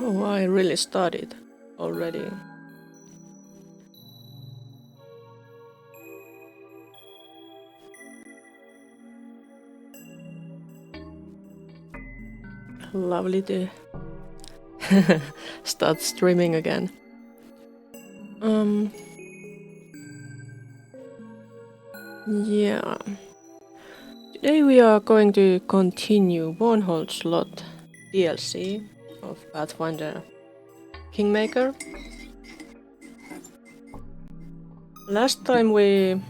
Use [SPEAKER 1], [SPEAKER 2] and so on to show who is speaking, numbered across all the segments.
[SPEAKER 1] Oh, I really started already. Lovely to start streaming again. Yeah. Today we are going to continue Varnhold's Lot DLC of Pathfinder Kingmaker. Last time we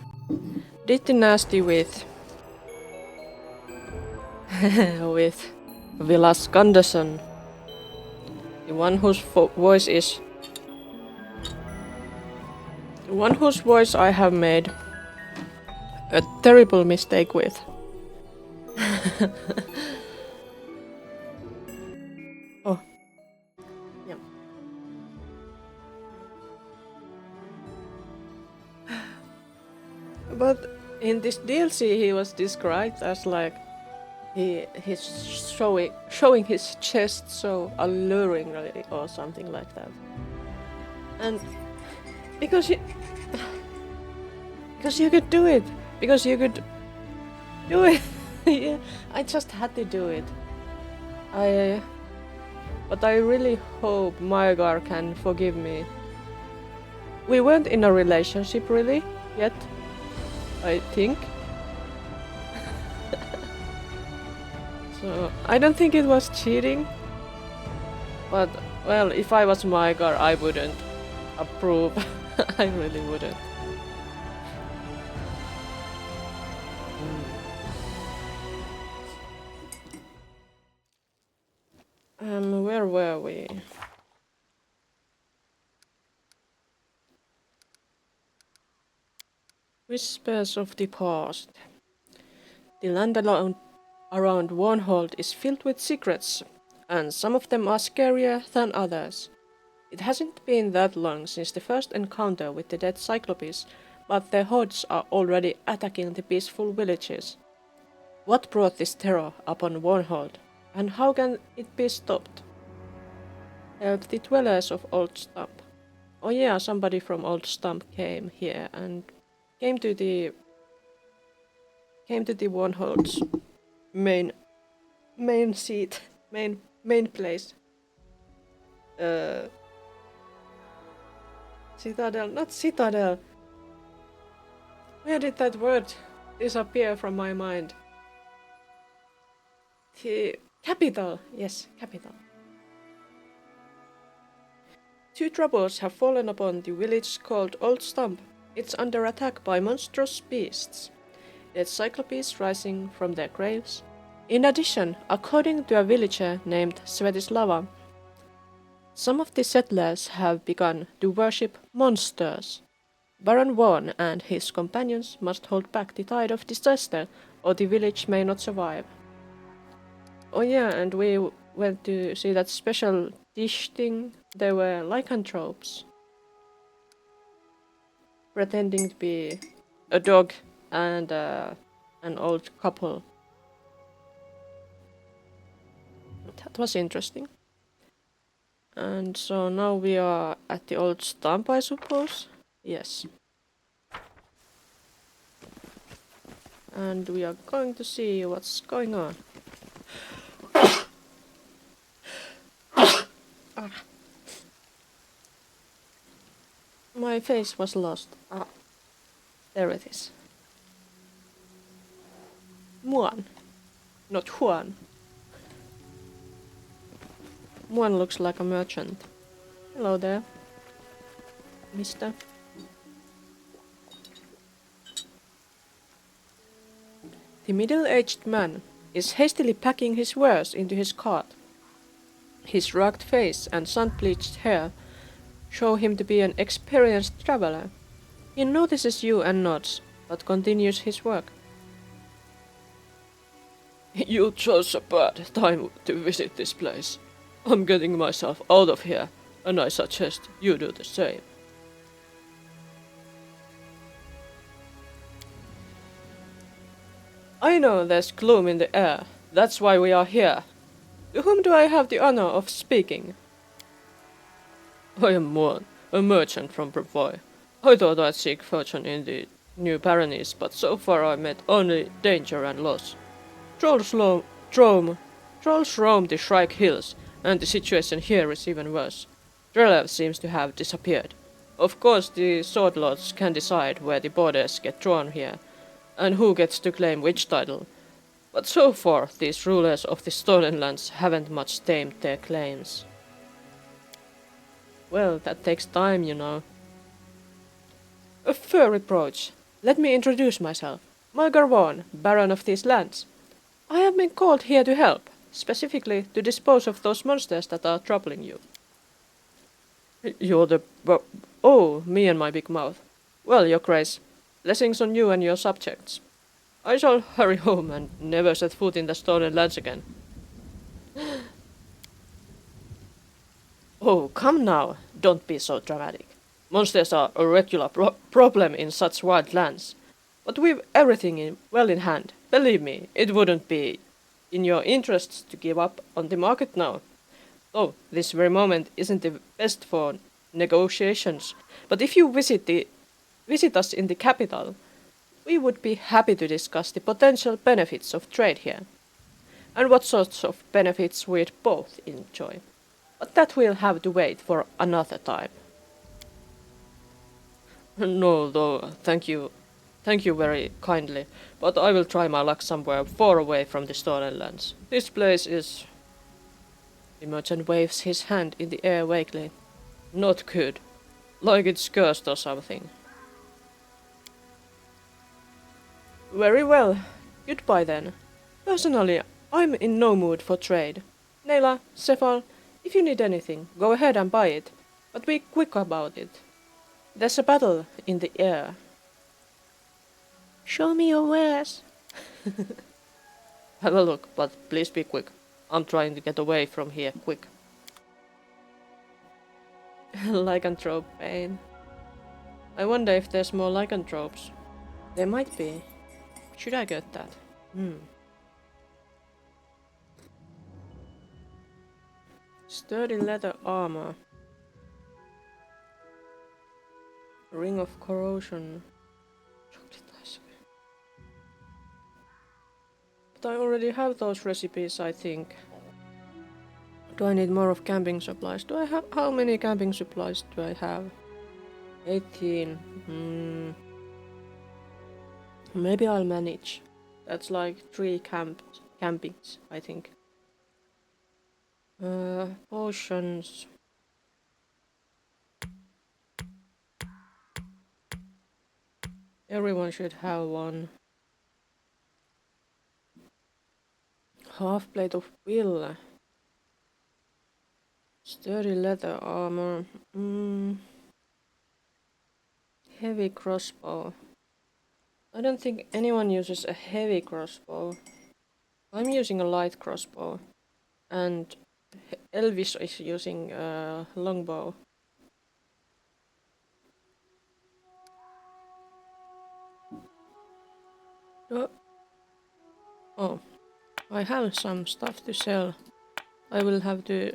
[SPEAKER 1] did the nasty with with Vilas Gunderson, the one whose voice I have made a terrible mistake with. Oh, yeah. But in this DLC, he was described as like he's showing his chest so alluringly or something like that. And because you could do it, because you could do it. Yeah, I just had to do it. But I really hope Maegar can forgive me. We weren't in a relationship really yet, I think. So I don't think it was cheating. But well, if I was Maegar, I wouldn't approve. I really wouldn't. Where were we? Whispers of the past. The land around Varnhold is filled with secrets, and some of them are scarier than others. It hasn't been that long since the first encounter with the dead Cyclopes, but their hordes are already attacking the peaceful villages. What brought this terror upon Varnhold, and how can it be stopped? Help the dwellers of Old Stump. Oh yeah, somebody from Old Stump came here and came to the Varnhold's main seat, main place. Citadel, not citadel. Where did that word disappear from my mind? The capital, yes, capital. Two troubles have fallen upon the village called Old Stump. It's under attack by monstrous beasts, dead cyclopes rising from their graves. In addition, according to a villager named Svetislava, some of the settlers have begun to worship monsters. Baron Vaughn and his companions must hold back the tide of disaster, or the village may not survive. Oh yeah, and we went to see that special dish thing. There were lycanthropes pretending to be a dog and an old couple. That was interesting. And so now we are at the Old Stump, I suppose? Yes. And we are going to see what's going on. My face was lost. There it is. Muan. Not Juan. Muan looks like a merchant. Hello there, mister. The middle-aged man is hastily packing his wares into his cart. His rugged face and sun-bleached hair show him to be an experienced traveler. He notices you and nods, but continues his work. You chose a bad time to visit this place. I'm getting myself out of here, and I suggest you do the same. I know there's gloom in the air. That's why we are here. To whom do I have the honor of speaking? I am one, a merchant from Brevoy. I thought I'd seek fortune in the new baronies, but so far I met only danger and loss. Trolls, roam, trolls roam the Shrike Hills, and the situation here is even worse. Drelev seems to have disappeared. Of course, the Sword Lords can decide where the borders get drawn here, and who gets to claim which title. But so far, these rulers of the Stolen Lands haven't much tamed their claims. Well, that takes time, you know. A fair reproach. Let me introduce myself. Malgar Vaughan, Baron of these lands. I have been called here to help, specifically to dispose of those monsters that are troubling you. You're the... Oh, me and my big mouth. Well, your grace, blessings on you and your subjects. I shall hurry home and never set foot in the Stolen Lands again. Oh, come now, don't be so dramatic. Monsters are a regular problem in such wild lands. But we've everything well in hand. Believe me, it wouldn't be in your interests to give up on the market now. Though this very moment isn't the best for negotiations. But if you visit us in the capital, we would be happy to discuss the potential benefits of trade here, and what sorts of benefits we'd both enjoy. But that will have to wait for another time. No, though, thank you. Thank you very kindly, but I will try my luck somewhere far away from the Stolen Lands. This place is... The merchant waves his hand in the air vaguely. Not good. Like it's cursed or something. Very well. Goodbye then. Personally, I'm in no mood for trade. Neila, Cephal, if you need anything, go ahead and buy it. But be quick about it. There's a battle in the air. Show me your wares. Have a look, but please be quick. I'm trying to get away from here quick. Lycanthrope pain. I wonder if there's more lycanthropes. There might be. Should I get that? Sturdy leather armor. Ring of corrosion. But I already have those recipes, I think. Do I need more of camping supplies? Do I have... How many camping supplies do I have? 18. Maybe I'll manage. That's like 3 campings, I think. Potions. Everyone should have one. Half plate of will. Sturdy leather armor. Heavy crossbow. I don't think anyone uses a heavy crossbow. I'm using a light crossbow. And Elvis is using a longbow. Oh, I have some stuff to sell. I will have to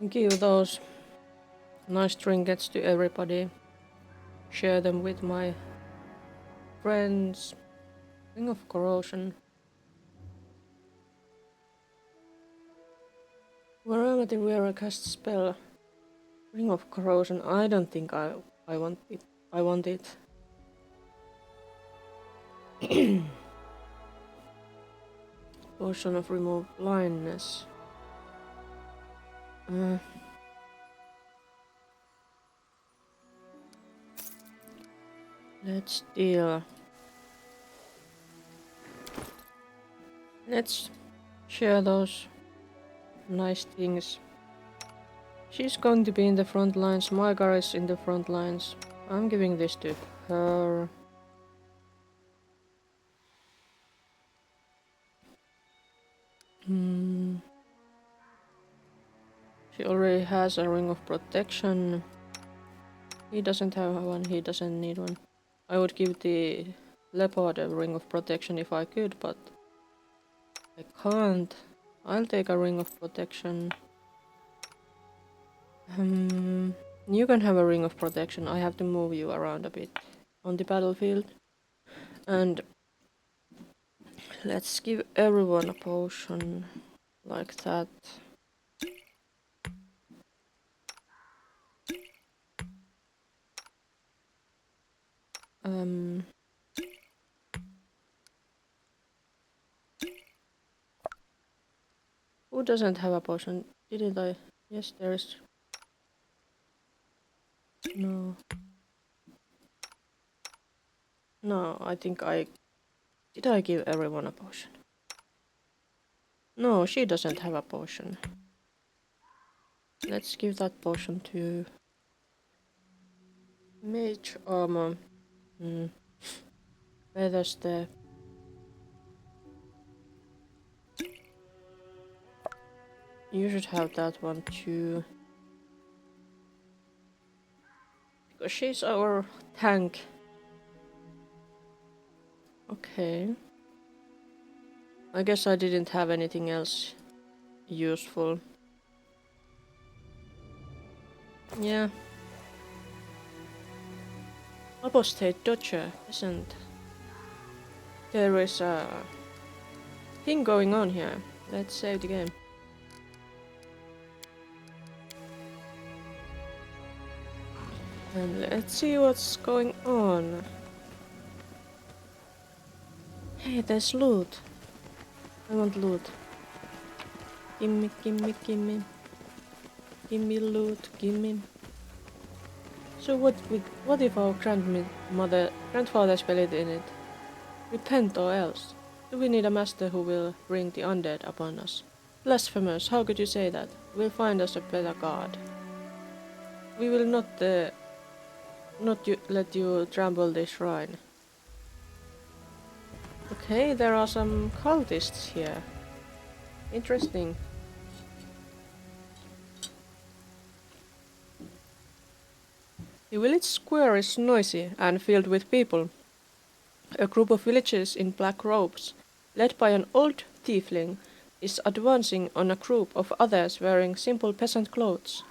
[SPEAKER 1] give those nice trinkets to everybody. Share them with my friends. Ring of corrosion. Wherever the wearer casts spell. Ring of corrosion. I don't think I want it. I want it. Potion of remove blindness. Let's deal. Let's share those nice things. She's going to be in the front lines. Malgar is in the front lines. I'm giving this to her. She already has a ring of protection. He doesn't have one, he doesn't need one. I would give the leopard a ring of protection if I could, but I can't. I'll take a ring of protection. You can have a ring of protection. I have to move you around a bit on the battlefield. And let's give everyone a potion like that. Who doesn't have a potion? Didn't I? Yes, there is. No. No, I think I... Did I give everyone a potion? No, she doesn't have a potion. Let's give that potion to... Mage armor. Feathers there. You should have that one too. Because she's our tank. Okay. I guess I didn't have anything else useful. Yeah. Apostate Dodger, isn't... There is a thing going on here. Let's save the game. And let's see what's going on. Hey, there's loot. I want loot. Gimme, gimme, gimme. Gimme loot, gimme. So what if our grandfathers believed in it? Repent or else. Do we need a master who will bring the undead upon us? Blasphemous, how could you say that? We'll find us a better god. We will not let you trample the shrine. Okay, there are some cultists here. Interesting. The village square is noisy and filled with people. A group of villagers in black robes, led by an old tiefling, is advancing on a group of others wearing simple peasant clothes.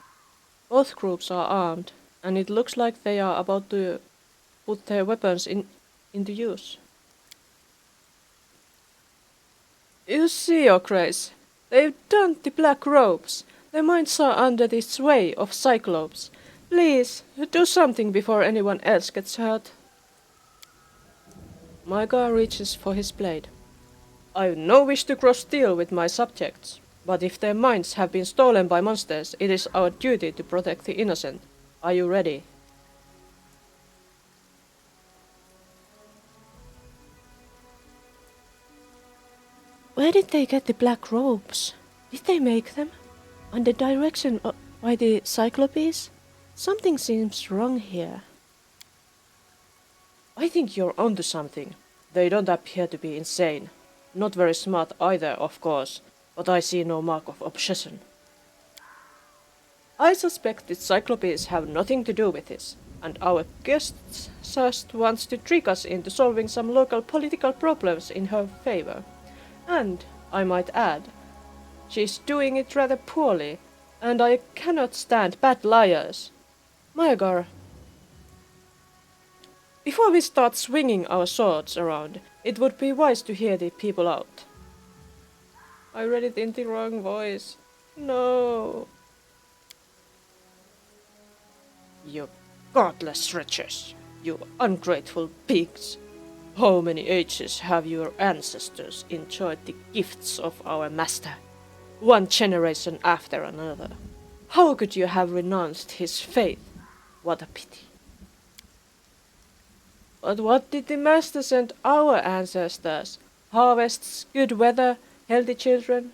[SPEAKER 1] Both groups are armed, and it looks like they are about to put their weapons into use. You see, your grace, they've donned the black robes. Their minds are under the sway of Cyclops. Please, do something before anyone else gets hurt. Mygar reaches for his blade. I've no wish to cross steel with my subjects, but if their minds have been stolen by monsters, it is our duty to protect the innocent. Are you ready? Where did they get the black robes? Did they make them? Under direction by the Cyclopes? Something seems wrong here. I think you're onto something. They don't appear to be insane. Not very smart either, of course, but I see no mark of obsession. I suspect the Cyclopes have nothing to do with this, and our guest just wants to trick us into solving some local political problems in her favor. And, I might add, she's doing it rather poorly, and I cannot stand bad liars. Mygar, before we start swinging our swords around, it would be wise to hear the people out. I read it in the wrong voice. No. You godless wretches, you ungrateful pigs. How many ages have your ancestors enjoyed the gifts of our master? One generation after another. How could you have renounced his faith? What a pity. But what did the master send our ancestors? Harvests, good weather, healthy children?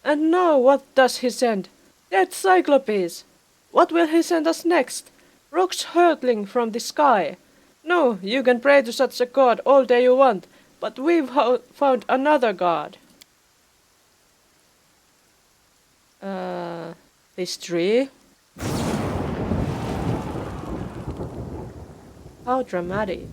[SPEAKER 1] And now what does he send? Dead Cyclopes! What will he send us next? Rocks hurtling from the sky? No, you can pray to such a god all day you want, but we've found another god. This tree? How dramatic.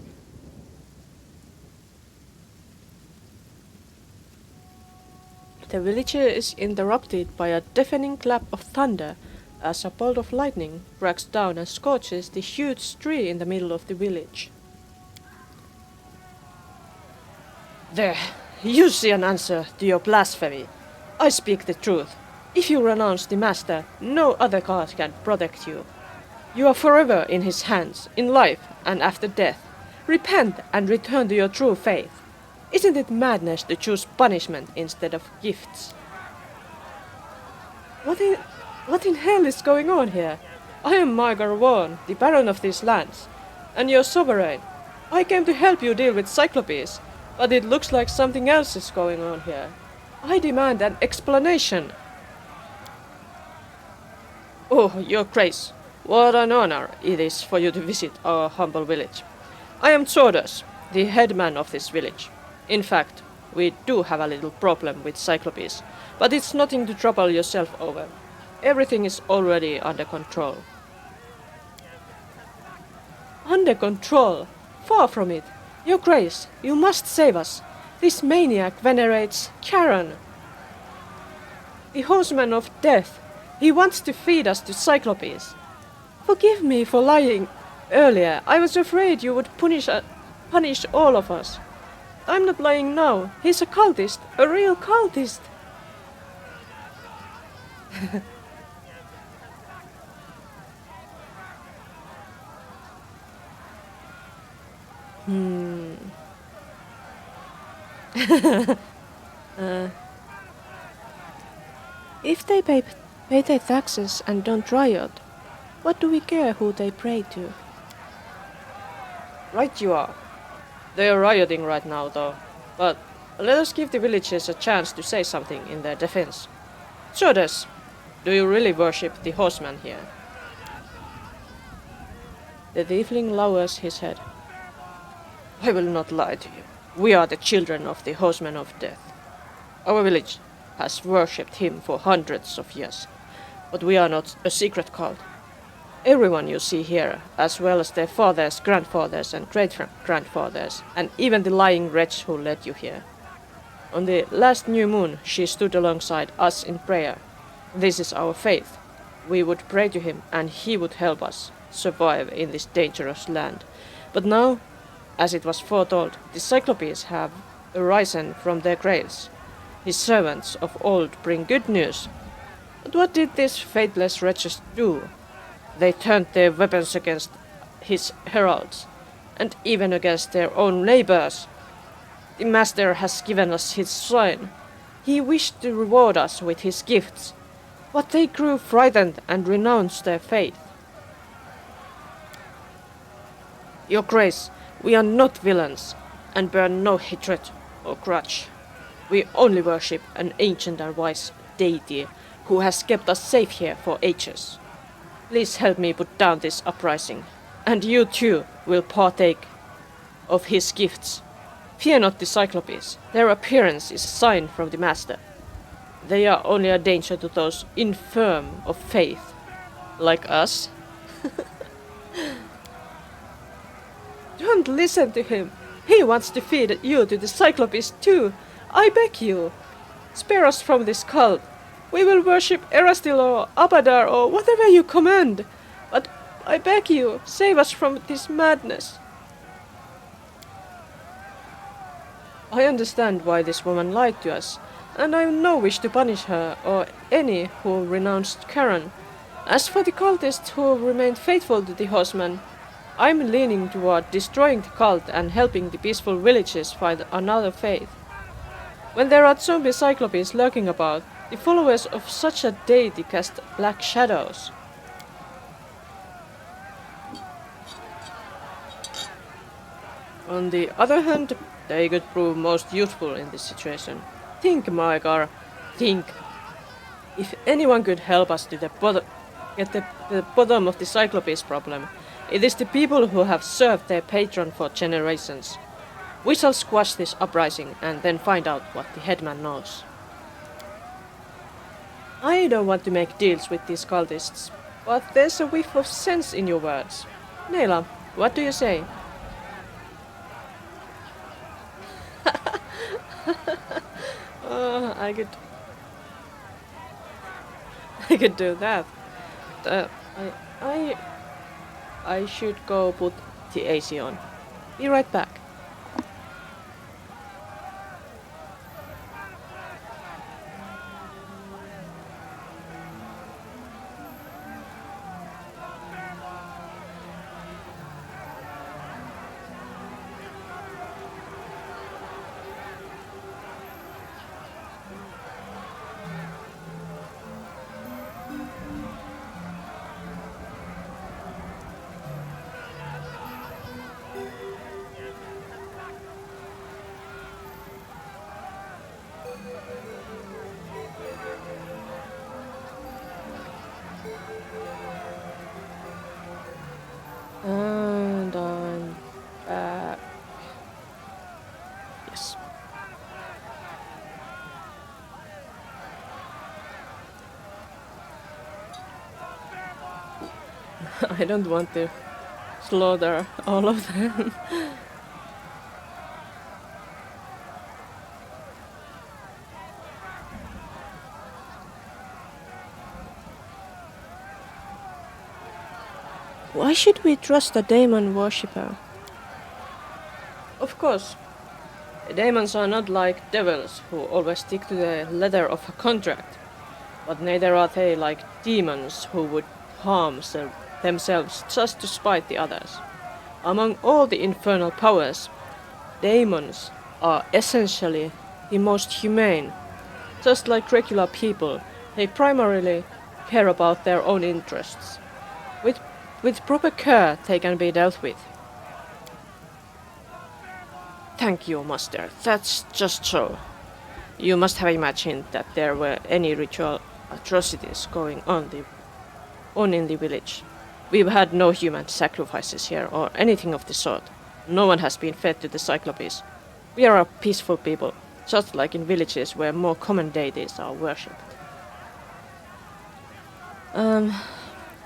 [SPEAKER 1] The village is interrupted by a deafening clap of thunder as a bolt of lightning cracks down and scorches the huge tree in the middle of the village. There, you see an answer to your blasphemy. I speak the truth. If you renounce the Master, no other god can protect you. You are forever in his hands, in life and after death. Repent and return to your true faith. Isn't it madness to choose punishment instead of gifts? What in hell is going on here? I am Margar Vaughan, the Baron of these lands, and your sovereign. I came to help you deal with Cyclopes, but it looks like something else is going on here. I demand an explanation. Oh, your grace, what an honor it is for you to visit our humble village. I am Xordas, the headman of this village. In fact, we do have a little problem with Cyclopes, but it's nothing to trouble yourself over. Everything is already under control. Under control? Far from it. Your grace, you must save us. This maniac venerates Charon, the horseman of death. He wants to feed us to Cyclopes. Forgive me for lying earlier. I was afraid you would punish all of us. I'm not lying now. He's a cultist, a real cultist. If they pay their taxes and don't riot, what do we care who they pray to? Right you are. They are rioting right now, though. But let us give the villagers a chance to say something in their defense. Xordas, do you really worship the horseman here? The tiefling lowers his head. I will not lie to you. We are the children of the horseman of death. Our village has worshipped him for hundreds of years, but we are not a secret cult. Everyone you see here, as well as their fathers, grandfathers and great-grandfathers, and even the lying wretch who led you here. On the last new moon, she stood alongside us in prayer. This is our faith. We would pray to him, and he would help us survive in this dangerous land. But now, as it was foretold, the Cyclopes have arisen from their graves. His servants of old bring good news. But what did these faithless wretches do? They turned their weapons against his heralds, and even against their own neighbors. The Master has given us his sign. He wished to reward us with his gifts, but they grew frightened and renounced their faith. Your Grace, we are not villains, and bear no hatred or grudge. We only worship an ancient and wise deity who has kept us safe here for ages. Please help me put down this uprising, and you too will partake of his gifts. Fear not the Cyclopes. Their appearance is a sign from the Master. They are only a danger to those infirm of faith, like us. Don't listen to him. He wants to feed you to the Cyclopes too. I beg you. Spare us from this cult. We will worship Erastil or Abadar or whatever you command. But I beg you, save us from this madness. I understand why this woman lied to us, and I have no wish to punish her or any who renounced Charon. As for the cultists who remained faithful to the horseman, I'm leaning toward destroying the cult and helping the peaceful villages find another faith. When there are zombie Cyclopes lurking about, the followers of such a deity cast black shadows. On the other hand, they could prove most useful in this situation. Think, Margar, think. If anyone could help us to get the bottom of the Cyclopes problem, it is the people who have served their patron for generations. We shall squash this uprising and then find out what the headman knows. I don't want to make deals with these cultists, but there's a whiff of sense in your words. Neila, what do you say? I could I could do that. Uh, I I should go put the AC on. Be right back. And I'm back. Yes. I don't want to slaughter all of them. Why should we trust a demon worshipper? Of course, demons are not like devils who always stick to the letter of a contract, but neither are they like demons who would harm themselves just to spite the others. Among all the infernal powers, demons are essentially the most humane. Just like regular people, they primarily care about their own interests. With proper care, they can be dealt with. Thank you, Master. That's just so. You must have imagined that there were any ritual atrocities going on in the village. We've had no human sacrifices here or anything of the sort. No one has been fed to the Cyclopes. We are a peaceful people, just like in villages where more common deities are worshipped.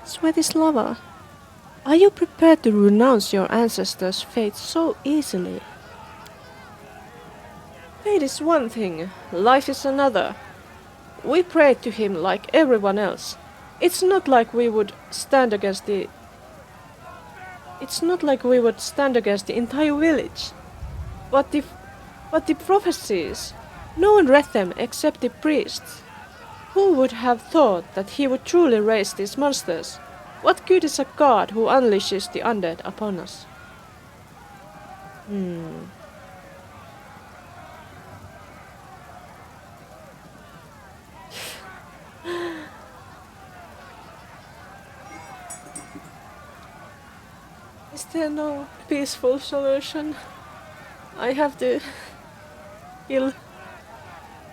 [SPEAKER 1] Svetislava, are you prepared to renounce your ancestors' fate so easily? Fate is one thing, life is another. We prayed to him like everyone else. It's not like we would stand against the entire village. But the prophecies, no one read them except the priests. Who would have thought that he would truly raise these monsters? What good is a god who unleashes the undead upon us? Is there no peaceful solution? I have to kill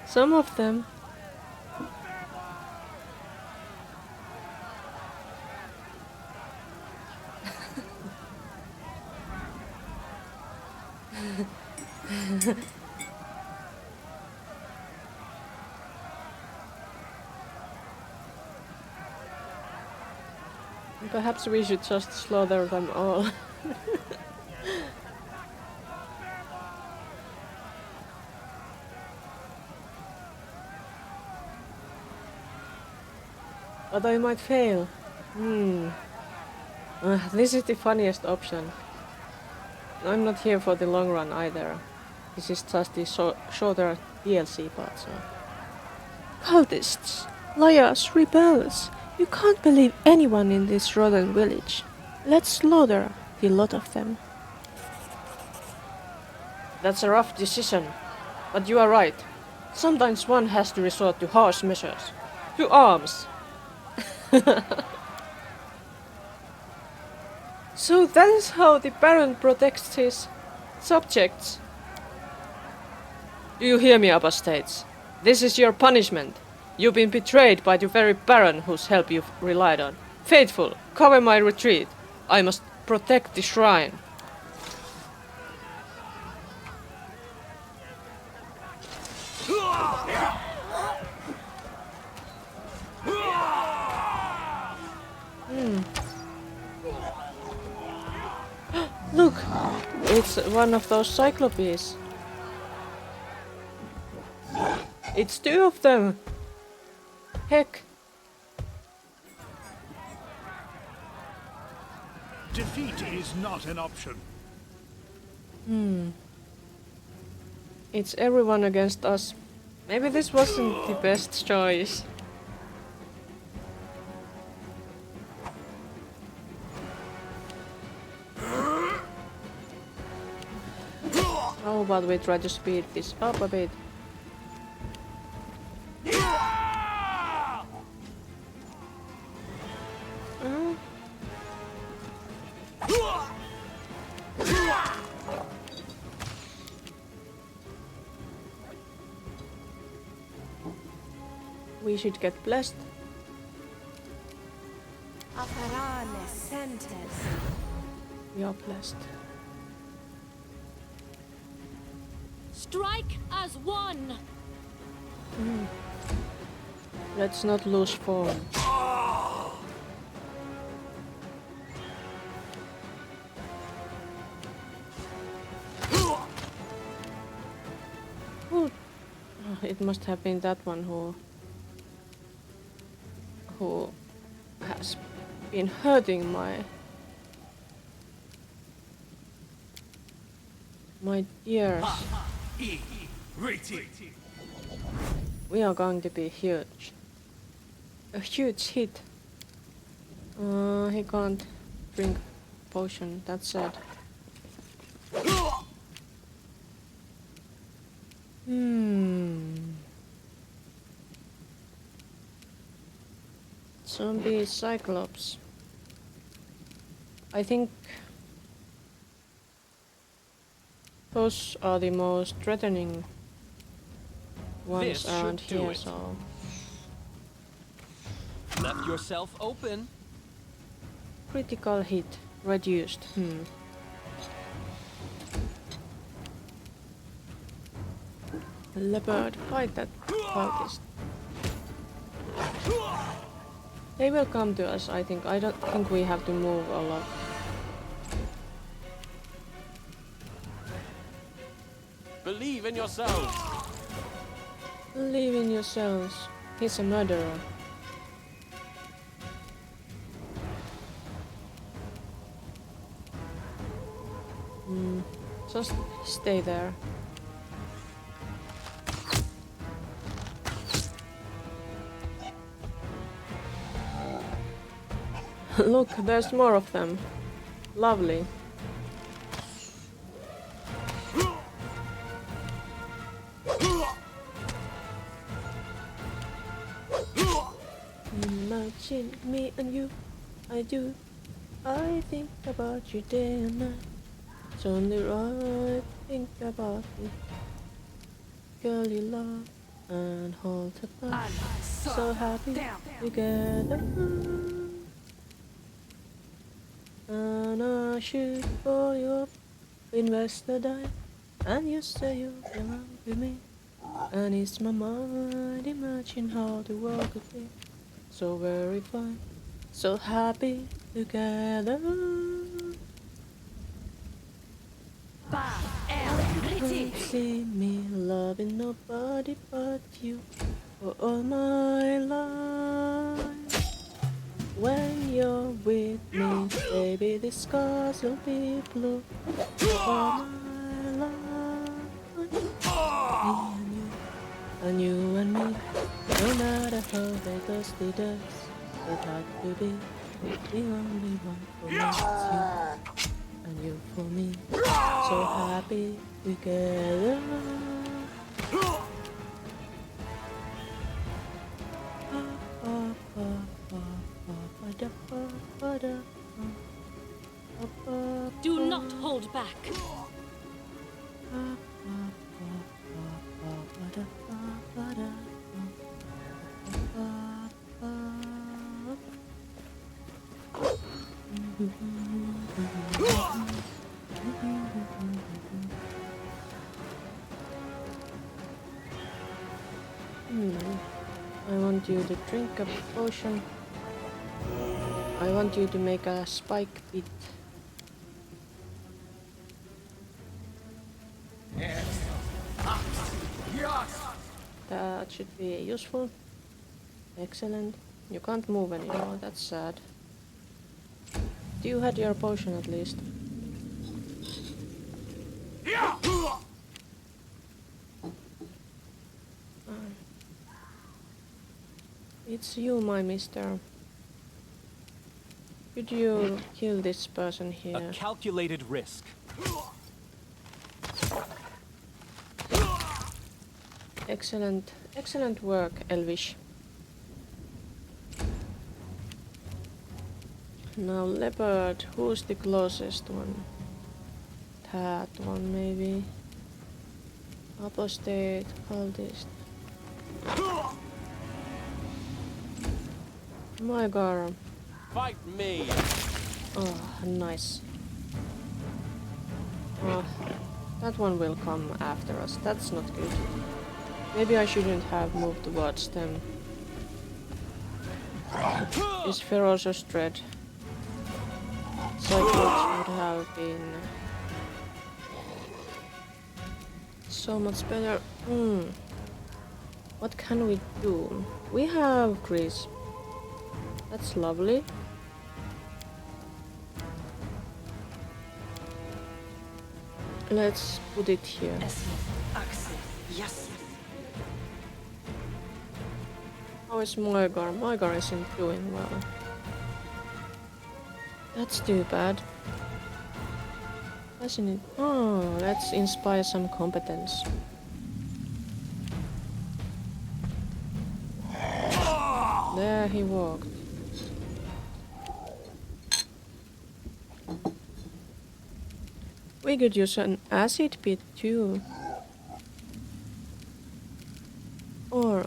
[SPEAKER 1] some of them. Perhaps we should just slaughter them all. But I might fail. This is the funniest option. I'm not here for the long run either. This is just the shorter DLC part, so... Cultists! Liars! Rebels! You can't believe anyone in this rotten village. Let's slaughter the lot of them. That's a rough decision, but you are right. Sometimes one has to resort to harsh measures. To arms! So that is how the Baron protects his subjects. Do you hear me, apostates? This is your punishment. You've been betrayed by the very Baron whose help you've relied on. Faithful, cover my retreat. I must protect the shrine. Look, it's one of those Cyclopes. It's two of them. Heck,
[SPEAKER 2] is not an option.
[SPEAKER 1] It's everyone against us. Maybe this wasn't the best choice. How about we try to speed this up a bit? We should get blessed. We are blessed.
[SPEAKER 3] Strike as one.
[SPEAKER 1] Let's not lose form. Who? It must have been that one who has been hurting my ears. We are going to be huge. A huge hit. He can't drink potion, that's sad. Zombie Cyclops. I think those are the most threatening ones around here, so...
[SPEAKER 4] Left yourself open.
[SPEAKER 1] Critical hit reduced. Leopard, fight that cultist. They will come to us, I think. I don't think we have to move a lot.
[SPEAKER 4] Believe in yourselves.
[SPEAKER 1] Believe in yourselves. He's a murderer. Just stay there. Look, there's more of them. Lovely. Imagine me and you, I do. I think about you day and night. It's only right, think about me. Girl you love and hold tight. So happy together. And I should call you up, invest the dime, and you say you belong to me. And it's my mind, imagine how the world could be so very fine, so happy together. Can't see me loving nobody but you for all my life. When you're with me, baby, the skies will be blue for all my life. Me and you and me, no matter how they dust the dust, it had to be the only one for me. It's you and you for me, so happy together.
[SPEAKER 3] Do not hold back.
[SPEAKER 1] I want you to drink a potion. I want you to make a spike pit. That should be useful. Excellent. You can't move anymore, that's sad. You had your potion at least. It's you, my mister. Could you kill this person here?
[SPEAKER 4] A calculated risk.
[SPEAKER 1] Excellent, excellent work, Elvish. Now, leopard, who's the closest one? That one, maybe. Apostate, cultist. My god.
[SPEAKER 4] Fight me.
[SPEAKER 1] Oh, nice. Oh, that one will come after us. That's not good. Maybe I shouldn't have moved towards them. This ferocious dread. Cyclops would have been so much better. What can we do? We have grease. That's lovely. Let's put it here. How is Moigar? Moigar isn't doing well. That's too bad. Doesn't it? Oh, let's inspire some competence. There he walked. We could use an acid pit too. Or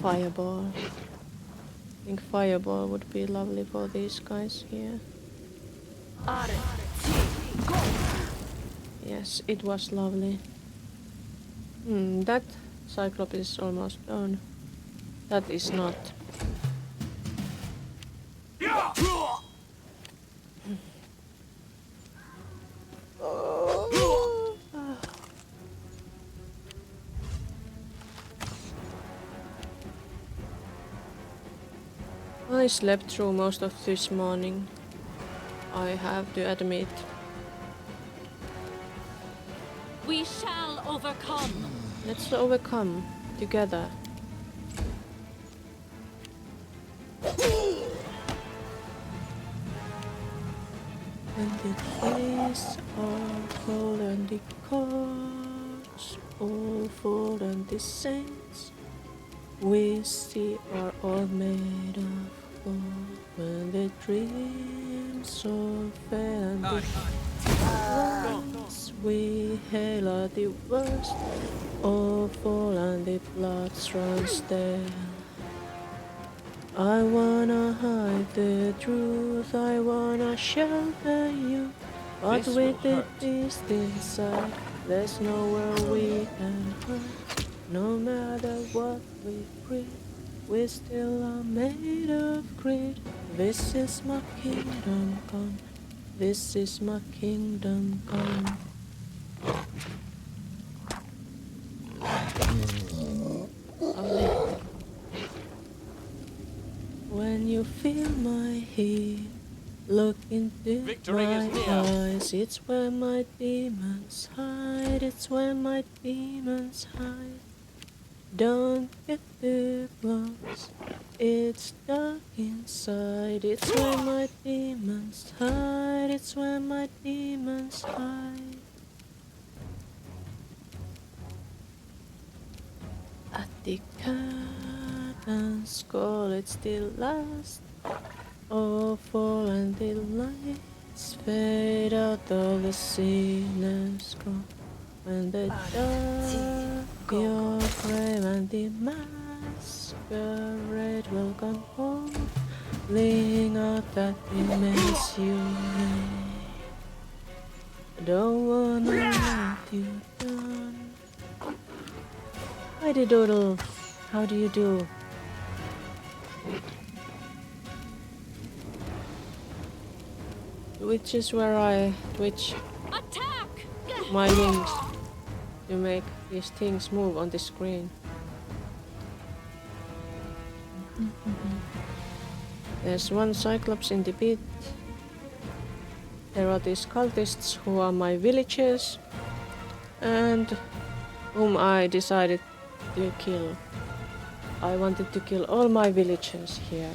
[SPEAKER 1] fireball. I think fireball would be lovely for these guys here. Yes, it was lovely. That Cyclops is almost done. That is not. I slept through most of this morning. I have to admit.
[SPEAKER 3] We shall overcome.
[SPEAKER 1] Let's overcome together. When the days are cold and the cards all fall and the saints we see are all made of gold. When the dreams all fail and the ones we hail are the worst, all fall and the blood runs stale. I wanna hide the truth, I wanna shelter you, but
[SPEAKER 4] This
[SPEAKER 1] with
[SPEAKER 4] will
[SPEAKER 1] the
[SPEAKER 4] hurt.
[SPEAKER 1] beast inside, there's nowhere we can hide. No matter what we breed, we still are made of greed. This is my kingdom come, this is my kingdom come. Lovely. When you feel my heat, look into
[SPEAKER 4] Victory
[SPEAKER 1] my
[SPEAKER 4] is near.
[SPEAKER 1] eyes. It's where my demons hide. It's where my demons hide. Don't get too close. It's dark inside. It's where my demons hide. It's where my demons hide. At the curtains call, it still lasts. Oh, fall and the lights fade out, all the sinners go. When the dark your grave and the masquerade will come home, laying out that image you made. Don't wanna let you down. Mighty Doodle, how do you do? Which is where I twitch
[SPEAKER 3] Attack!
[SPEAKER 1] my limbs to make these things move on the screen. There's one Cyclops in the pit. There are these cultists who are my villagers and whom I decided to kill. I wanted to kill all my villagers here.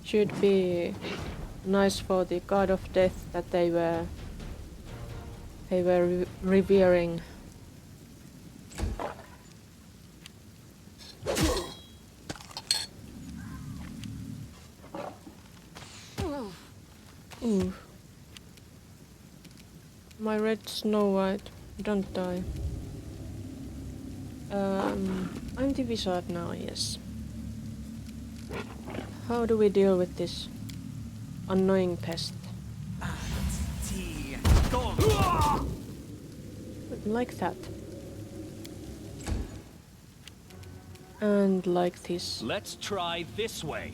[SPEAKER 1] Should be nice for the god of death that they were revering. Ooh. My red Snow White, don't die. I'm the wizard now, yes. How do we deal with this annoying pest?
[SPEAKER 2] Tea. Go.
[SPEAKER 1] Like that. And like this.
[SPEAKER 4] Let's try this way.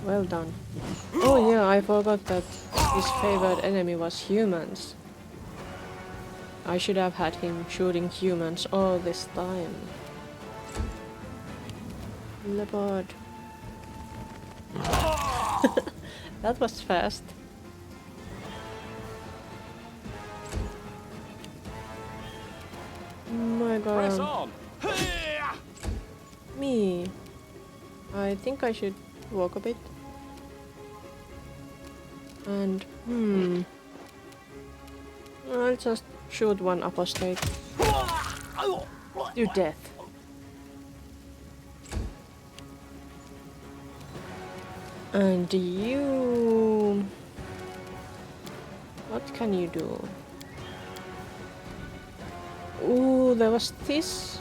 [SPEAKER 1] Well done. Oh yeah, I forgot that his favored enemy was humans. I should have had him shooting humans all this time. Leopard. That was fast. My
[SPEAKER 4] Press
[SPEAKER 1] god.
[SPEAKER 4] on.
[SPEAKER 1] Me. I think I should walk a bit. And I'll just shoot one apostate to death. And you... What can you do? Ooh, there was this.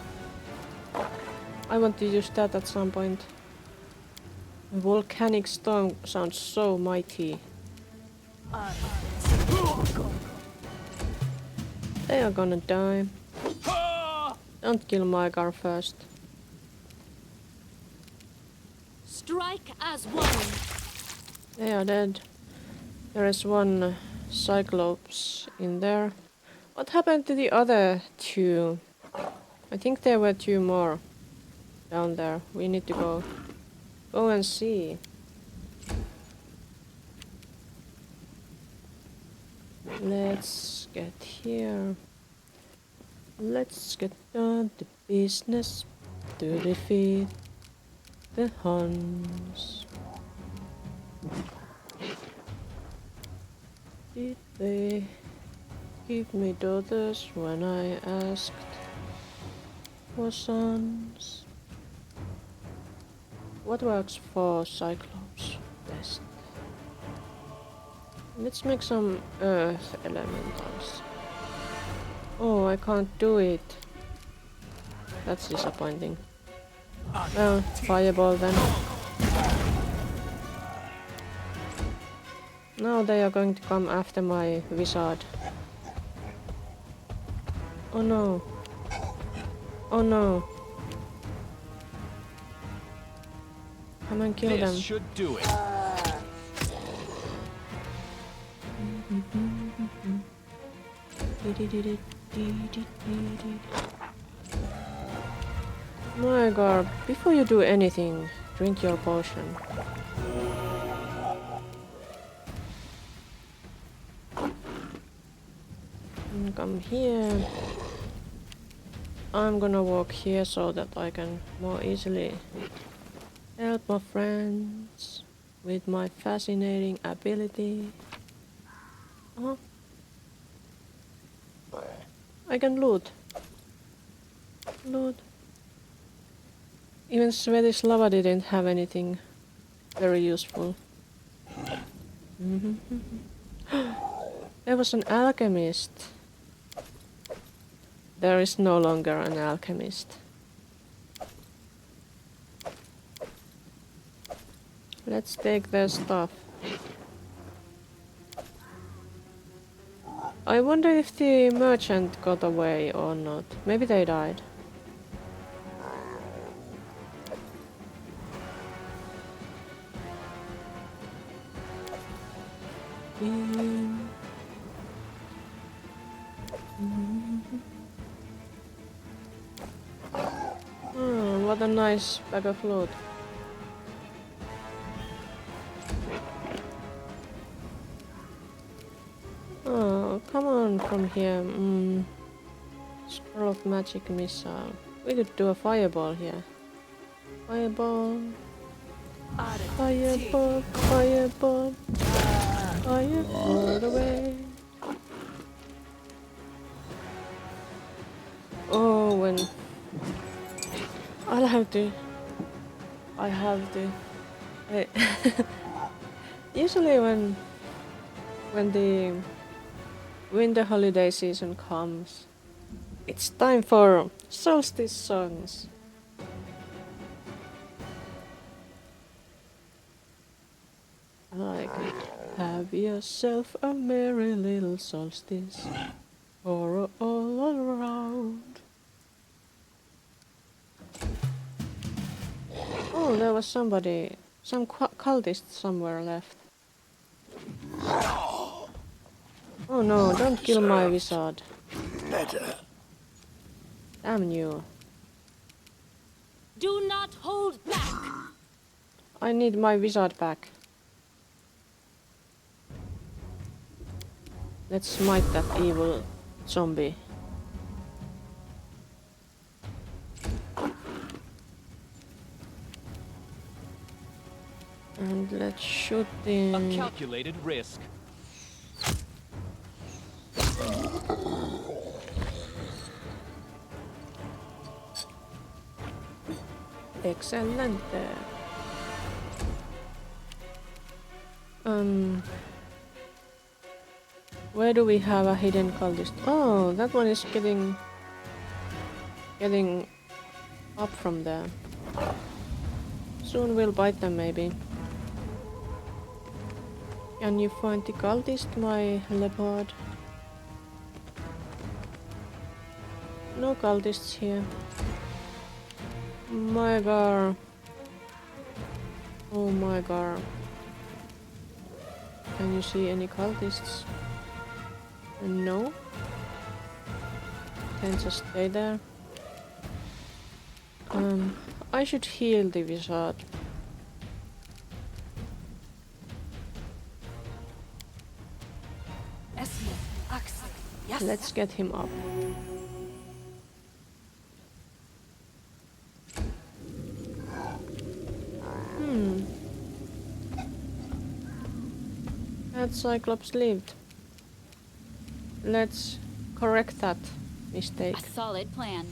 [SPEAKER 1] I want to use that at some point. Volcanic storm sounds so mighty. They are gonna die. Don't kill my car first.
[SPEAKER 3] Strike as one.
[SPEAKER 1] They are dead. There is one Cyclops in there. What happened to the other two? I think there were two more down there. We need to go and see. Let's get here. Let's get down to business to defeat the Huns. Did they give me daughters when I asked for sons? What works for Cyclops best? Let's make some earth elementals. Oh, I can't do it. That's disappointing. Well, fireball then. Now they are going to come after my wizard. Oh no. Oh no. Come and kill them.
[SPEAKER 4] This should do it.
[SPEAKER 1] My god, before you do anything, drink your potion. And come here. I'm gonna walk here so that I can more easily help my friends with my fascinating ability. Oh. I can loot. Loot. Even Swedish lava didn't have anything very useful. There was an alchemist. There is no longer an alchemist. Let's take their stuff. I wonder if the merchant got away or not. Maybe they died. Oh, what a nice bag of loot. Oh, come on from here. Scroll of magic missile. We could do a fireball here. Fireball. Fireball. Fireball. Fireball away. Oh, when I'll have to. I have to. I Usually when the winter holiday season comes, it's time for solstice songs. Like, have yourself a merry little solstice, or all around. Oh, there was somebody, some cultist somewhere left. Oh no, don't kill my wizard.
[SPEAKER 5] Better.
[SPEAKER 1] Damn you.
[SPEAKER 3] Do not hold back.
[SPEAKER 1] I need my wizard back. Let's smite that evil zombie. And let's shoot
[SPEAKER 4] A
[SPEAKER 1] the...
[SPEAKER 4] calculated risk.
[SPEAKER 1] Excelente. Where do we have a hidden cultist? Oh, that one is getting up from there. Soon we'll bite them, maybe. Can you find the cultist, my leopard? No cultists here. My god. Oh my god. Can you see any cultists? No. Can just stay there. I should heal the wizard. Let's get him up. That Cyclops lived. Let's correct that mistake.
[SPEAKER 3] A solid plan.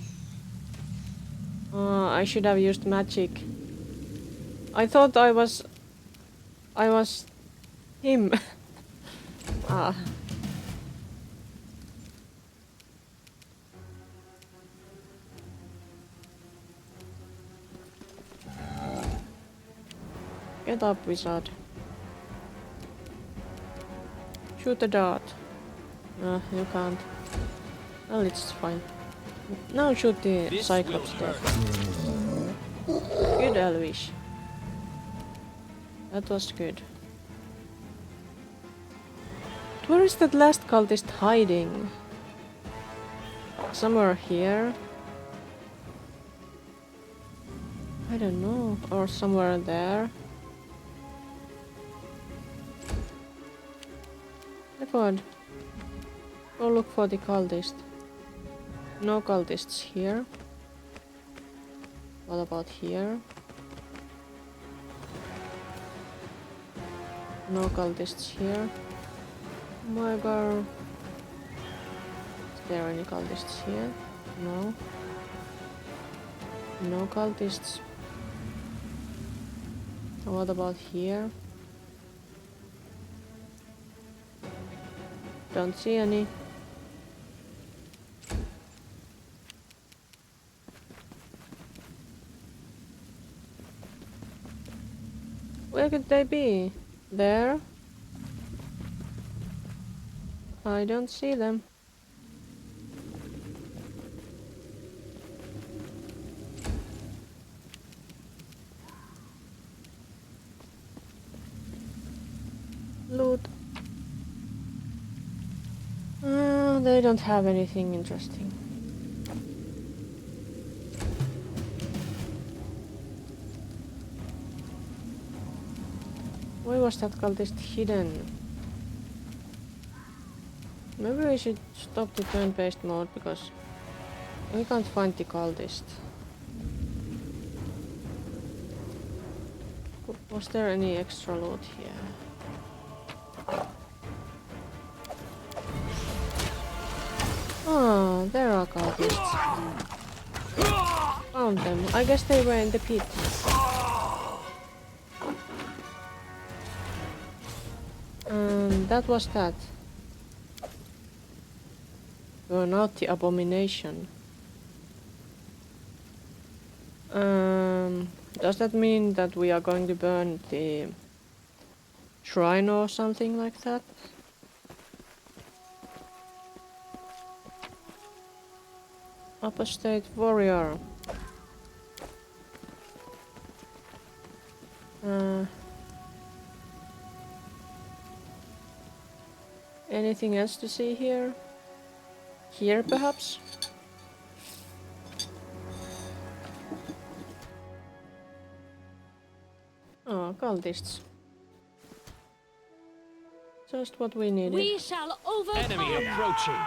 [SPEAKER 1] I should have used magic. I thought I was him. Ah. Get up, wizard. Shoot the dart. You can't. Well, it's fine. Now shoot the
[SPEAKER 4] This
[SPEAKER 1] Cyclops
[SPEAKER 4] will
[SPEAKER 1] dead.
[SPEAKER 4] hurt.
[SPEAKER 1] Good, Elvish. That was good. Where is that last cultist hiding? Somewhere here? I don't know. Or somewhere there? Leopard. Go look for the cultist. No cultists here. What about here? No cultists here. My god. Is there any cultists here? No. No cultists. What about here? Don't see any. Where could they be? There? I don't see them. Loot. They don't have anything interesting. Where was that cultist hidden? Maybe we should stop the turn-based mode because we can't find the cultist. Was there any extra loot here? Oh, there are cultists. Found them. I guess they were in the pit. That was that. Burn out the abomination. Does that mean that we are going to burn the shrine or something like that? Apostate warrior. Anything else to see here? Here, perhaps? Oh, cultists. Just what we needed.
[SPEAKER 3] We shall overcome.
[SPEAKER 4] Enemy approaching.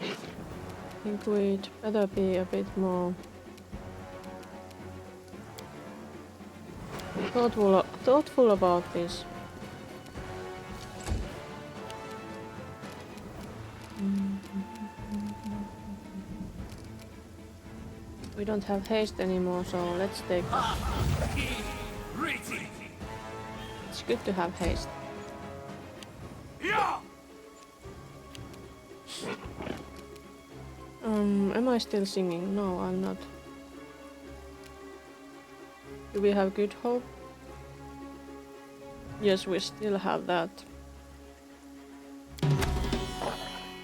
[SPEAKER 1] I think we'd better be a bit more thoughtful about this. We don't have haste anymore, so let's take that. It's good to have haste. Am I still singing? No, I'm not. Do we have good hope? Yes, we still have that.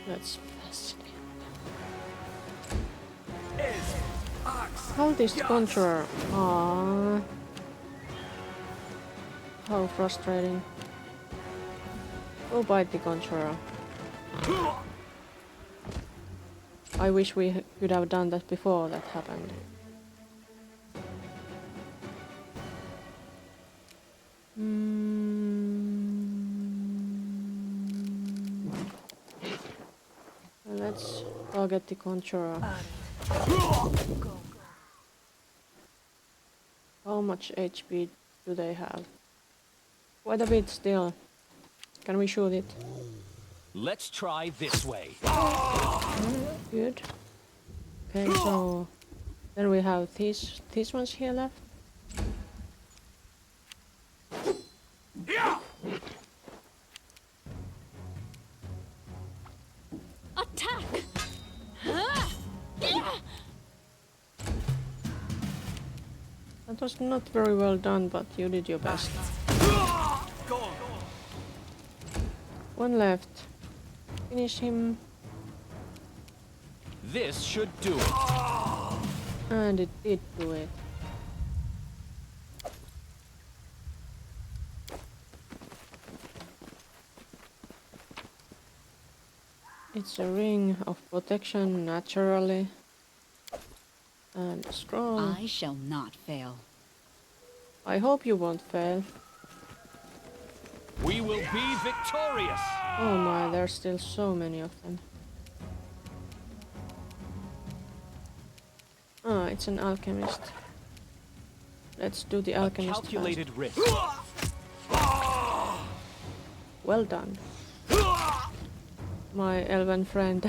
[SPEAKER 1] That's fascinating. Cultist Conjurer. Aww. How frustrating. Go bite the Conjurer. I wish we could have done that before that happened. Let's target the Conjurer. How much HP do they have? Quite a bit still. Can we shoot it?
[SPEAKER 4] Let's try this way.
[SPEAKER 1] Good. Okay, so then we have these ones here left.
[SPEAKER 3] Attack!
[SPEAKER 1] That was not very well done, but you did your best. One left. Finish him.
[SPEAKER 4] This should do it.
[SPEAKER 1] And it did do it. It's a ring of protection naturally. And strong.
[SPEAKER 3] I shall not fail.
[SPEAKER 1] I hope you won't fail.
[SPEAKER 4] We will be victorious.
[SPEAKER 1] Oh my, there's still so many of them. Ah, it's an alchemist. Let's do the alchemist
[SPEAKER 4] Calculated risk.
[SPEAKER 1] Well done. My elven friend.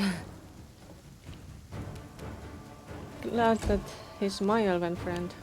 [SPEAKER 1] Glad that he's my elven friend.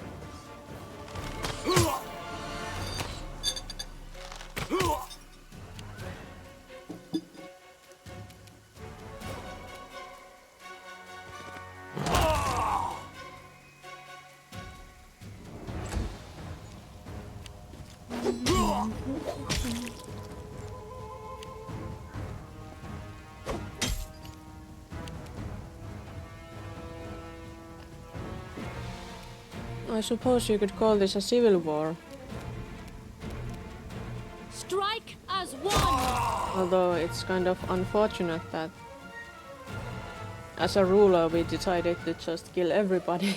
[SPEAKER 1] I suppose you could call this a civil war.
[SPEAKER 3] Strike as one!
[SPEAKER 1] Although it's kind of unfortunate that as a ruler we decided to just kill everybody.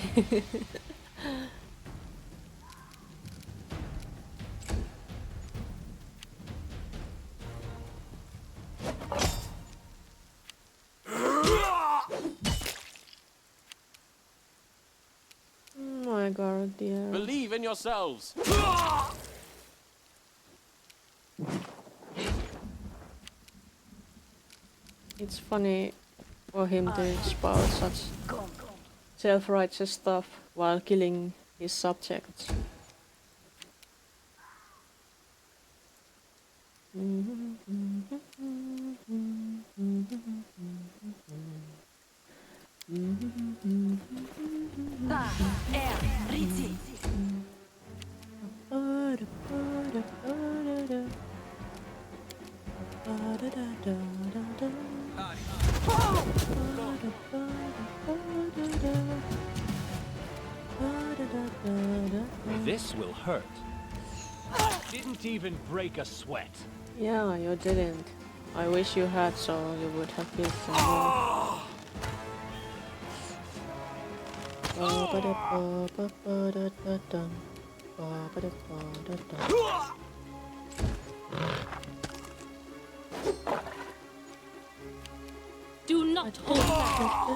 [SPEAKER 1] Guardian.
[SPEAKER 2] Believe in yourselves.
[SPEAKER 1] It's funny for him to spout such self-righteous stuff while killing his subjects.
[SPEAKER 4] This will hurt. Didn't even break a sweat.
[SPEAKER 1] Yeah, you didn't. I wish you had, so you would have killed some more.
[SPEAKER 3] Do not hold back.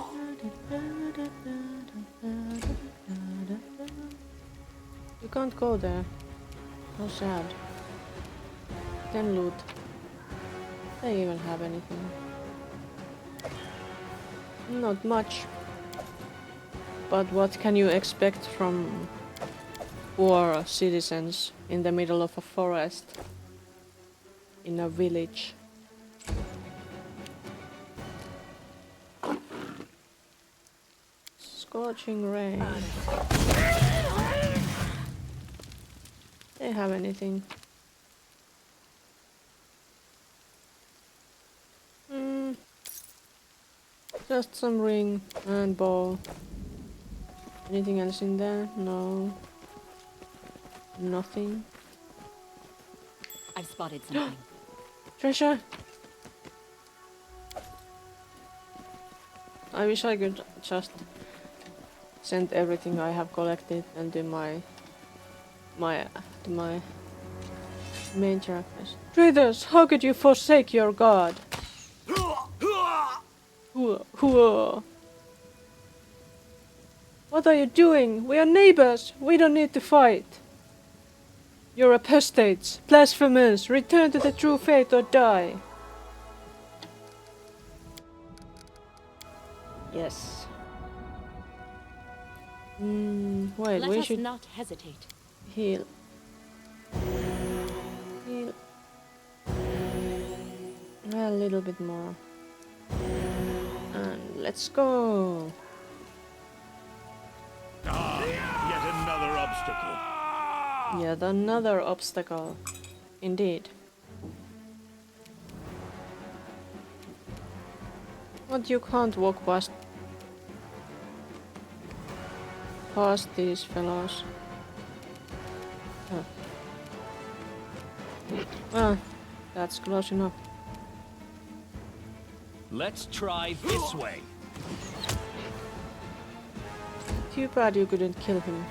[SPEAKER 1] You can't go there. How sad. Then loot. They even have anything. Not much. But what can you expect from poor citizens in the middle of a forest? In a village? Scorching rain. They have anything? Just some ring and bow. Anything else in there? No. Nothing.
[SPEAKER 3] I've spotted something.
[SPEAKER 1] Treasure! I wish I could just send everything I have collected into my main characters. Traitors, how could you forsake your god? What are you doing? We are neighbors. We don't need to fight. You're apostates, blasphemers. Return to the true faith or die. Yes. Wait,
[SPEAKER 3] Let
[SPEAKER 1] we
[SPEAKER 3] us
[SPEAKER 1] should
[SPEAKER 3] not hesitate.
[SPEAKER 1] heal. Heal. A little bit more. And let's go.
[SPEAKER 5] Yet another obstacle.
[SPEAKER 1] Yet another obstacle. Indeed. What, you can't walk past these fellows. Huh. Well, that's close enough.
[SPEAKER 4] Let's try this way.
[SPEAKER 1] Too bad you couldn't kill him.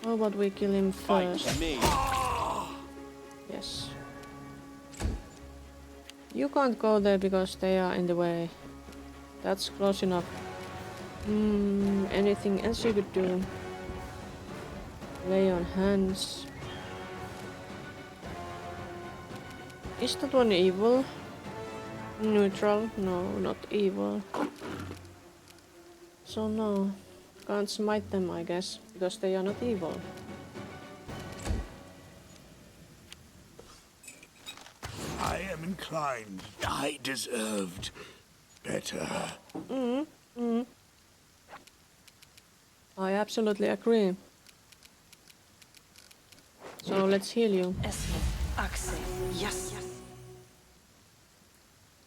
[SPEAKER 1] How about we kill him first?
[SPEAKER 2] Fight me.
[SPEAKER 1] Yes. You can't go there because they are in the way. That's close enough. Anything else you could do? Lay on hands. Is that one evil? Neutral? No, not evil. So no. Can't smite them, I guess, because they are not evil.
[SPEAKER 5] I am inclined. I deserved better.
[SPEAKER 1] I absolutely agree. So let's heal you.
[SPEAKER 6] Yes.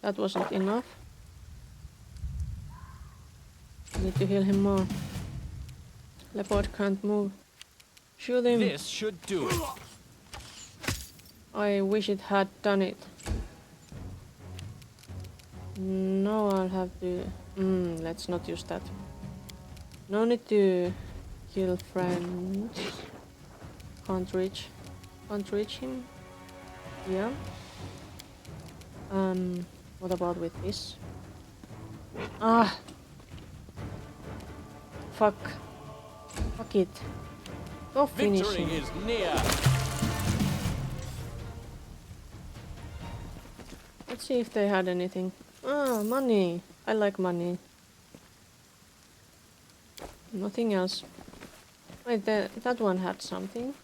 [SPEAKER 1] That wasn't enough. Need to heal him more. Leopard can't move. Shoot him.
[SPEAKER 4] This should do it.
[SPEAKER 1] I wish it had done it. No, I'll have to... let's not use that. No need to kill friends. Can't reach him. Yeah. What about with this? Ah! Fuck. Fuck it. Go finish
[SPEAKER 4] Victory
[SPEAKER 1] him.
[SPEAKER 4] is near.
[SPEAKER 1] Let's see if they had anything. Ah, money. I like money. Nothing else. Wait, that one had something.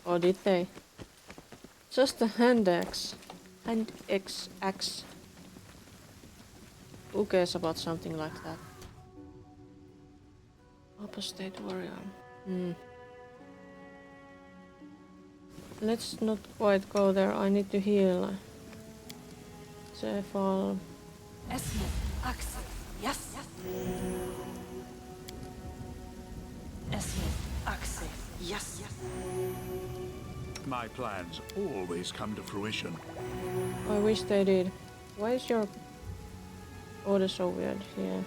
[SPEAKER 1] Or did they? Just a hand axe. Hand axe. Who cares about something like that? Apostate warrior. Let's not quite go there. I need to heal. Cephal.
[SPEAKER 6] Esmith, Axel, yes. Esmith, Axel, yes.
[SPEAKER 5] My plans always come to fruition.
[SPEAKER 1] I wish they did. Why is your order so weird here?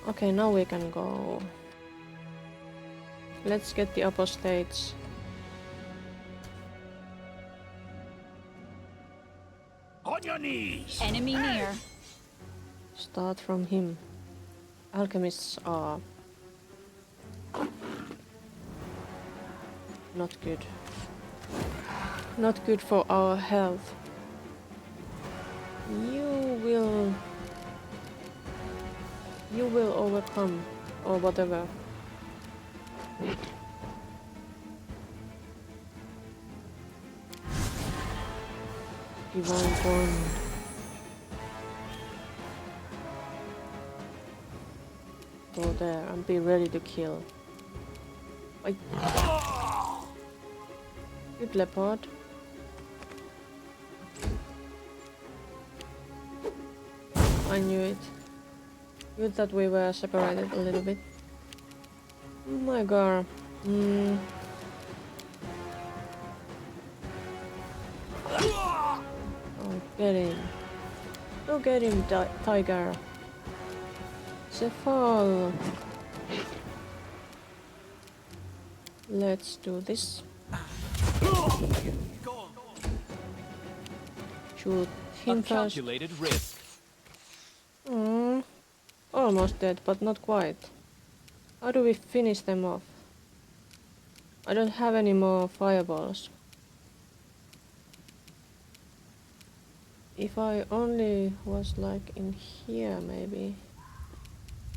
[SPEAKER 1] Okay, now we can go. Let's get the apostates.
[SPEAKER 5] On your knees!
[SPEAKER 3] Enemy near.
[SPEAKER 1] Start from him. Alchemists are not good. Not good for our health. You will overcome, or whatever. Divine bond. Go there and be ready to kill. Oi. Good leopard. I knew it. Good that we were separated a little bit. Oh my god. Oh, get him. Go get him, tiger. Cephal. Let's do this.
[SPEAKER 2] Go on.
[SPEAKER 1] Shoot
[SPEAKER 4] A
[SPEAKER 1] him first.
[SPEAKER 4] calculated risk.
[SPEAKER 1] Almost dead, but not quite. How do we finish them off? I don't have any more fireballs. If I only was like in here, maybe.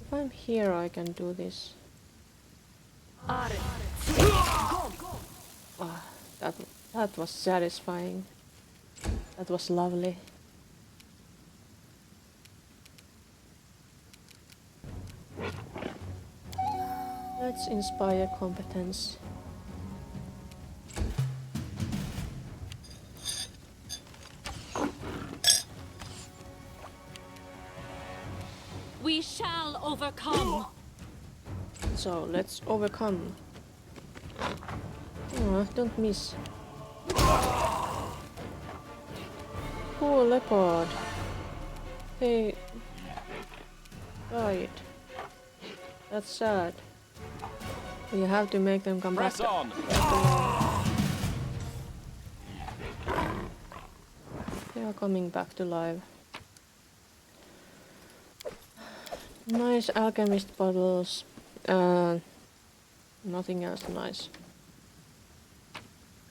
[SPEAKER 1] If I'm here, I can do this. Ah, that was satisfying. That was lovely. Let's inspire competence.
[SPEAKER 3] We shall overcome.
[SPEAKER 1] So let's overcome. Oh, don't miss. Poor leopard. They died. That's sad. We have to make them come
[SPEAKER 4] Press
[SPEAKER 1] back.
[SPEAKER 4] on.
[SPEAKER 1] They are coming back to life. Nice alchemist bottles. Nothing else nice.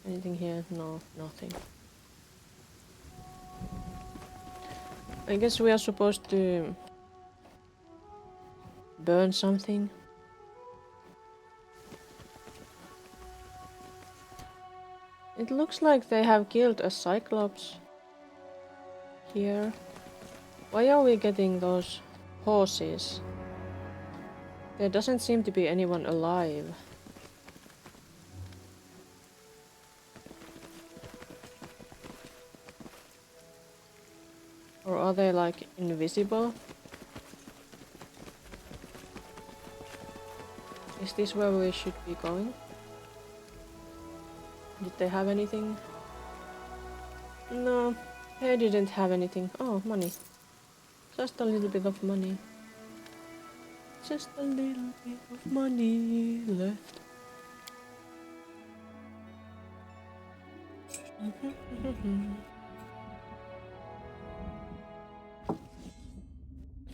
[SPEAKER 1] Anything here? No, nothing. I guess we are supposed to burn something. It looks like they have killed a cyclops here. Why are we getting those horses? There doesn't seem to be anyone alive. Or are they like invisible? Is this where we should be going? Did they have anything? No, they didn't have anything. Oh, money. Just a little bit of money. Just a little bit of money left.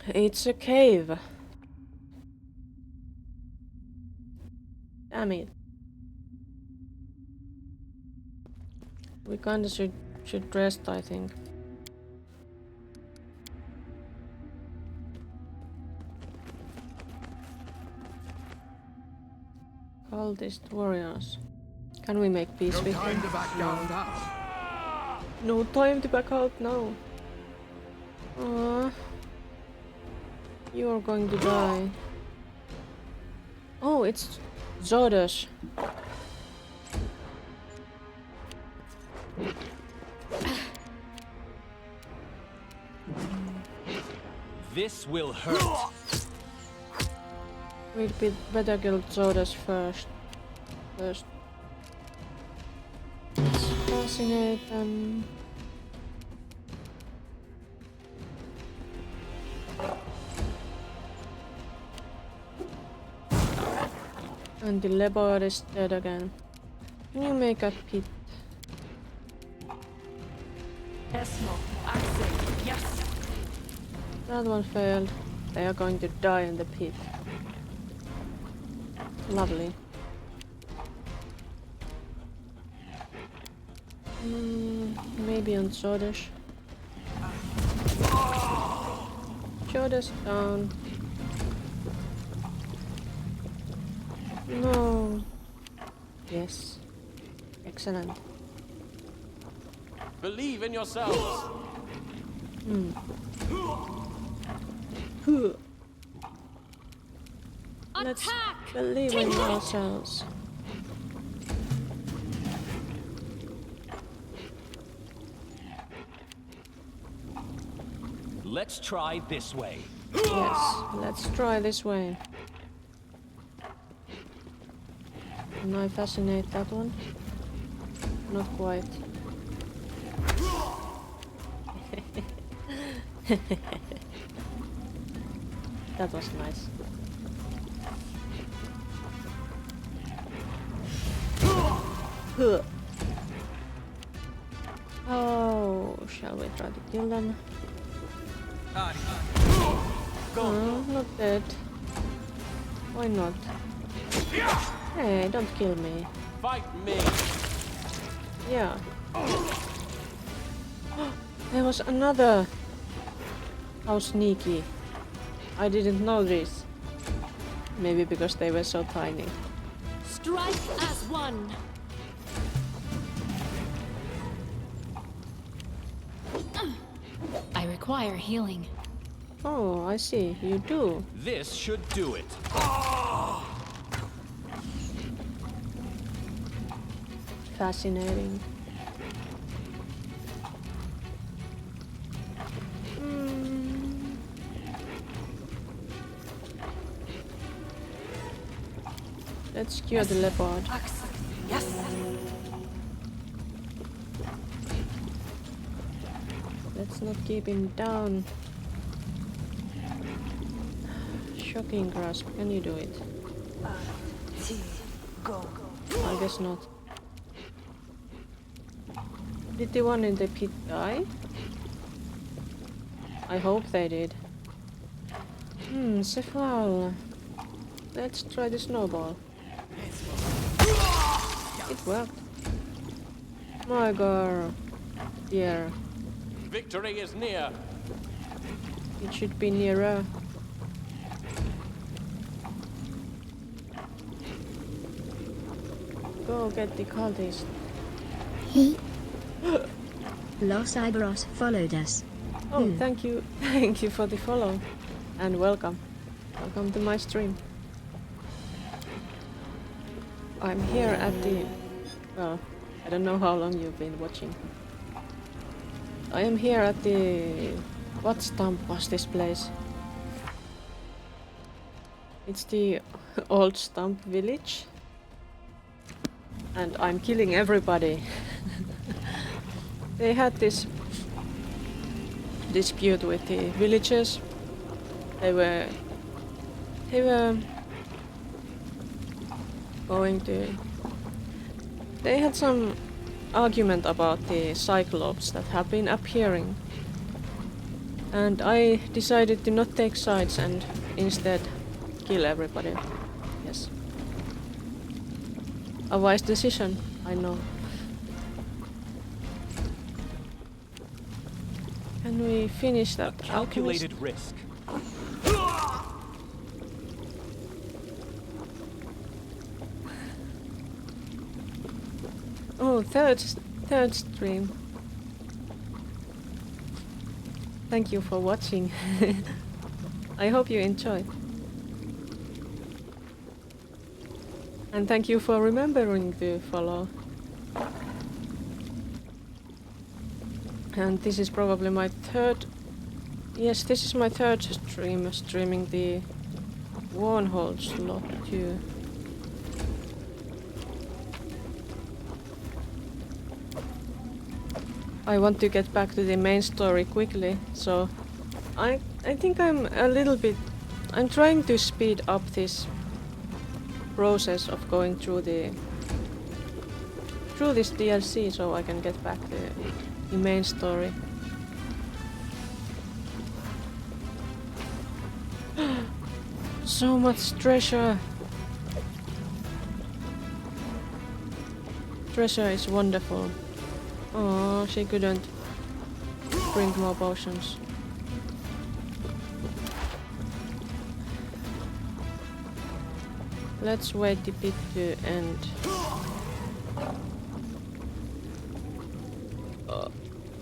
[SPEAKER 1] It's a cave. Damn it. We kinda should rest, I think. Cultist warriors. Can we make peace
[SPEAKER 5] No
[SPEAKER 1] with
[SPEAKER 5] time
[SPEAKER 1] them?
[SPEAKER 5] to back down now.
[SPEAKER 1] No time to back out now. You're going to die. Oh, it's Zodash.
[SPEAKER 4] This will hurt.
[SPEAKER 1] We'd be better kill Zodash first. Let's fascinate them. And the leopard is dead again. Can you make a pit?
[SPEAKER 6] Esmo, Axel, yes.
[SPEAKER 1] That one failed. They are going to die in the pit. Lovely. Maybe on Zodash. Zodash down. No. Yes. Excellent.
[SPEAKER 4] Believe in yourselves.
[SPEAKER 1] Let's
[SPEAKER 3] Attack!
[SPEAKER 1] believe in ourselves.
[SPEAKER 4] Let's try this way.
[SPEAKER 1] Yes, let's try this way. Can I fascinate that one? Not quite. That was nice. Oh, shall we try to kill them? No, not dead. Why not? Hey, don't kill me.
[SPEAKER 4] Fight me.
[SPEAKER 1] Yeah. There was another. How sneaky. I didn't know this. Maybe because they were so tiny.
[SPEAKER 3] Strike as one. I require healing.
[SPEAKER 1] Oh, I see. You do.
[SPEAKER 4] This should do it.
[SPEAKER 1] Fascinating. Let's cure the leopard.
[SPEAKER 6] Axel, yes.
[SPEAKER 1] Let's not keep him down. Shocking grasp. Can you do it?
[SPEAKER 6] T, go.
[SPEAKER 1] I guess not. Did the one in the pit die? I hope they did. Cephal. Let's try the snowball. It worked. My girl. Yeah.
[SPEAKER 4] Victory is near.
[SPEAKER 1] It should be nearer. Go get the cultist.
[SPEAKER 7] Los Iberos followed us.
[SPEAKER 1] Oh, thank you. Thank you for the follow. And welcome. Welcome to my stream. I'm here at the... Well, I don't know how long you've been watching. I am here at the... What stump was this place? It's the old stump village. And I'm killing everybody. They had this dispute with the villagers. They were going to... They had some argument about the Cyclops that have been appearing. And I decided to not take sides and instead kill everybody. Yes. A wise decision, I know. Can we finish that alchemist?
[SPEAKER 4] Calculated risk.
[SPEAKER 1] Oh, third stream. Thank you for watching. I hope you enjoyed. And thank you for remembering to follow. And this is probably my third... Yes, this is my third stream, streaming the Varnhold slot too. I want to get back to the main story quickly, so I think I'm a little bit... I'm trying to speed up this process of going through this DLC so I can get back to the main story. So much treasure! Treasure is wonderful. Oh, she couldn't drink more potions. Let's wait the bit to end.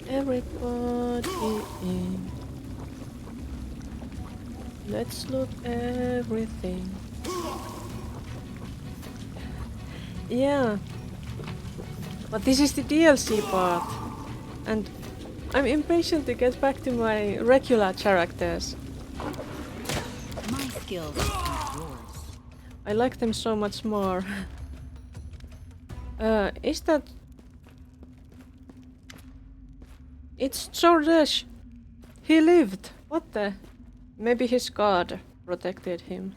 [SPEAKER 1] Everybody in. Let's loot everything. Yeah. But this is the DLC part. And I'm impatient to get back to my regular characters.
[SPEAKER 3] My skills are yours.
[SPEAKER 1] I like them so much more. Is that... It's Jordesh! He lived! What the... Maybe his god protected him.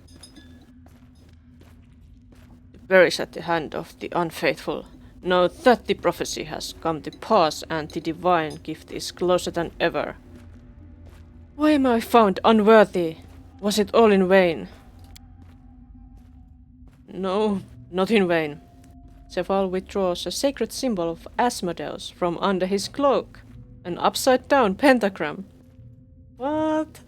[SPEAKER 1] The berries at the hand of the unfaithful. Know that the prophecy has come to pass and the divine gift is closer than ever. Why am I found unworthy? Was it all in vain? No, not in vain. Cephal withdraws a sacred symbol of Asmodeus from under his cloak. An upside-down pentagram. What?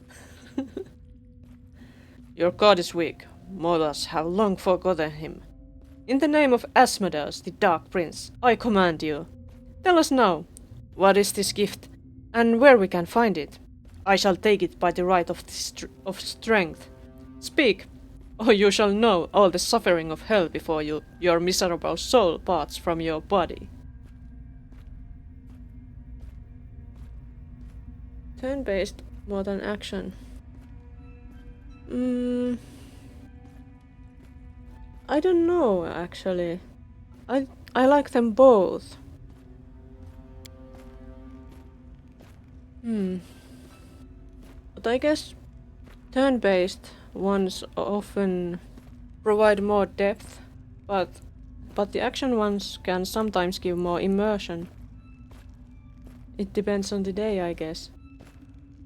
[SPEAKER 1] Your god is weak. Mortals have long forgotten him. In the name of Asmodeus, the Dark Prince, I command you. Tell us now, what is this gift, and where we can find it? I shall take it by the right of strength. Speak, or you shall know all the suffering of hell before your miserable soul parts from your body. Turn-based more than action. I don't know, actually. I like them both. But I guess turn-based ones often provide more depth, but the action ones can sometimes give more immersion. It depends on the day, I guess.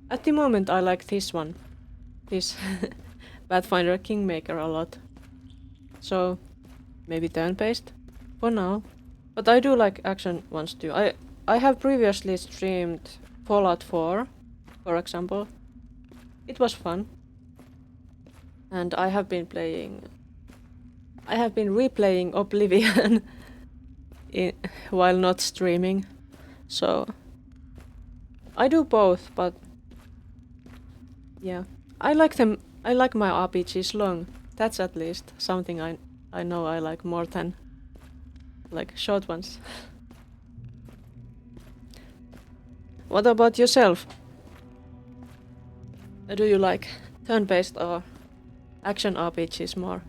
[SPEAKER 1] At the moment I like this one. This Pathfinder Kingmaker a lot. So, maybe turn-based for now. But I do like action ones too. I have previously streamed Fallout 4, for example. It was fun. And I have been replaying Oblivion while not streaming. So, I do both, but yeah. I like them. I like my RPGs long. That's at least something I know I like more than like short ones. What about yourself? Do you like turn-based or action RPGs more?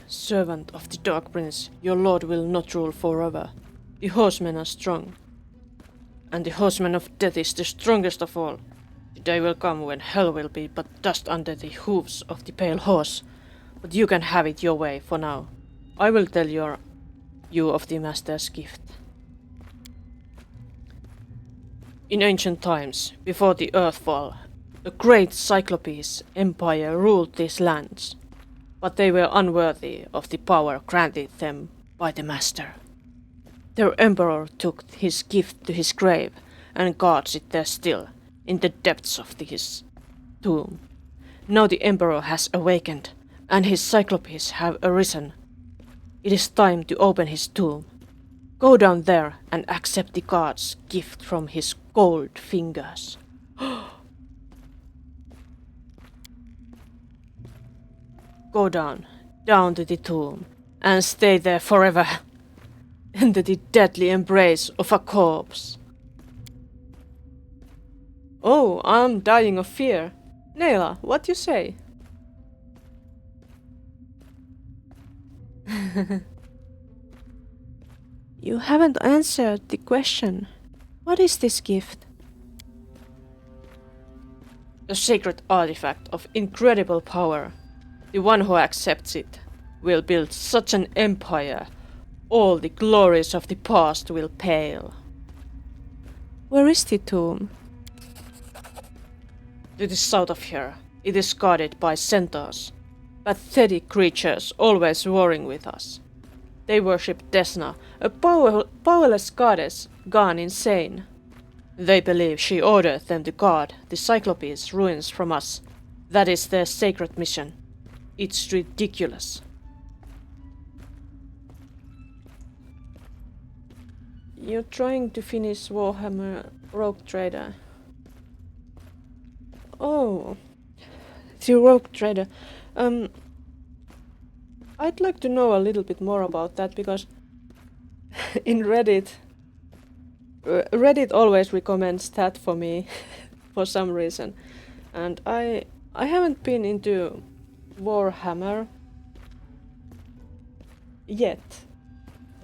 [SPEAKER 1] Servant of the Dark Prince, your lord will not rule forever. The horsemen are strong. And the horseman of death is the strongest of all. The day will come when hell will be but dust under the hooves of the pale horse, but you can have it your way for now. I will tell you of the Master's gift. In ancient times, before the Earthfall, a great Cyclopes empire ruled these lands, but they were unworthy of the power granted them by the Master. Their emperor took his gift to his grave and guards it there still, in the depths of his tomb. Now the emperor has awakened, and his Cyclopes have arisen. It is time to open his tomb. Go down there and accept the god's gift from his gold fingers. Go down to the tomb, and stay there forever, under the deadly embrace of a corpse. Oh, I'm dying of fear. Neila, what you say? You haven't answered the question. What is this gift? A sacred artifact of incredible power. The one who accepts it will build such an empire, all the glories of the past will pale. Where is the tomb? To the south of here. It is guarded by centaurs, pathetic creatures always warring with us. They worship Desna, a powerless goddess gone insane. They believe she ordered them to guard the Cyclopes ruins from us. That is their sacred mission. It's ridiculous. You're trying to finish Warhammer Rogue Trader. Oh, the Rogue Trader. I'd like to know a little bit more about that because in Reddit always recommends that for me for some reason, and I haven't been into Warhammer yet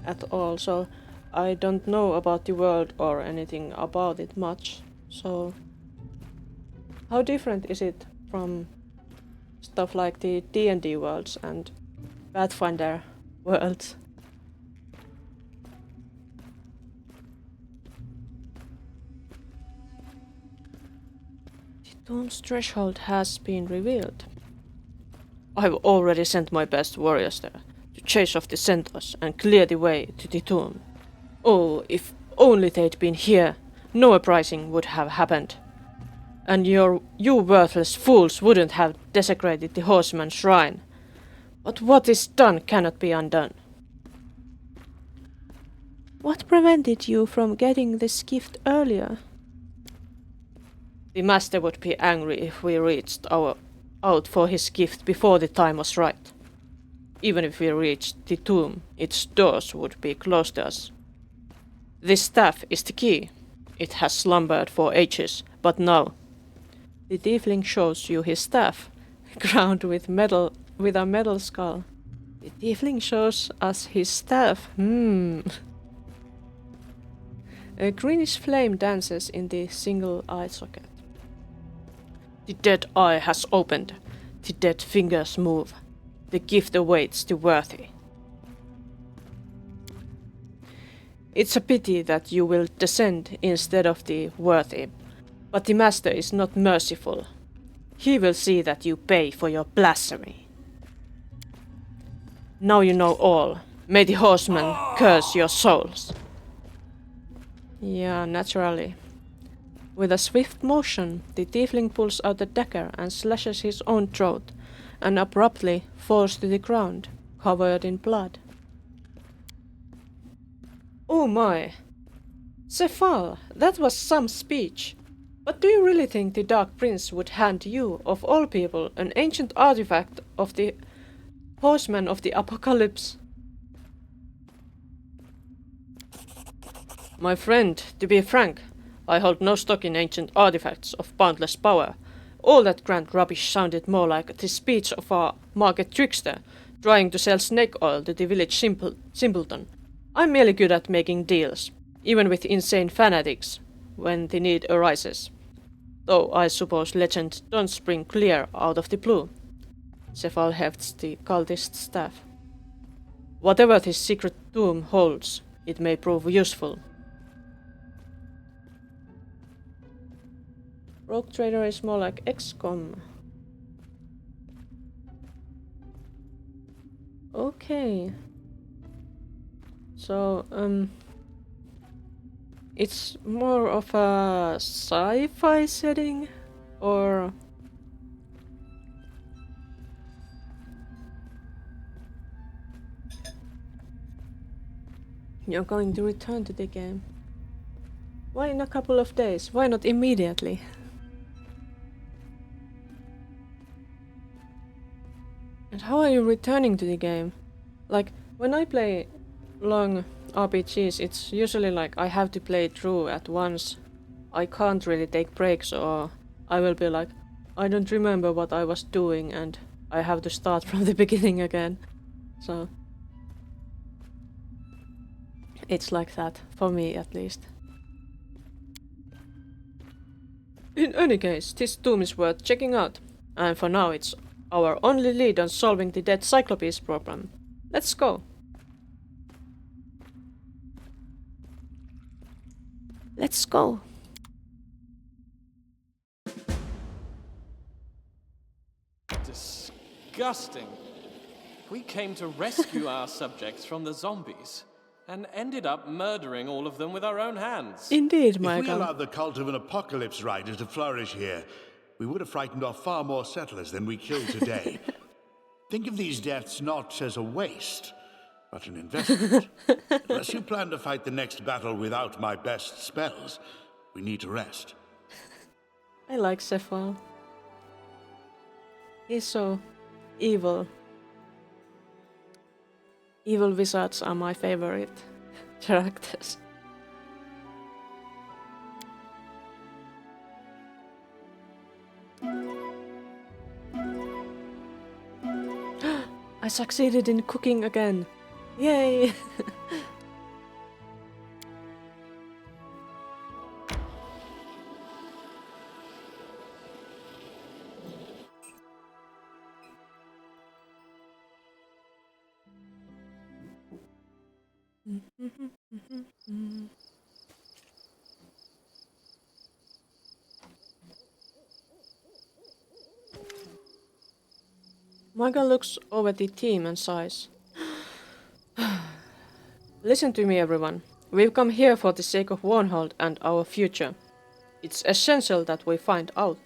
[SPEAKER 1] at all, so I don't know about the world or anything about it much. So how different is it from stuff like the D&D worlds and Pathfinder worlds? The tomb's threshold has been revealed. I've already sent my best warriors there to chase off the centaurs and clear the way to the tomb. Oh, if only they'd been here, no uprising would have happened. And you worthless fools wouldn't have desecrated the horseman's shrine. But what is done cannot be undone. What prevented you from getting this gift earlier? The master would be angry if we reached out for his gift before the time was right. Even if we reached the tomb, its doors would be closed to us. This staff is the key. It has slumbered for ages, but now the tiefling shows you his staff, crowned with a metal skull. The tiefling shows us his staff. A greenish flame dances in the single eye socket. The dead eye has opened. The dead fingers move. The gift awaits the worthy. It's a pity that you will descend instead of the worthy, but the master is not merciful. He will see that you pay for your blasphemy. Now you know all. May the horseman curse your souls. Yeah, naturally. With a swift motion, the tiefling pulls out a dagger and slashes his own throat, and abruptly falls to the ground, covered in blood. Oh my! Cephal, that was some speech. But do you really think the Dark Prince would hand you, of all people, an ancient artifact of the Horseman of the Apocalypse? My friend, to be frank, I hold no stock in ancient artifacts of boundless power. All that grand rubbish sounded more like the speech of a market trickster trying to sell snake oil to the village simpleton. I'm merely good at making deals, even with insane fanatics, when the need arises. Though I suppose legends don't spring clear out of the blue. Cephal hefts the cultist's staff. Whatever this secret tomb holds, it may prove useful. Rogue Trader is more like XCOM. Okay. So, it's more of a sci-fi setting, or... You're going to return to the game. Why in a couple of days? Why not immediately? And how are you returning to the game? Like, when I play long RPGs, it's usually like I have to play through at once. I can't really take breaks, or I will be like, I don't remember what I was doing and I have to start from the beginning again. So it's like that, for me at least. In any case, this tomb is worth checking out, and for now it's our only lead on solving the dead Cyclopes problem. Let's go! Let's go!
[SPEAKER 4] Disgusting. We came to rescue our subjects from the zombies and ended up murdering all of them with our own hands.
[SPEAKER 1] Indeed,
[SPEAKER 8] If we
[SPEAKER 1] Michael.
[SPEAKER 8] allowed the cult of an apocalypse rider to flourish here, we would have frightened off far more settlers than we killed today. Think of these deaths not as a waste, but an investment. Unless you plan to fight the next battle without my best spells, we need to rest.
[SPEAKER 1] I like Cephal. He's so evil. Evil wizards are my favorite characters. I succeeded in cooking again. Yay! Michael looks over the team and sighs. Listen to me, everyone. We've come here for the sake of Varnhold and our future. It's essential that we find out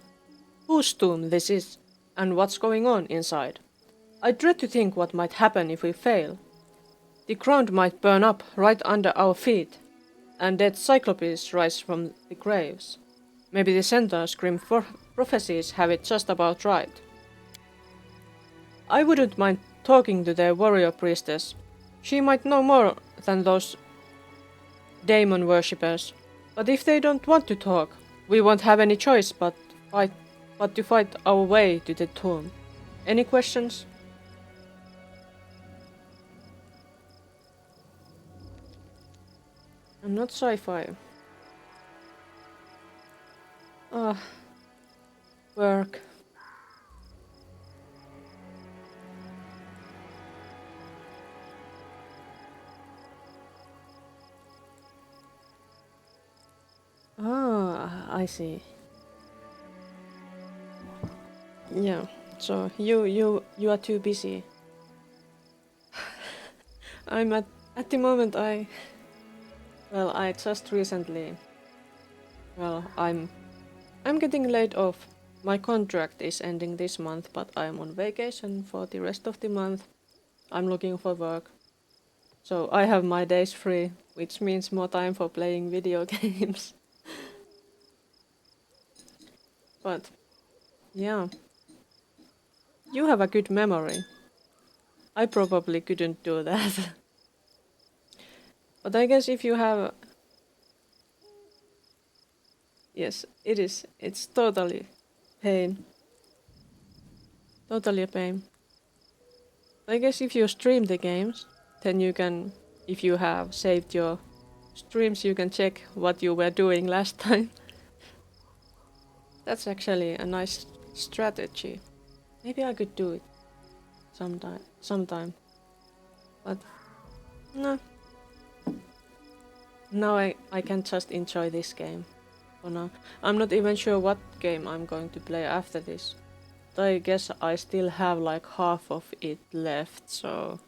[SPEAKER 1] whose tomb this is and what's going on inside. I dread to think what might happen if we fail. The ground might burn up right under our feet, and dead Cyclopes rise from the graves. Maybe the Centaur's grim prophecies have it just about right. I wouldn't mind talking to their warrior priestess. She might know more than those demon worshippers. But if they don't want to talk, we won't have any choice but to fight our way to the tomb. Any questions? I'm not sci-fi. Work. I see. Yeah, so you are too busy. I'm at the moment I just recently, I'm getting laid off. My contract is ending this month, but I'm on vacation for the rest of the month. I'm looking for work. So I have my days free, which means more time for playing video games. But yeah, you have a good memory. I probably couldn't do that. But I guess if you have... Yes, it is. It's totally pain. Totally a pain. I guess if you stream the games, then you can, if you have saved your streams, you can check what you were doing last time. That's actually a nice strategy. Maybe I could do it sometime. But no. Now I can just enjoy this game for now. I'm not even sure what game I'm going to play after this. But I guess I still have like half of it left, so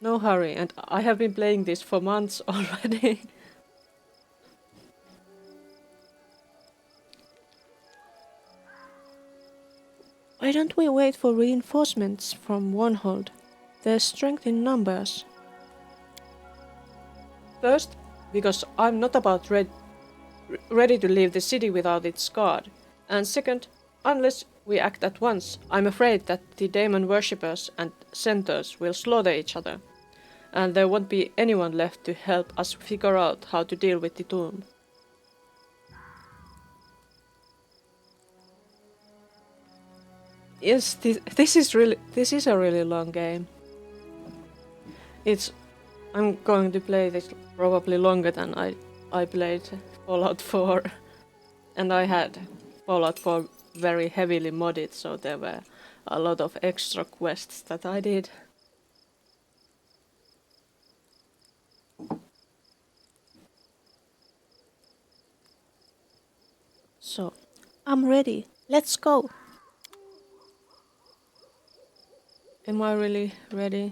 [SPEAKER 1] no hurry. And I have been playing this for months already. Why don't we wait for reinforcements from Varnhold? There's strength in numbers. First, because I'm not about ready to leave the city without its guard. And second, unless we act at once, I'm afraid that the demon worshippers and centaurs will slaughter each other. And there won't be anyone left to help us figure out how to deal with the tomb. Yes, this is a really long game. I'm going to play this probably longer than I played Fallout 4. And I had Fallout 4 very heavily modded, so there were a lot of extra quests that I did. So, I'm ready. Let's go. Am I really ready?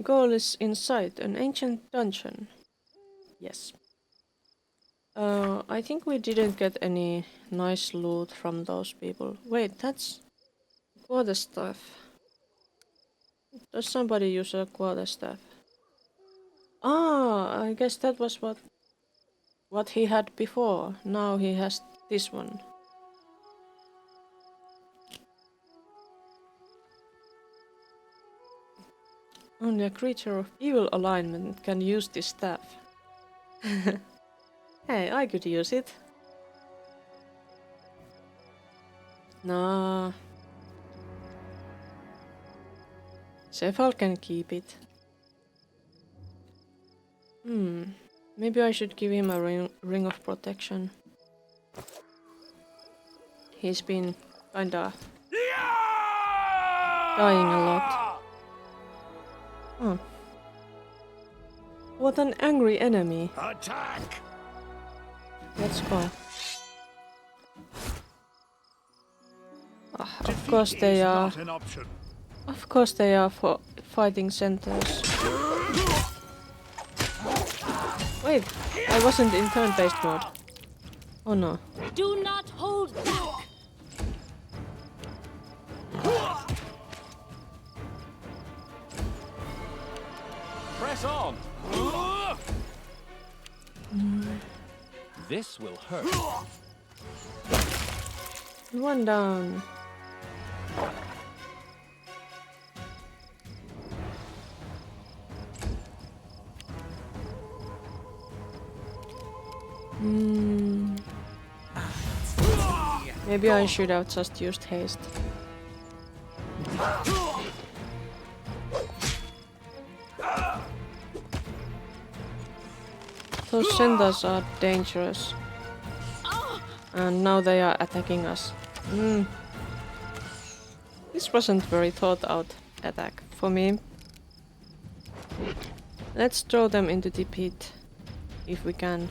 [SPEAKER 1] Goal is inside an ancient dungeon. Yes. I think we didn't get any nice loot from those people. Wait, that's quarterstaff. Does somebody use a quarterstaff? Ah, I guess that was what he had before. Now he has this one. Only a creature of evil alignment can use this staff. Hey, I could use it. Nah. Cephal can keep it. Maybe I should give him a ring of protection. He's been kinda dying a lot. Oh. What an angry enemy.
[SPEAKER 8] Attack!
[SPEAKER 1] Let's go. Of course they are.
[SPEAKER 8] Not an option.
[SPEAKER 1] Of course they are for fighting centaurs. Wait, I wasn't in turn-based mode. Oh no.
[SPEAKER 3] Do not hold back.
[SPEAKER 4] Press on!
[SPEAKER 2] This will hurt.
[SPEAKER 1] One down. Maybe I should have just used haste. Those centaurs are dangerous. And now they are attacking us. This wasn't very thought out attack for me. Let's throw them into the pit if we can.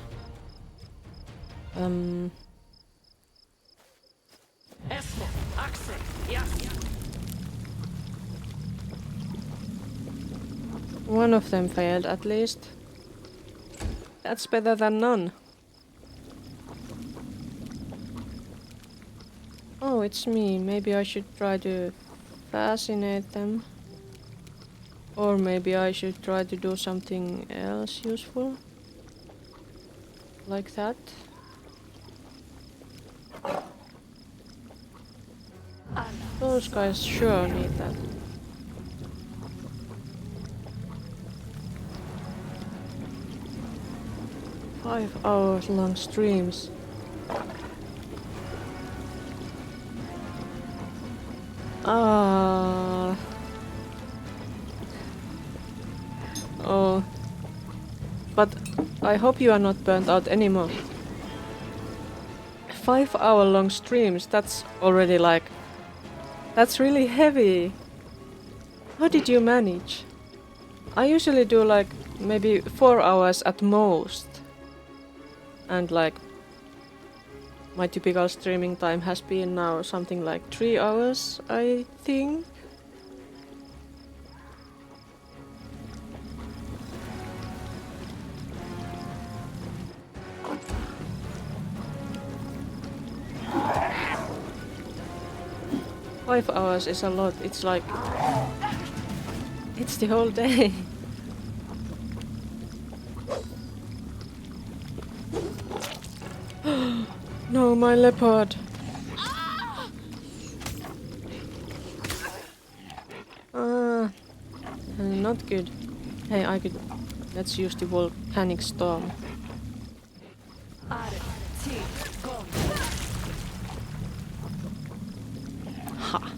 [SPEAKER 6] Esmo, Axel, yes.
[SPEAKER 1] One of them failed at least. That's better than none. Oh, it's me. Maybe I should try to fascinate them. Or maybe I should try to do something else useful. Like that. Those guys sure need that. Five-hour long streams. But I hope you are not burnt out anymore. 5-hour-long streams, that's already like... That's really heavy. How did you manage? I usually do like maybe 4 hours at most. And like my typical streaming time has been now something like 3 hours, I think. Five hours is a lot. It's like... It's the whole day. No, my leopard. Not good. Hey, I could... Let's use the volcanic storm. Ha!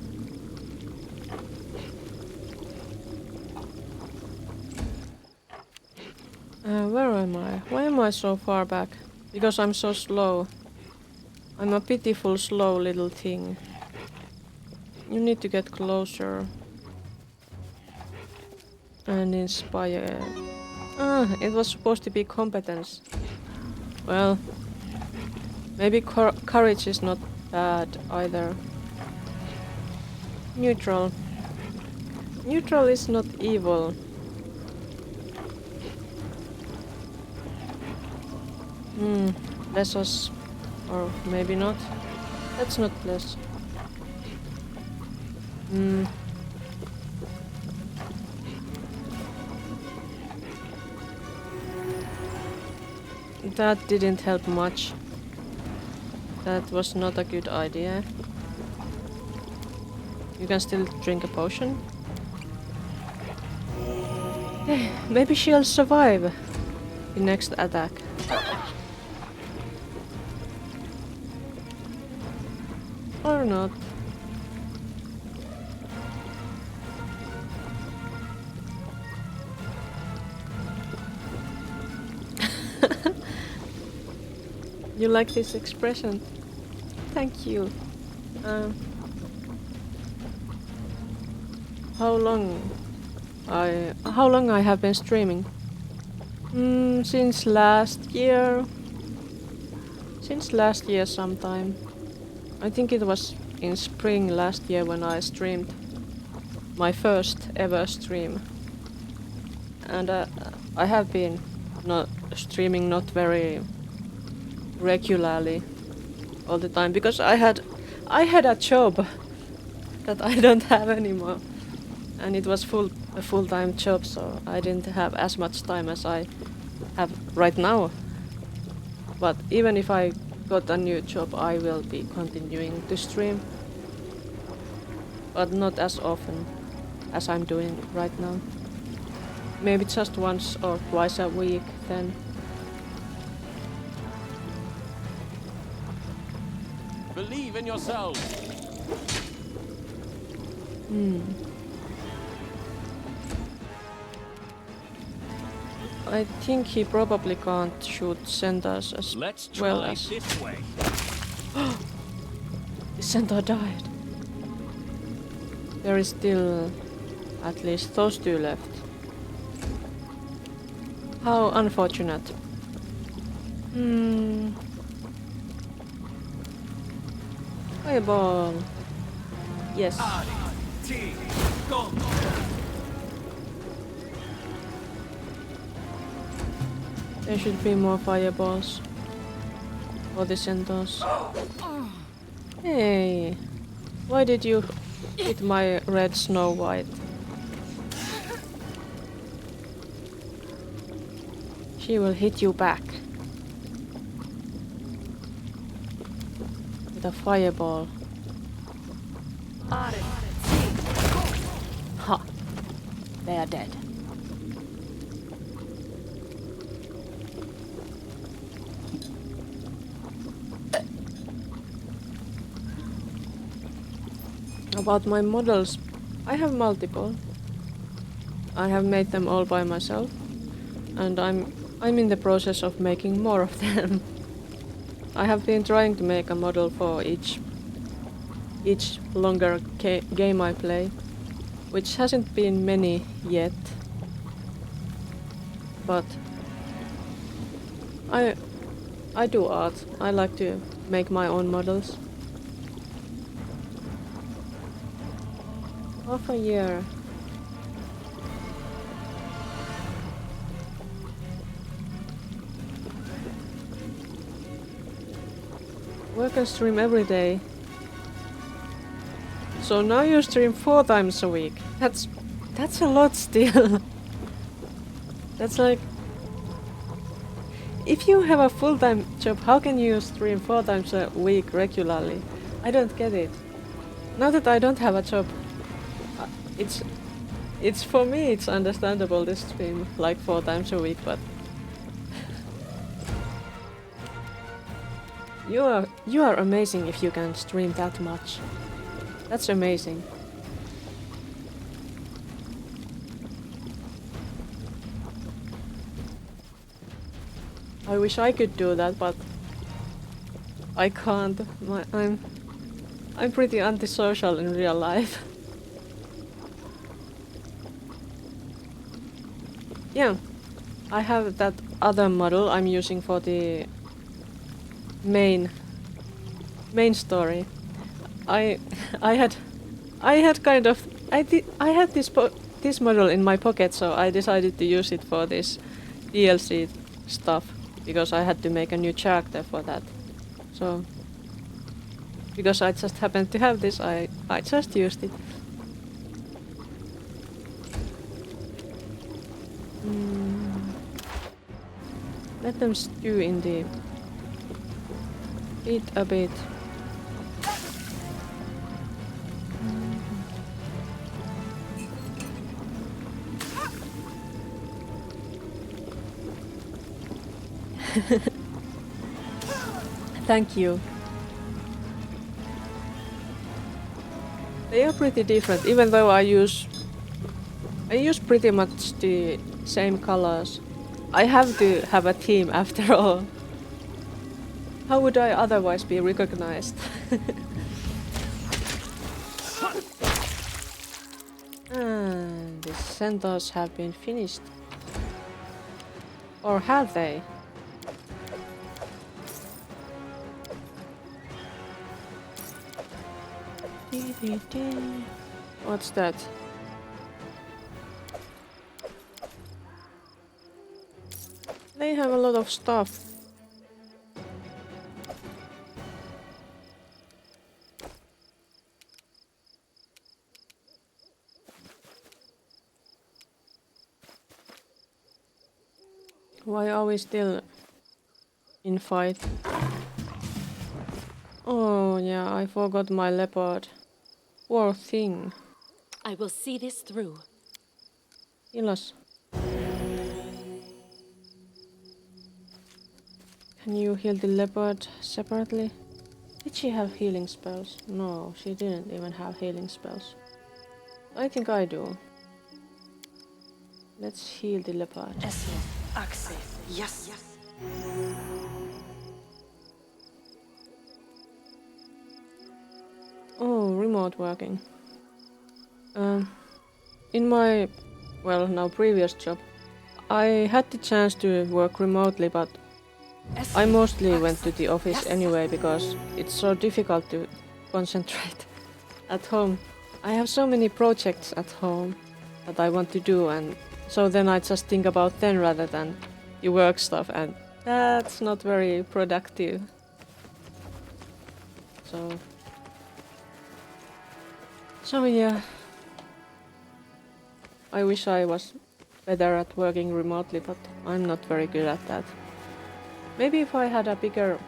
[SPEAKER 1] Where am I? Why am I so far back? Because I'm so slow. I'm a pitiful, slow little thing. You need to get closer. And inspire. It was supposed to be competence. Well, maybe courage is not bad either. Neutral. Neutral is not evil. Bless us. Or maybe not. Let's not bless. That didn't help much. That was not a good idea. You can still drink a potion. Maybe she'll survive the next attack. Or not. You like this expression? Thank you. How long I have been streaming? Since last year. Since last year sometime. I think it was in spring last year when I streamed my first ever stream. And I have been not streaming not very regularly all the time because I had a job that I don't have anymore, and it was a full-time job, so I didn't have as much time as I have right now. But even if I got a new job, I will be continuing to stream, but not as often as I'm doing right now. Maybe just once or twice a week then.
[SPEAKER 4] Believe in yourselves.
[SPEAKER 1] I think he probably can't shoot centaurs as
[SPEAKER 2] Let's
[SPEAKER 1] well
[SPEAKER 2] try
[SPEAKER 1] as...
[SPEAKER 2] this way.
[SPEAKER 1] The centaur died. There is still at least those two left. How unfortunate. Fireball. Yes. There should be more fireballs. For the centaurs. Hey. Why did you hit my red Snow White? She will hit you back. With a fireball. Ha! They are dead. About my models, I have multiple. I have made them all by myself, and I'm I'm in the process of making more of them. I have been trying to make a model for each longer game I play, which hasn't been many yet. But I do art. I like to make my own models. Half a year. Work and stream every day. So now you stream 4 times a week. That's a lot still. That's like, if you have a full-time job, how can you stream 4 times a week regularly? I don't get it. Now that I don't have a job, it's for me it's understandable to stream like 4 times a week, but you are amazing if you can stream that much. That's amazing. I wish I could do that, but I can't. I'm pretty antisocial in real life. Yeah, I have that other model I'm using for the main story. I had kind of I had this model in my pocket, so I decided to use it for this DLC stuff because I had to make a new character for that. So because I just happened to have this, I just used it. Let them stew in the heat a bit. Thank you. They are pretty different, even though I use pretty much the same colors. I have to have a team after all. How would I otherwise be recognized? And the centaurs have been finished. Or have they? What's that? They have a lot of stuff. Why are we still in fight? Oh yeah, I forgot my leopard. Poor thing.
[SPEAKER 3] I will see this through.
[SPEAKER 1] Ilas. Can you heal the leopard separately? Did she have healing spells? No, she didn't even have healing spells. I think I do. Let's heal the leopard.
[SPEAKER 6] Esmond, Axel, yes.
[SPEAKER 1] Oh, remote working. In my, well, now previous job, I had the chance to work remotely, but I mostly went to the office anyway because it's so difficult to concentrate at home. I have so many projects at home that I want to do, and so then I just think about them rather than the work stuff, and that's not very productive. So yeah. I wish I was better at working remotely, but I'm not very good at that. Maybe if I had a bigger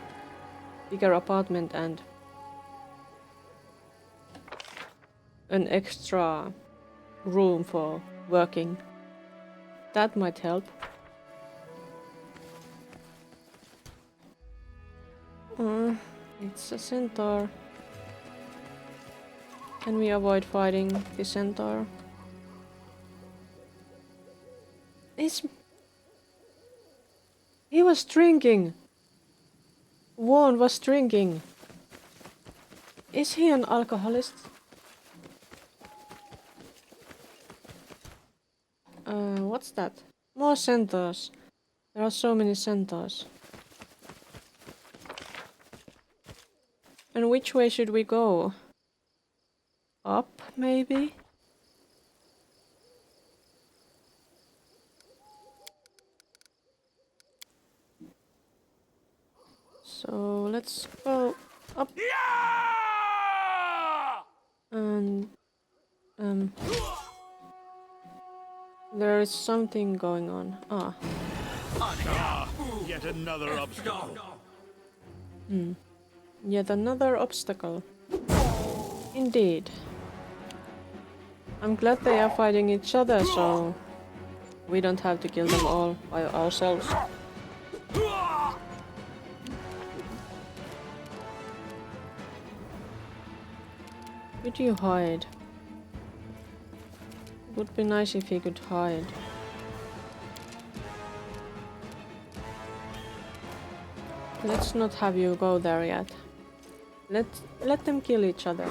[SPEAKER 1] apartment and an extra room for working, that might help. It's a centaur. Can we avoid fighting the centaur? He was drinking! Juan was drinking! Is he an alcoholist? What's that? More centaurs. There are so many centaurs. And which way should we go? Up, maybe? So let's go up. And there is something going on. Ah.
[SPEAKER 8] Yet another obstacle.
[SPEAKER 1] Yet another obstacle. Indeed. I'm glad they are fighting each other, so we don't have to kill them all by ourselves. Could you hide? Would be nice if he could hide. Let's not have you go there yet. Let them kill each other.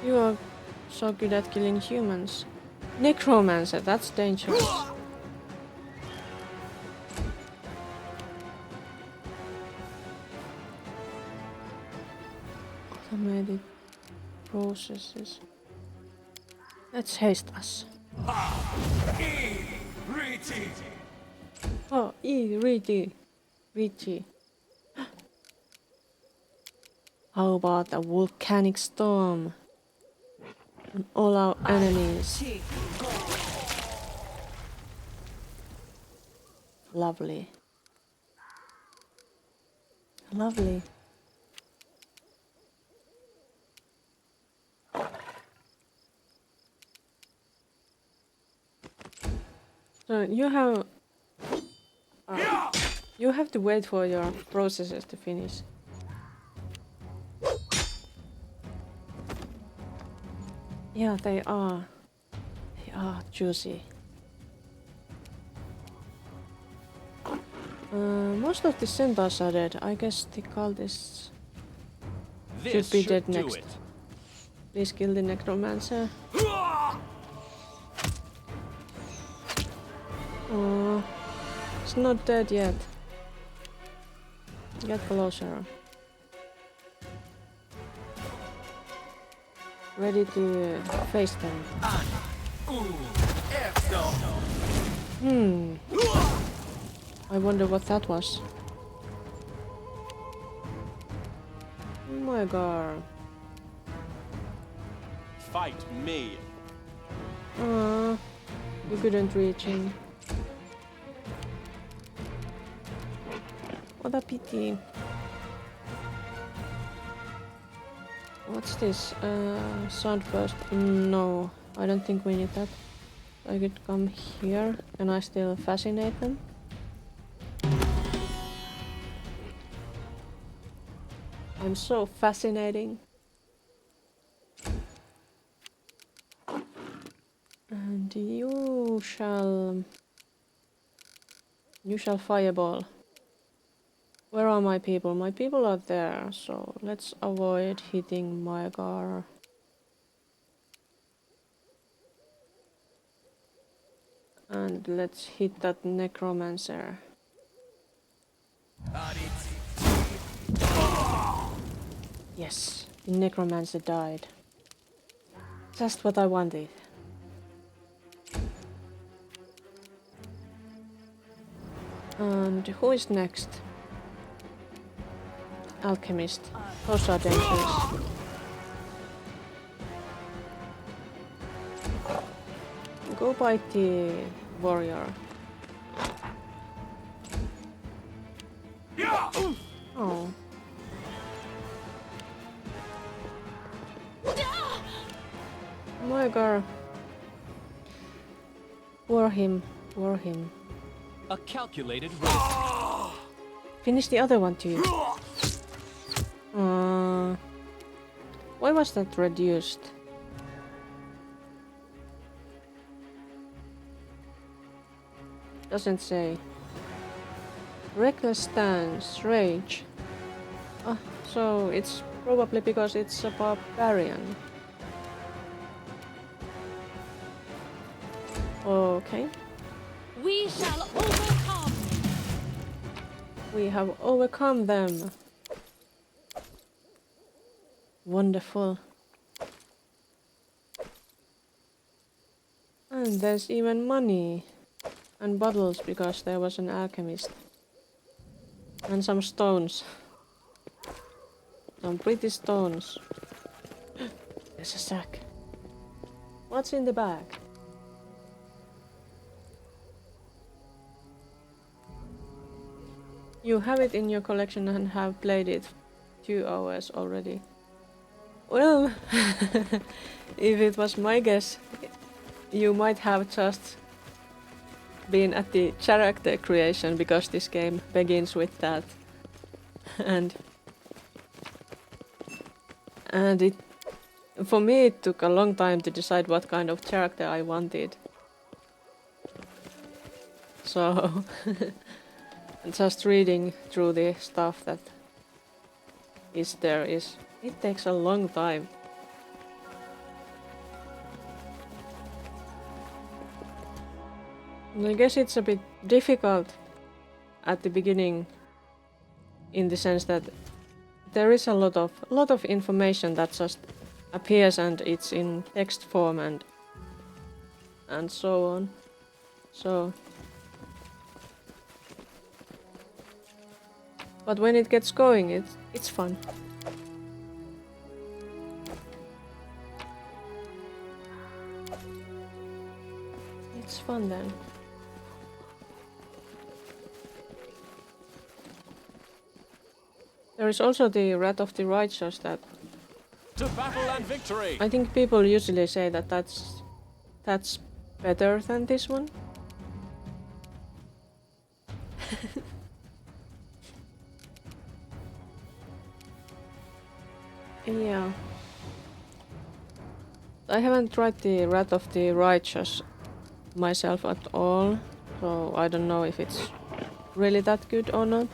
[SPEAKER 1] You are so good at killing humans. Necromancer, that's dangerous. Automated processes. Let's haste us. Oh, Riti. How about a volcanic storm? On all our enemies. Lovely. Lovely. So you have to wait for your processes to finish. Yeah, they are. They are juicy. Most of the centaurs are dead. I guess the cultists should be dead next. Please kill the necromancer. Oh, it's not dead yet. Get closer. Ready to face them. I wonder what that was. Oh my god.
[SPEAKER 4] Fight me.
[SPEAKER 1] You couldn't reach him. What a pity. What's this? Soundburst? No, I don't think we need that. I could come here. Can I still fascinate them? I'm so fascinating. And you shall fireball. Where are my people? My people are there, so let's avoid hitting Maegar. And let's hit that necromancer. Yes, the necromancer died. Just what I wanted. And who is next? Alchemist. Those are dangerous. Go bite the warrior. Oh. My god. War him.
[SPEAKER 2] A calculated risk.
[SPEAKER 1] Finish the other one too. Why was that reduced? Doesn't say. Reckless stance, rage. Ah, so it's probably because it's a barbarian. Okay.
[SPEAKER 3] We shall overcome.
[SPEAKER 1] We have overcome them. Wonderful. And there's even money. And bottles because there was an alchemist. And some stones. Some pretty stones. There's a sack. What's in the bag? You have it in your collection and have played it 2 hours already. Well, if it was my guess, you might have just been at the character creation because this game begins with that. And it, for me, it took a long time to decide what kind of character I wanted. So just reading through the stuff that is there it takes a long time. And I guess it's a bit difficult at the beginning in the sense that there is a lot of information that just appears and it's in text form and so on. So but when it gets going, it's fun. It's fun then. There is also the Wrath of the Righteous that
[SPEAKER 4] To battle and victory!
[SPEAKER 1] I think people usually say that that's better than this one. Yeah. I haven't tried the Wrath of the Righteous myself at all, so I don't know if it's really that good or not.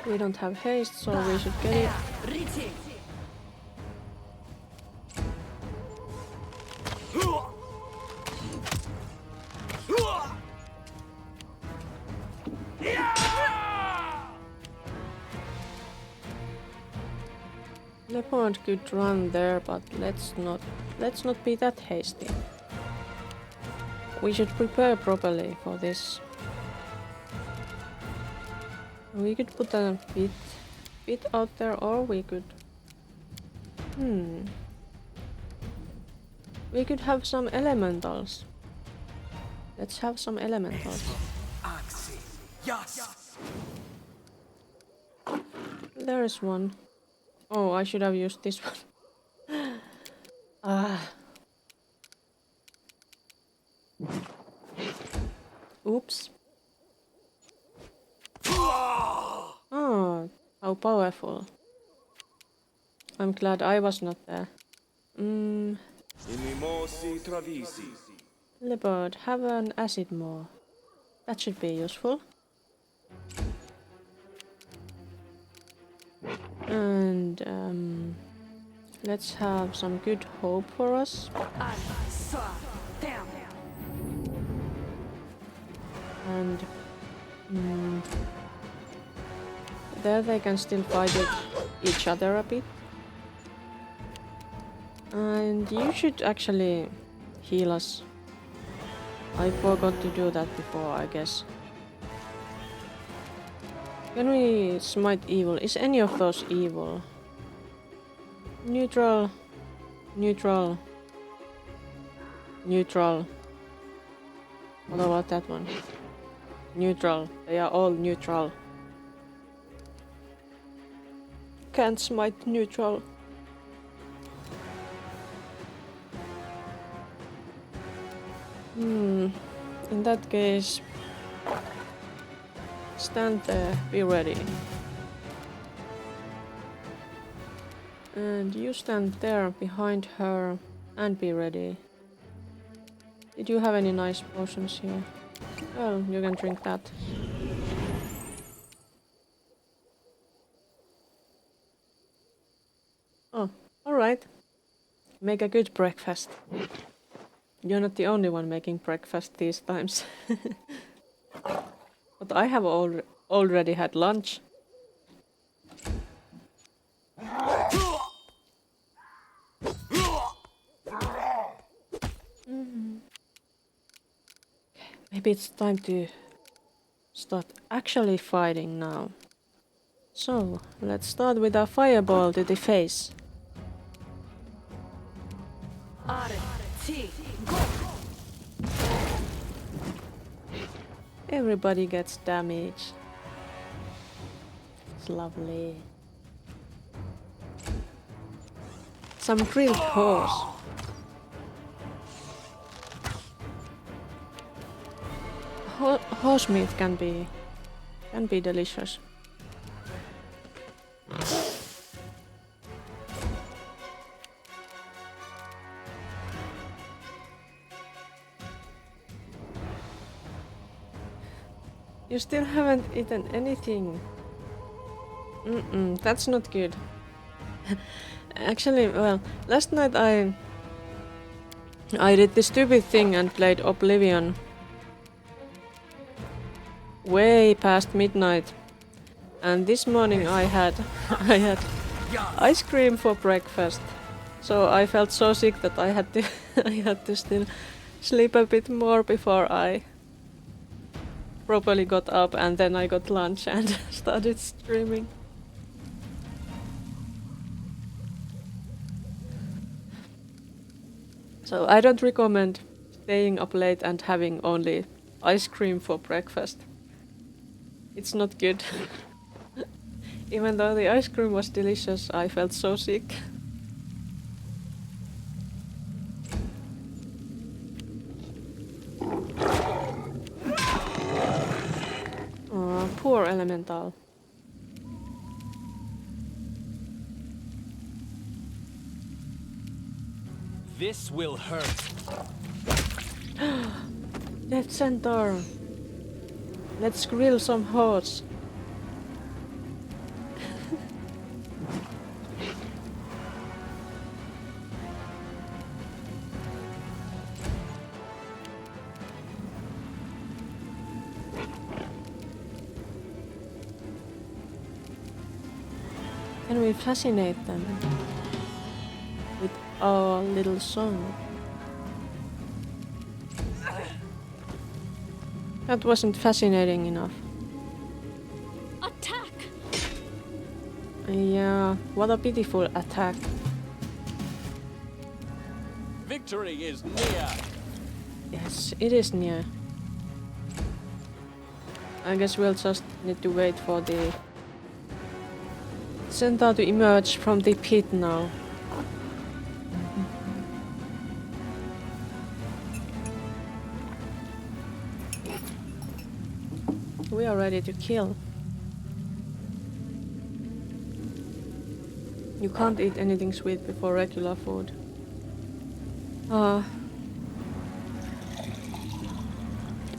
[SPEAKER 1] We don't have haste, so we should get it. Leopard could run there, but let's not be that hasty. We should prepare properly for this. We could put a bit out there, or we could... We could have some elementals. Let's have some elementals.
[SPEAKER 2] Yes.
[SPEAKER 1] There is one. Oh, I should have used this one. Oops. Oh, how powerful. I'm glad I was not there. Leopard, have an acid more. That should be useful. And let's have some good hope for us. And there they can still fight each other a bit. And you should actually heal us. I forgot to do that before, I guess. Can we smite evil? Is any of those evil? Neutral. Neutral. Neutral. What about that one? Neutral. They are all neutral. can't smite neutral. In that case, stand there, be ready. And you stand there behind her and be ready. Did you have any nice potions here? Well, you can drink that. Oh, alright. Make a good breakfast. You're not the only one making breakfast these times. But I have already had lunch. Maybe it's time to start actually fighting now. So, let's start with a fireball to the face. Everybody gets damage. It's lovely. Some grilled horse. Horse meat can be delicious. You still haven't eaten anything. That's not good. Actually, well, last night I did this stupid thing and played Oblivion way past midnight. And this morning I had ice cream for breakfast. So I felt so sick that I had to I had to still sleep a bit more before I properly got up, and then I got lunch and started streaming. So I don't recommend staying up late and having only ice cream for breakfast. It's not good. Even though the ice cream was delicious, I felt so sick. Oh, poor elemental.
[SPEAKER 2] This will hurt.
[SPEAKER 1] Death Centaur. Let's grill some horse. Can we fascinate them with our little song? That wasn't fascinating enough.
[SPEAKER 3] Attack!
[SPEAKER 1] Yeah, what a pitiful attack.
[SPEAKER 4] Victory is near.
[SPEAKER 1] Yes, it is near. I guess we'll just need to wait for the centaur to emerge from the pit now. We are ready to kill. You can't eat anything sweet before regular food.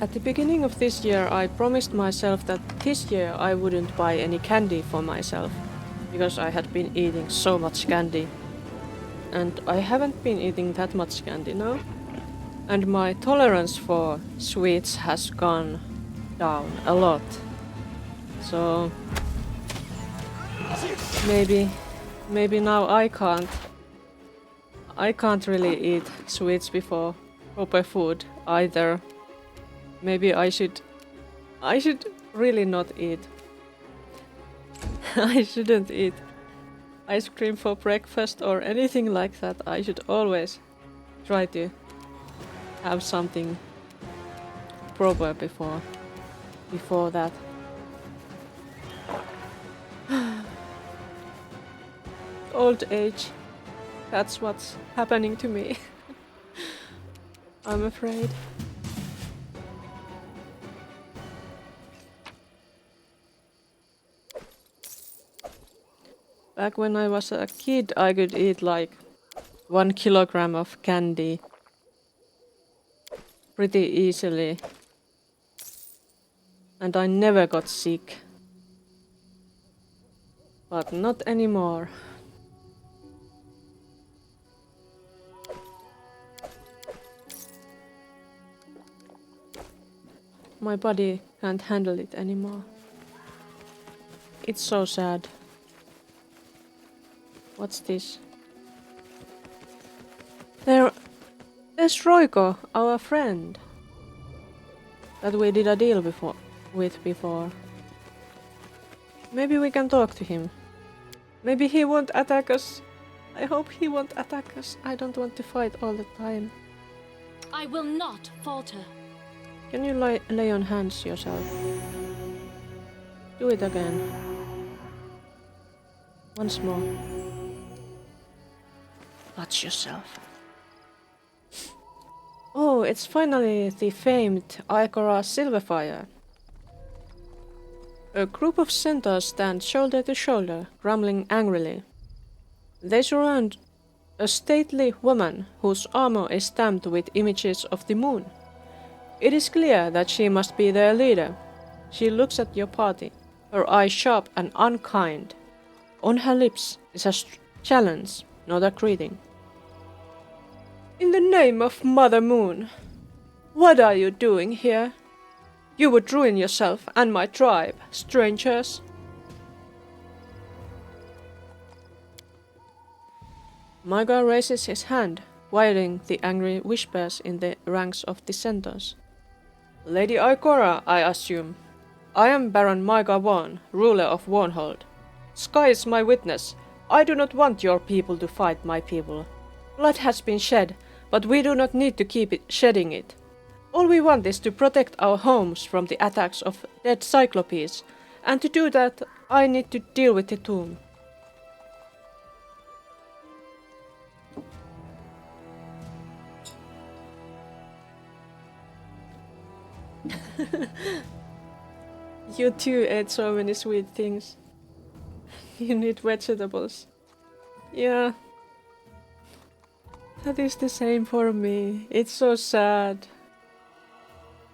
[SPEAKER 1] At the beginning of this year, I promised myself that this year I wouldn't buy any candy for myself, because I had been eating so much candy. And I haven't been eating that much candy now. And my tolerance for sweets has gone down a lot. So maybe now I can't really eat sweets before proper food either. Maybe I should really not eat. I shouldn't eat ice cream for breakfast or anything like that. I should always try to have something proper before old age. That's what's happening to me. I'm afraid. Back when I was a kid, I could eat like 1 kilogram of candy pretty easily. And I never got sick. But not anymore. My body can't handle it anymore. It's so sad. What's this? There's Roiko, our friend. That we did a deal with before. Maybe we can talk to him. Maybe he won't attack us. I hope he won't attack us. I don't want to fight all the time.
[SPEAKER 3] I will not falter.
[SPEAKER 1] Can you lay on hands yourself? Do it again. Once more. Touch yourself. Oh, it's finally the famed Aikora Silverfire. A group of centaurs stand shoulder to shoulder, grumbling angrily. They surround a stately woman whose armor is stamped with images of the moon. It is clear that she must be their leader. She looks at your party, her eyes sharp and unkind. On her lips is a challenge, not a greeting. In the name of Mother Moon, what are you doing here? You would ruin yourself and my tribe, strangers. Maigar raises his hand, quieting the angry whispers in the ranks of the centaurs. Lady Aikora, I assume. I am Baron Maigar Warn, ruler of Varnhold. Sky is my witness. I do not want your people to fight my people. Blood has been shed, but we do not need to keep shedding it. All we want is to protect our homes from the attacks of dead cyclopes, and to do that, I need to deal with the tomb. You too ate so many sweet things. You need vegetables. Yeah. That is the same for me. It's so sad.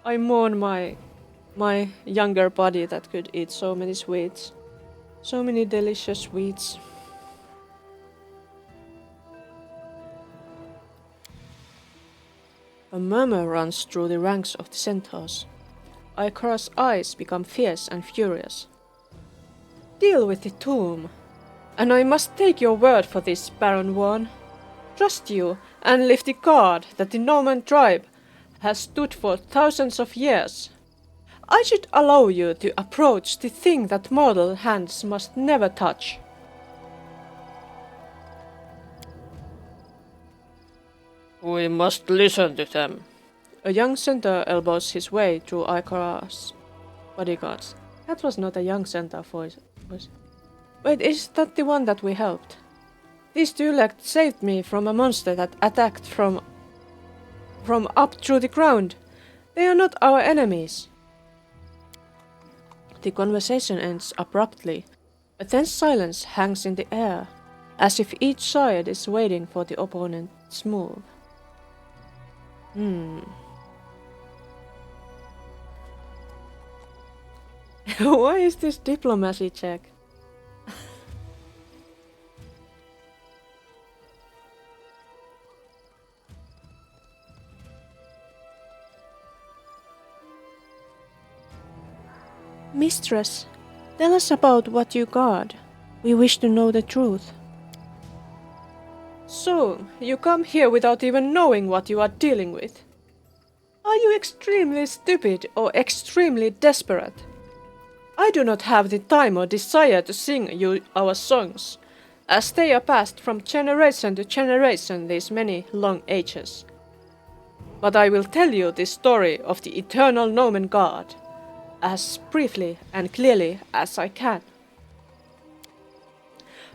[SPEAKER 1] I mourn my younger body that could eat so many sweets. So many delicious sweets. A murmur runs through the ranks of the centaurs. Aikora's eyes become fierce and furious. Deal with the tomb. And I must take your word for this, Baron Warn. Trust you and lift the guard that the Norman tribe has stood for thousands of years. I should allow you to approach the thing that mortal hands must never touch. We must listen to them. A young centaur elbows his way through Aikora's bodyguards. That was not a young centaur voice. Wait, is that the one that we helped? These two legs saved me from a monster that attacked from up through the ground. They are not our enemies. The conversation ends abruptly. A tense silence hangs in the air, as if each side is waiting for the opponent's move. Why is this diplomacy check? Mistress, tell us about what you guard. We wish to know the truth. So, you come here without even knowing what you are dealing with. Are you extremely stupid or extremely desperate? I do not have the time or desire to sing you our songs, as they are passed from generation to generation these many long ages. But I will tell you the story of the eternal Norman God, as briefly and clearly as I can.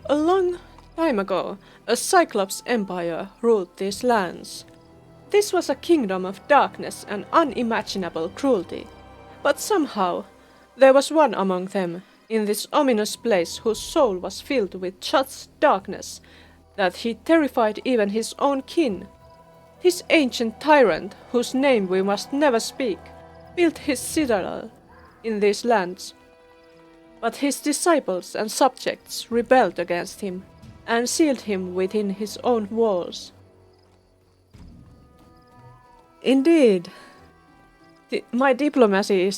[SPEAKER 1] A long time ago, a Cyclops empire ruled these lands. This was a kingdom of darkness and unimaginable cruelty. But somehow, there was one among them, in this ominous place, whose soul was filled with such darkness that he terrified even his own kin. This ancient tyrant, whose name we must never speak, built his citadel in these lands. But his disciples and subjects rebelled against him and sealed him within his own walls. Indeed, my diplomacy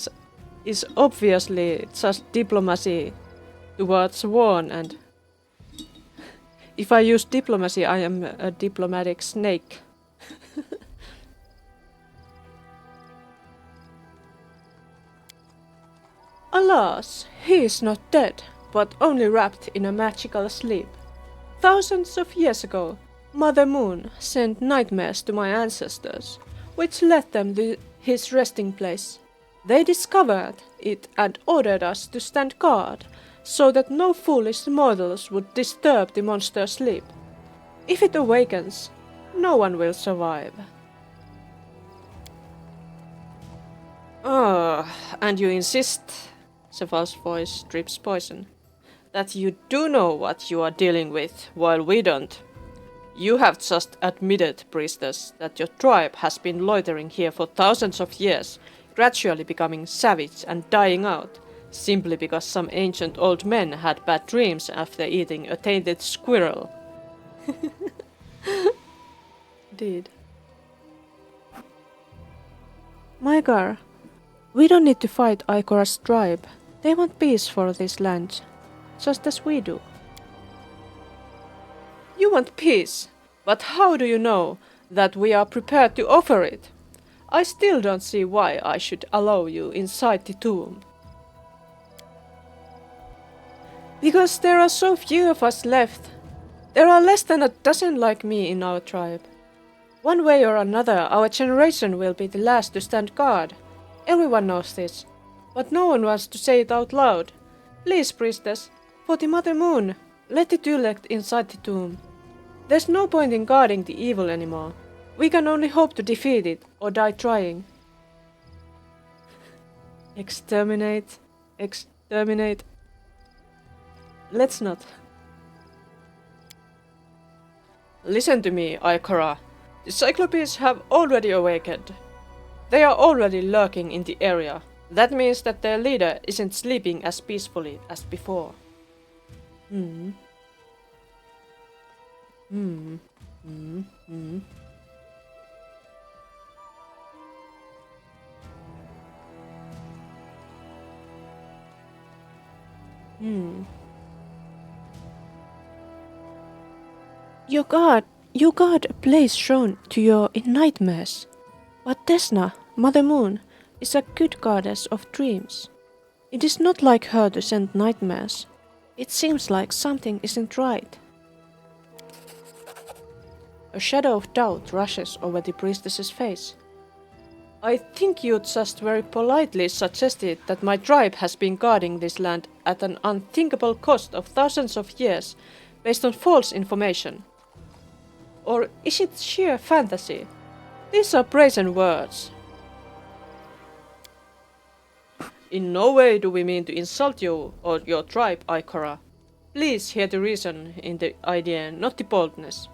[SPEAKER 1] is obviously just diplomacy towards Warn, and if I use diplomacy, I am a diplomatic snake. Alas, he is not dead, but only wrapped in a magical sleep. Thousands of years ago, Mother Moon sent nightmares to my ancestors, which led them to his resting place. They discovered it and ordered us to stand guard, so that no foolish mortals would disturb the monster's sleep. If it awakens, no one will survive. And you insist, Cephal's voice drips poison, that you do know what you are dealing with, while we don't. You have just admitted, priestess, that your tribe has been loitering here for thousands of years, gradually becoming savage and dying out, simply because some ancient old men had bad dreams after eating a tainted squirrel. Indeed. Mygar, we don't need to fight Ikora's tribe. They want peace for this land, just as we do. You want peace, but how do you know that we are prepared to offer it? I still don't see why I should allow you inside the tomb. Because there are so few of us left. There are less than a dozen like me in our tribe. One way or another, our generation will be the last to stand guard. Everyone knows this, but no one wants to say it out loud. Please, priestess, for the Mother Moon, let the Tulect inside the tomb. There's no point in guarding the evil anymore. We can only hope to defeat it, or die trying. Exterminate. Exterminate. Let's not. Listen to me, Ikora. The Cyclopes have already awakened. They are already lurking in the area. That means that their leader isn't sleeping as peacefully as before. You guard a place shown to you in nightmares. But Desna, Mother Moon, is a good goddess of dreams. It is not like her to send nightmares. It seems like something isn't right. A shadow of doubt rushes over the priestess's face. I think you just very politely suggested that my tribe has been guarding this land at an unthinkable cost of thousands of years, based on false information. Or is it sheer fantasy? These are brazen words. In no way do we mean to insult you or your tribe, Ikora. Please hear the reason in the idea, not the boldness.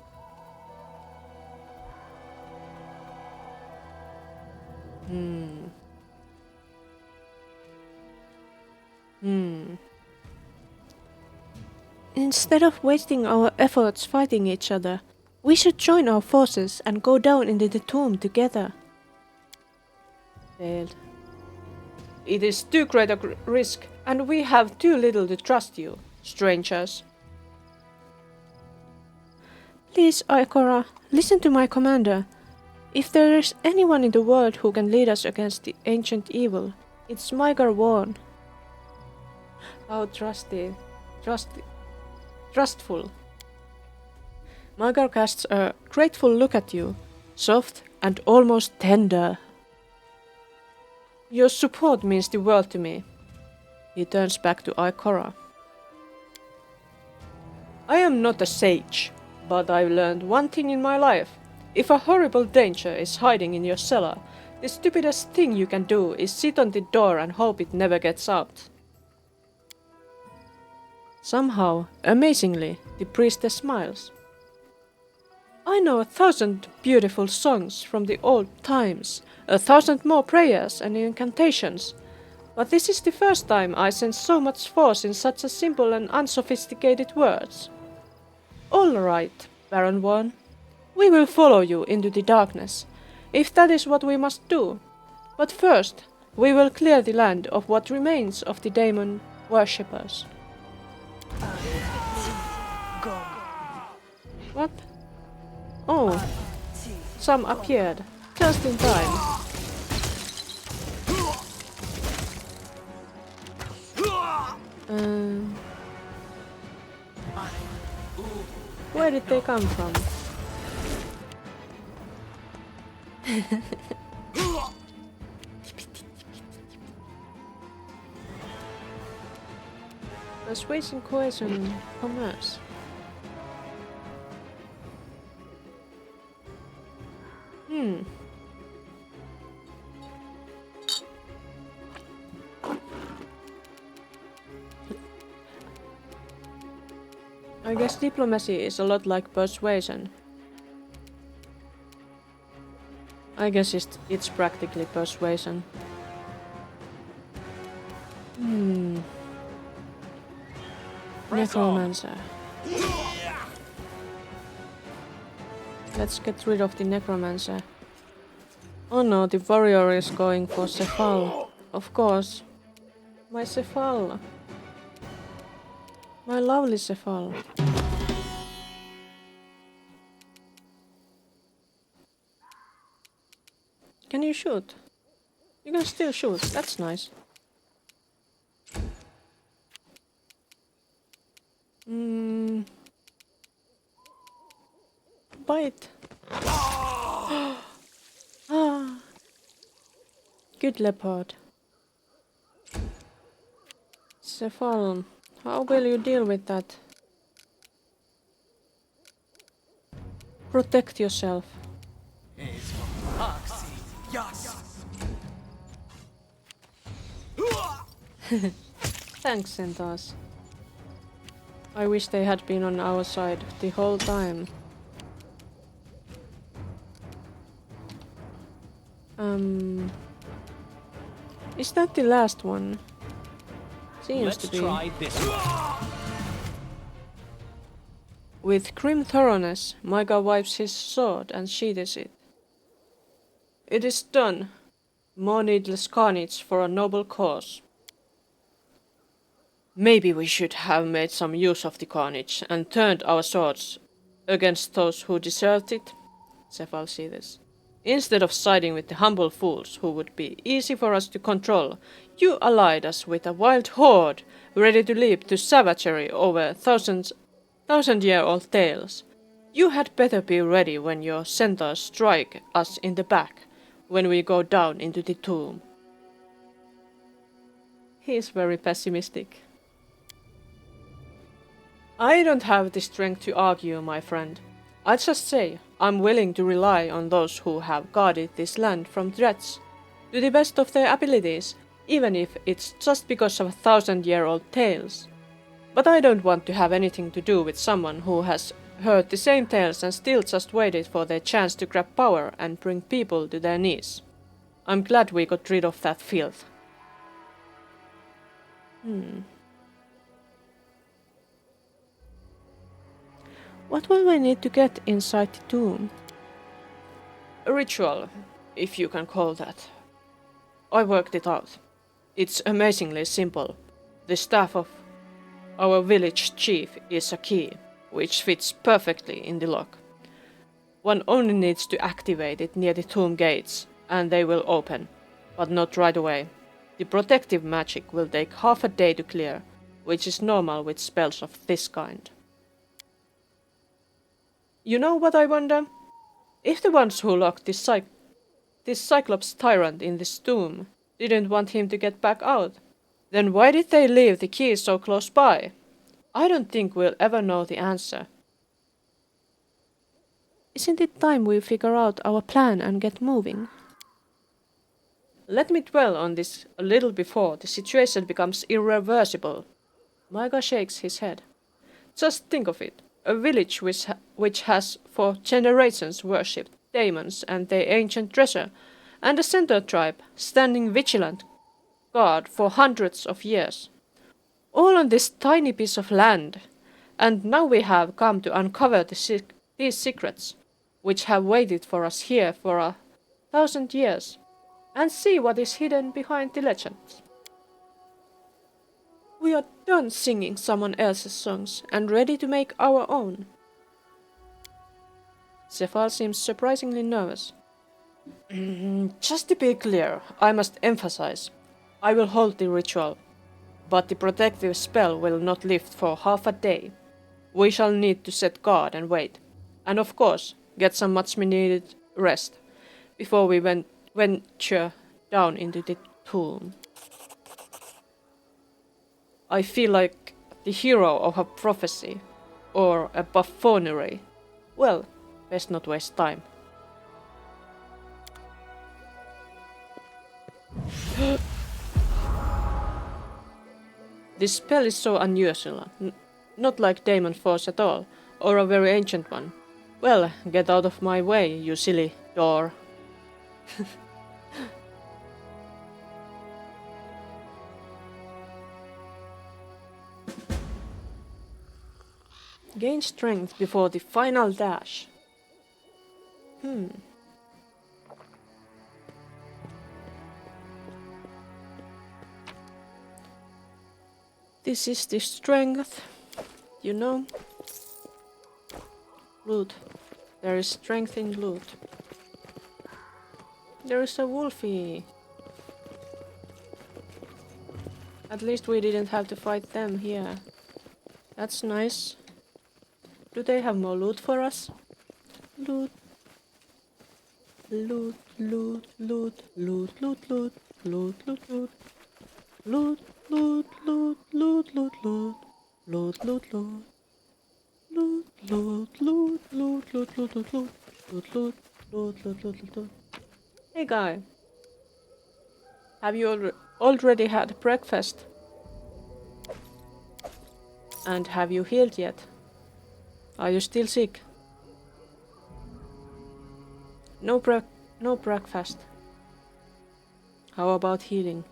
[SPEAKER 1] Instead of wasting our efforts fighting each other, we should join our forces and go down into the tomb together. Failed. It is too great a risk, and we have too little to trust you, strangers. Please, Ikora, listen to my commander. If there is anyone in the world who can lead us against the ancient evil, it's Mygar Warn. How trustful. Mygar casts a grateful look at you, soft and almost tender. Your support means the world to me. He turns back to Ikora. I am not a sage, but I've learned one thing in my life. If a horrible danger is hiding in your cellar, the stupidest thing you can do is sit on the door and hope it never gets out. Somehow, amazingly, the priestess smiles. I know 1,000 beautiful songs from the old times, 1,000 more prayers and incantations, but this is the first time I sense so much force in such a simple and unsophisticated words. All right, Varnhold, we will follow you into the darkness, if that is what we must do. But first, we will clear the land of what remains of the demon worshippers.
[SPEAKER 6] Go.
[SPEAKER 1] What? Oh, some appeared, just in time. Where did they come from? Persuasion, coercion, commerce. I guess diplomacy is a lot like persuasion. I guess it's practically persuasion. Necromancer. Let's get rid of the necromancer. Oh no, the warrior is going for Cephal. Of course. My Cephal. My lovely Cephal. Can you shoot? You can still shoot, that's nice. Bite. Ah. Good leopard. Cephal, how will you deal with that? Protect yourself. Thanks, Centaurs. I wish they had been on our side the whole time. Is that the last one? Seems to be.
[SPEAKER 2] Let's try this one.
[SPEAKER 1] With grim thoroughness, Micah wipes his sword and sheathes it. It is done. More needless carnage for a noble cause. Maybe we should have made some use of the carnage and turned our swords against those who deserved it, Cephal sees. Instead of siding with the humble fools who would be easy for us to control, you allied us with a wild horde ready to leap to savagery over thousand-year-old tales. You had better be ready when your centaurs strike us in the back when we go down into the tomb. He is very pessimistic. I don't have the strength to argue, my friend. I just say I'm willing to rely on those who have guarded this land from threats, to the best of their abilities, even if it's just because of 1,000-year-old tales. But I don't want to have anything to do with someone who has heard the same tales and still just waited for their chance to grab power and bring people to their knees. I'm glad we got rid of that filth. What will we need to get inside the tomb? A ritual, if you can call that. I worked it out. It's amazingly simple. The staff of our village chief is a key, which fits perfectly in the lock. One only needs to activate it near the tomb gates, and they will open, but not right away. The protective magic will take half a day to clear, which is normal with spells of this kind. You know what I wonder? If the ones who locked this Cyclops tyrant in this tomb didn't want him to get back out, then why did they leave the key so close by? I don't think we'll ever know the answer. Isn't it time we figure out our plan and get moving? Let me dwell on this a little before the situation becomes irreversible. Micah shakes his head. Just think of it. A village which has for generations worshipped demons and their ancient treasure, and a center tribe standing vigilant guard for hundreds of years. All on this tiny piece of land. And now we have come to uncover these secrets, which have waited for us here for 1,000 years, and see what is hidden behind the legends. We are done singing someone else's songs and ready to make our own. Cephal seems surprisingly nervous. Just to be clear, I must emphasize, I will hold the ritual, but the protective spell will not lift for half a day. We shall need to set guard and wait, and of course, get some much needed rest before we venture down into the tomb. I feel like the hero of a prophecy, or a buffoonery. Well, best not waste time. This spell is so unusual, not like Demon Force at all, or a very ancient one. Well, get out of my way, you silly door. Gain strength before the final dash. This is the strength, you know. Loot. There is strength in loot. There is a wolfie. At least we didn't have to fight them here. That's nice. Do they have more loot for us? Loot. Loot, loot, loot, loot, loot, loot, loot, loot, loot. Loot, loot, loot, loot, loot, loot. Loot, loot, loot. Loot, loot, loot, loot, loot, loot, loot, loot. Loot, loot, loot, loot, loot, loot. Hey guy. Have you already had breakfast? And have you healed yet? Are you still sick? No breakfast. How about healing?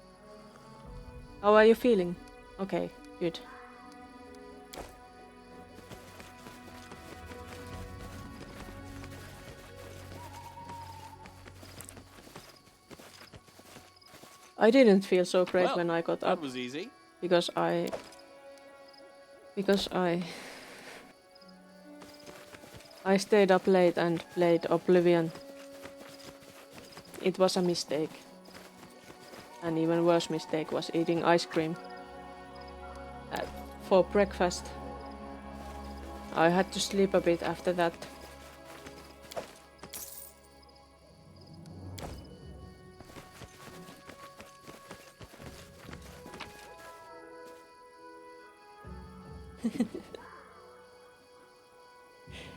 [SPEAKER 1] How are you feeling? Okay, good. I didn't feel so great
[SPEAKER 4] Well,
[SPEAKER 1] when I got
[SPEAKER 4] that
[SPEAKER 1] up
[SPEAKER 4] was easy.
[SPEAKER 1] because I stayed up late and played Oblivion. It was a mistake. An even worse mistake was eating ice cream for breakfast. I had to sleep a bit after that.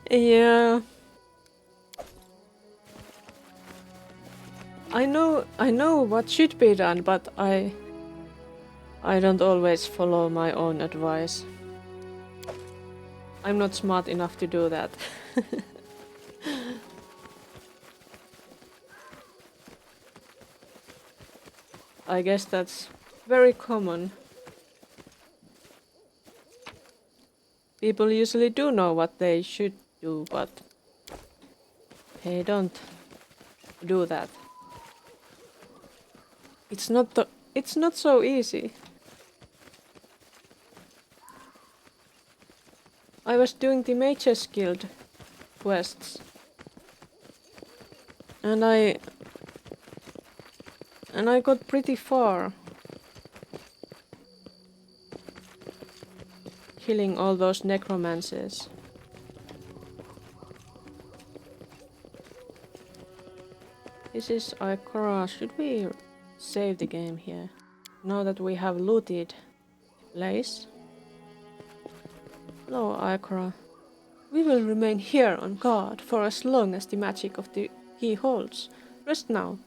[SPEAKER 1] Yeah. I know what should be done, but I don't always follow my own advice. I'm not smart enough to do that. I guess that's very common. People usually do know what they should do, but they don't do that. It's not so easy. I was doing the Mages Guild quests, and I got pretty far, killing all those necromancers. This is Ikora. Should we save the game here? Now that we have looted the place. Hello, Ikra. We will remain here on guard for as long as the magic of the key holds. Rest now.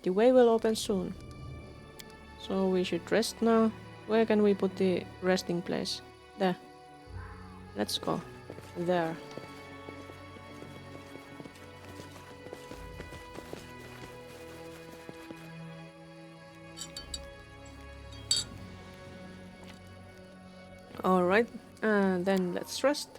[SPEAKER 1] The way will open soon. So we should rest now. Where can we put the resting place? There. Let's go. There. Alright, and then let's rest.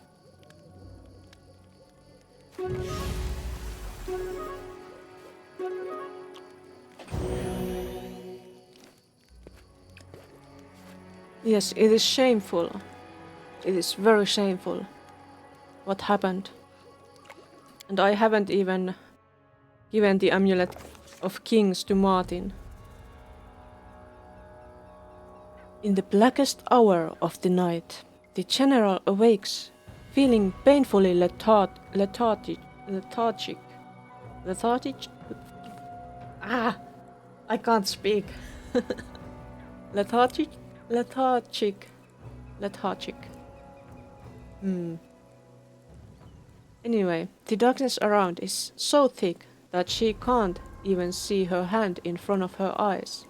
[SPEAKER 1] Yes, it is shameful. It is very shameful what happened. And I haven't even given the amulet of kings to Martin. In the blackest hour of the night, the general awakes, feeling painfully lethargic. Ah, I can't speak. Lethargic. Anyway, the darkness around is so thick that she can't even see her hand in front of her eyes.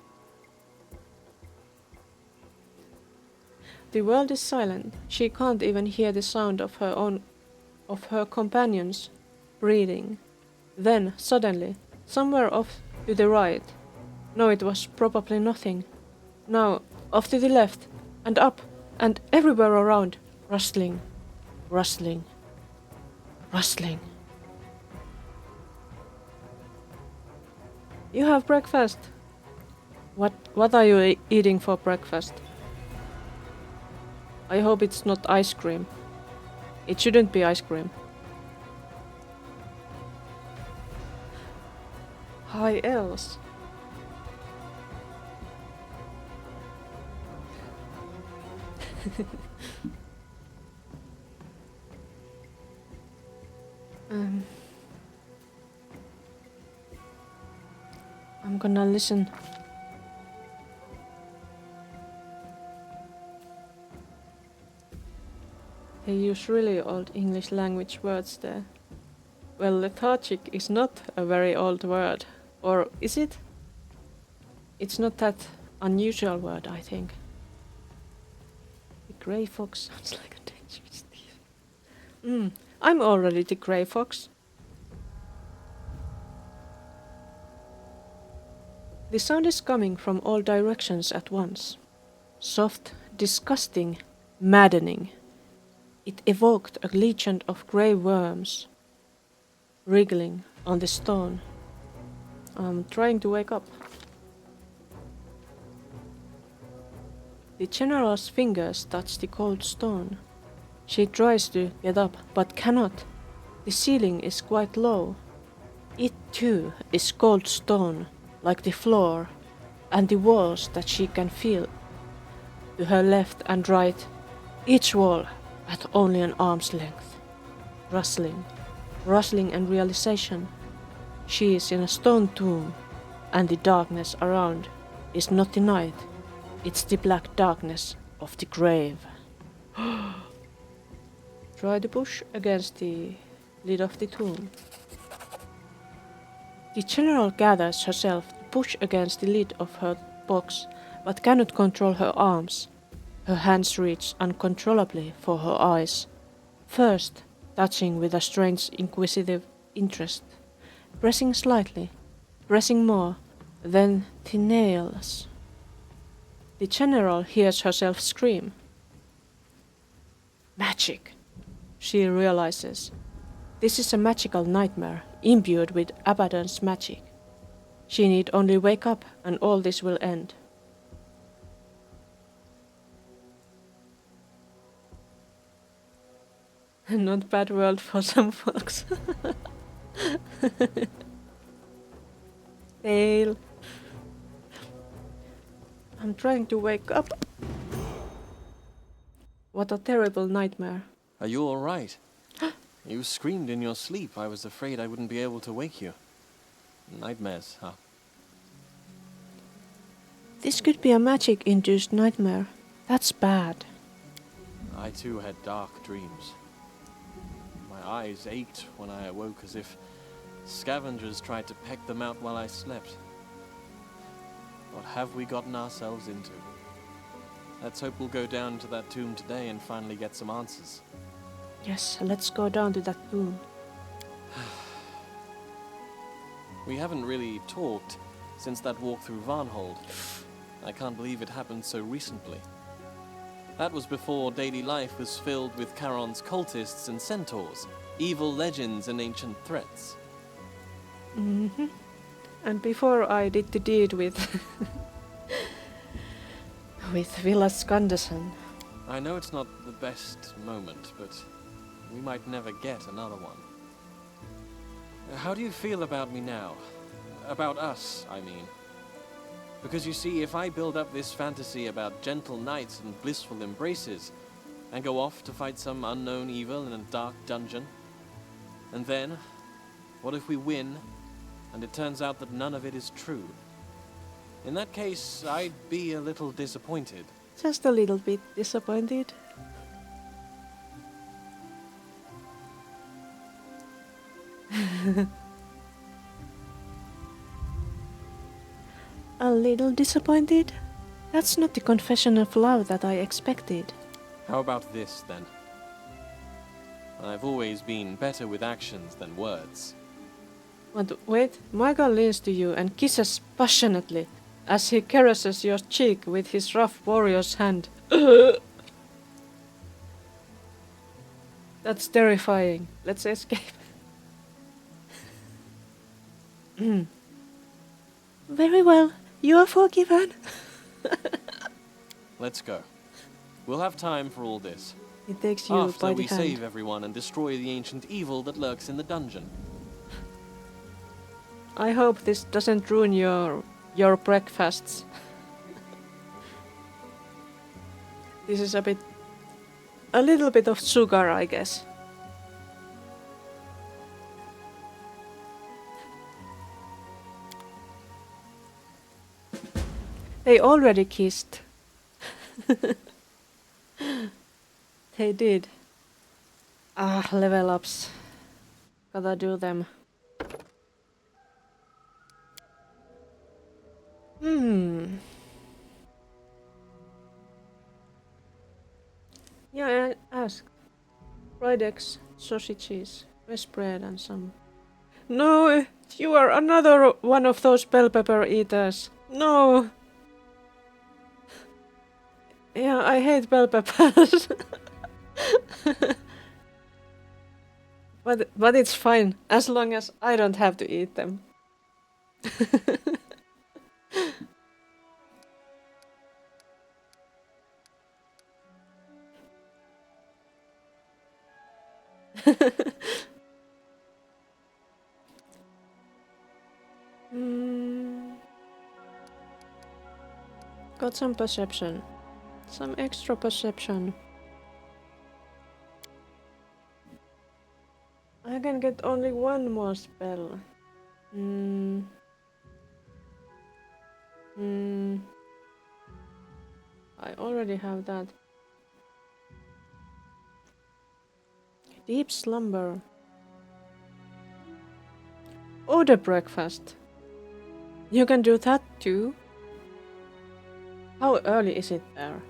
[SPEAKER 1] The world is silent. She can't even hear the sound of her companions breathing. Then, suddenly, somewhere off to the right, no, it was probably nothing. Now, off to the left, and up, and everywhere around, rustling, rustling, rustling. You have breakfast. What are you eating for breakfast? I hope it's not ice cream. It shouldn't be ice cream. Hi, else. I'm gonna listen. They use really old English language words there. Well, lethargic is not a very old word. Or is it? It's not that unusual word, I think. The grey fox sounds like a dangerous thief. I'm already the grey fox. The sound is coming from all directions at once. Soft, disgusting, maddening. It evoked a legion of grey worms wriggling on the stone. I'm trying to wake up. The general's fingers touch the cold stone. She tries to get up, but cannot. The ceiling is quite low. It too is cold stone, like the floor, and the walls that she can feel. To her left and right, each wall at only an arm's length. Rustling and realization. She is in a stone tomb, and the darkness around is not the night, it's the black darkness of the grave. Try to push against the lid of the tomb. The general gathers herself to push against the lid of her box, but cannot control her arms. Her hands reach uncontrollably for her eyes, first touching with a strange inquisitive interest, pressing slightly, pressing more, then the nails. The general hears herself scream. Magic, she realizes. This is a magical nightmare, imbued with Abaddon's magic. She need only wake up and all this will end. Not bad world for some folks. Fail. I'm trying to wake up. What a terrible nightmare.
[SPEAKER 4] Are you all right? You screamed in your sleep. I was afraid I wouldn't be able to wake you. Nightmares, huh?
[SPEAKER 1] This could be a magic-induced nightmare. That's bad.
[SPEAKER 4] I too had dark dreams. My eyes ached when I awoke as if scavengers tried to peck them out while I slept. What have we gotten ourselves into? Let's hope we'll go down to that tomb today and finally get some answers.
[SPEAKER 1] Yes, let's go down to that tomb.
[SPEAKER 4] We haven't really talked since that walk through Varnhold. I can't believe it happened so recently. That was before daily life was filled with Charon's cultists and centaurs, evil legends and ancient threats.
[SPEAKER 1] Mm-hmm. And before I did the deed with with Villa Skanderson.
[SPEAKER 4] I know it's not the best moment, but we might never get another one. How do you feel about me now? About us, I mean. Because you see, if I build up this fantasy about gentle knights and blissful embraces, and go off to fight some unknown evil in a dark dungeon, and then, what if we win, and it turns out that none of it is true? In that case, I'd be a little disappointed.
[SPEAKER 1] Just a little bit disappointed. A little disappointed? That's not the confession of love that I expected.
[SPEAKER 4] How about this, then? I've always been better with actions than words.
[SPEAKER 1] But wait, Michael leans to you and kisses passionately as he caresses your cheek with his rough warrior's hand. That's terrifying. Let's escape. Very well, you are forgiven.
[SPEAKER 4] Let's go. We'll have time for all this.
[SPEAKER 1] He takes you
[SPEAKER 4] After
[SPEAKER 1] by
[SPEAKER 4] we
[SPEAKER 1] the hand.
[SPEAKER 4] save everyone and destroy the ancient evil that lurks in the dungeon.
[SPEAKER 1] I hope this doesn't ruin your breakfasts. This is a little bit of sugar, I guess. They already kissed. They did. Ah, level ups. Gotta do them. Yeah, I asked. Fried eggs, sausages, fresh bread and some... No! You are another one of those bell pepper eaters. No! Yeah, I hate bell peppers. But it's fine, as long as I don't have to eat them. Got some perception. Some extra perception. I can get only one more spell. I already have that. Deep slumber. Order breakfast. You can do that too? How early is it there?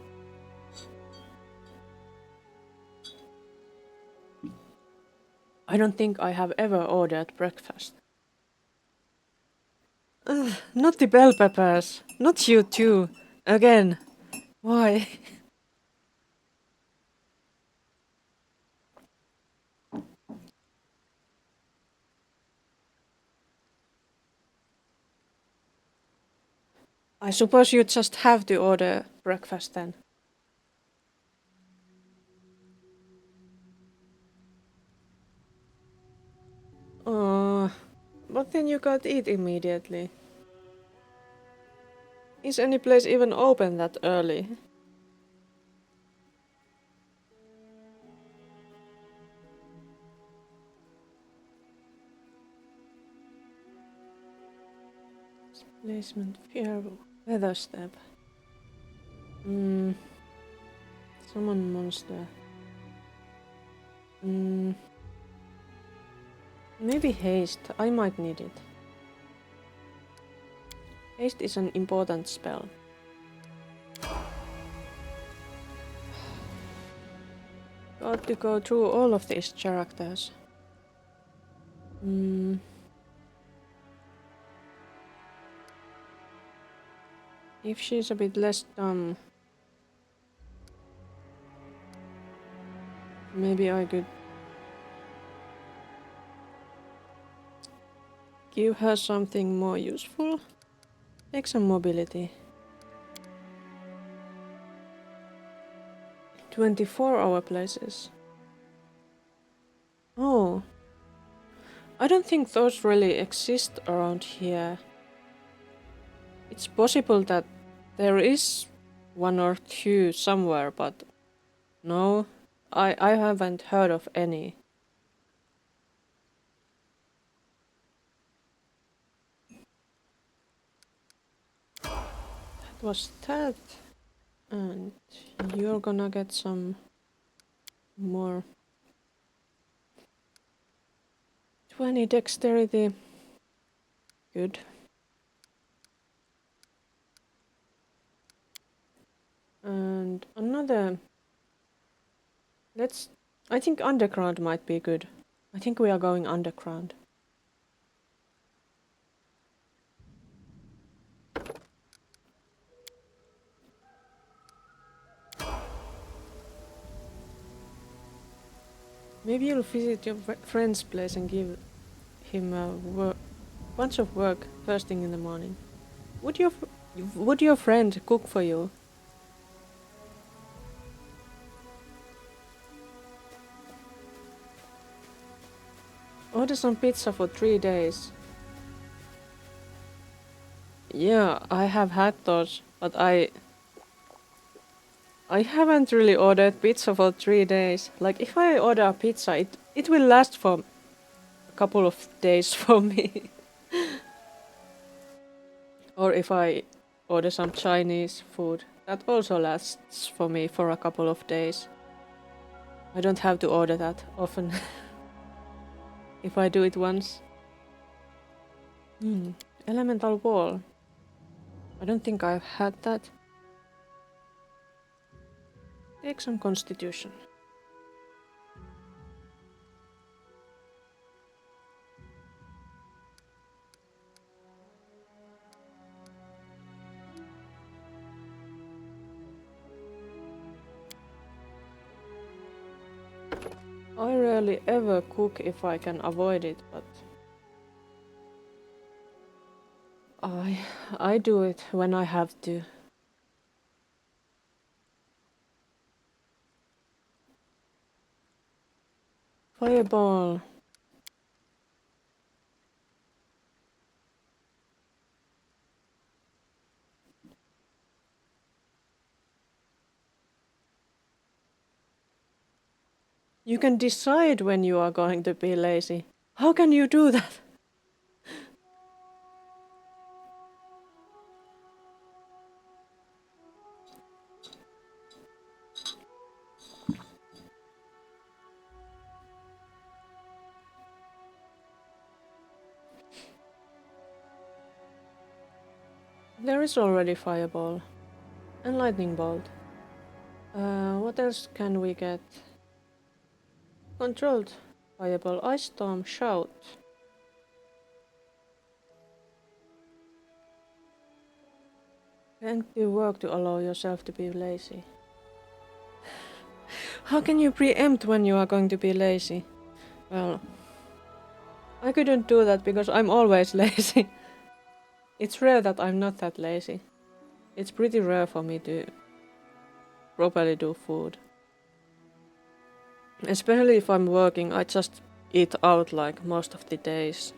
[SPEAKER 1] I don't think I have ever ordered breakfast. Ugh, not the bell peppers. Not you too. Again. Why? I suppose you just have to order breakfast then. But then you can't eat immediately. Is any place even open that early? Placement, fear, weather step. Summon monster. Maybe haste. I might need it. Haste is an important spell. Got to go through all of these characters. If she's a bit less dumb, maybe I could give her something more useful. Take some mobility. 24-hour places. Oh. I don't think those really exist around here. It's possible that there is one or two somewhere, but no, I haven't heard of any. That was that, and you're gonna get some more. 20 dexterity. Good. And another. I think underground might be good. I think we are going underground. Maybe you'll visit your friend's place and give him a bunch of work first thing in the morning. Would your friend cook for you? Order some pizza for 3 days. Yeah, I have had those, but I haven't really ordered pizza for 3 days. Like, if I order a pizza, it will last for a couple of days for me. Or if I order some Chinese food, that also lasts for me for a couple of days. I don't have to order that often. If I do it once. Elemental wall. I don't think I've had that. Take some constitution. I rarely ever cook if I can avoid it, but I do it when I have to. Fireball. You can decide when you are going to be lazy. How can you do that? There is already fireball and lightning bolt. What else can we get? Controlled fireball, ice storm, shout. Can't do work to allow yourself to be lazy. How can you preempt when you are going to be lazy? Well, I couldn't do that because I'm always lazy. It's rare that I'm not that lazy. It's pretty rare for me to properly do food. Especially if I'm working, I just eat out like most of the days.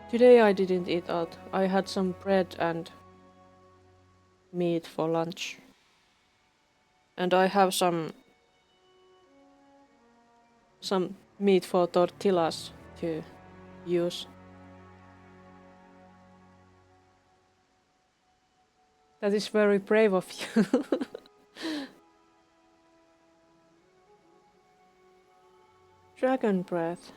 [SPEAKER 1] Today I didn't eat out. I had some bread and meat for lunch. And I have some meat for tortillas to use. That is very brave of you. Dragon breath.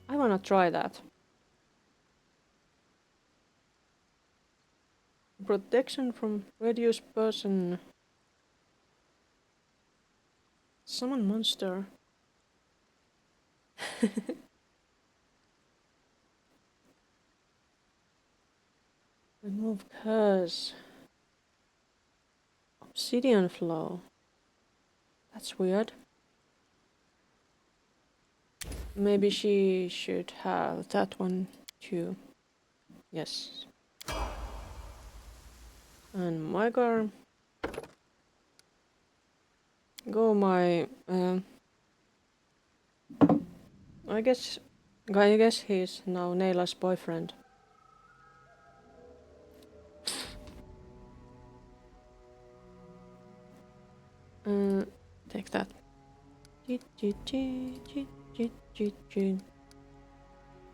[SPEAKER 1] I wanna try that. Protection from reduced person. Summon monster. Remove curse. Obsidian flow. That's weird. Maybe she should have that one too. Yes. And my girl. Go my. I guess he's now Neila's boyfriend. Take that.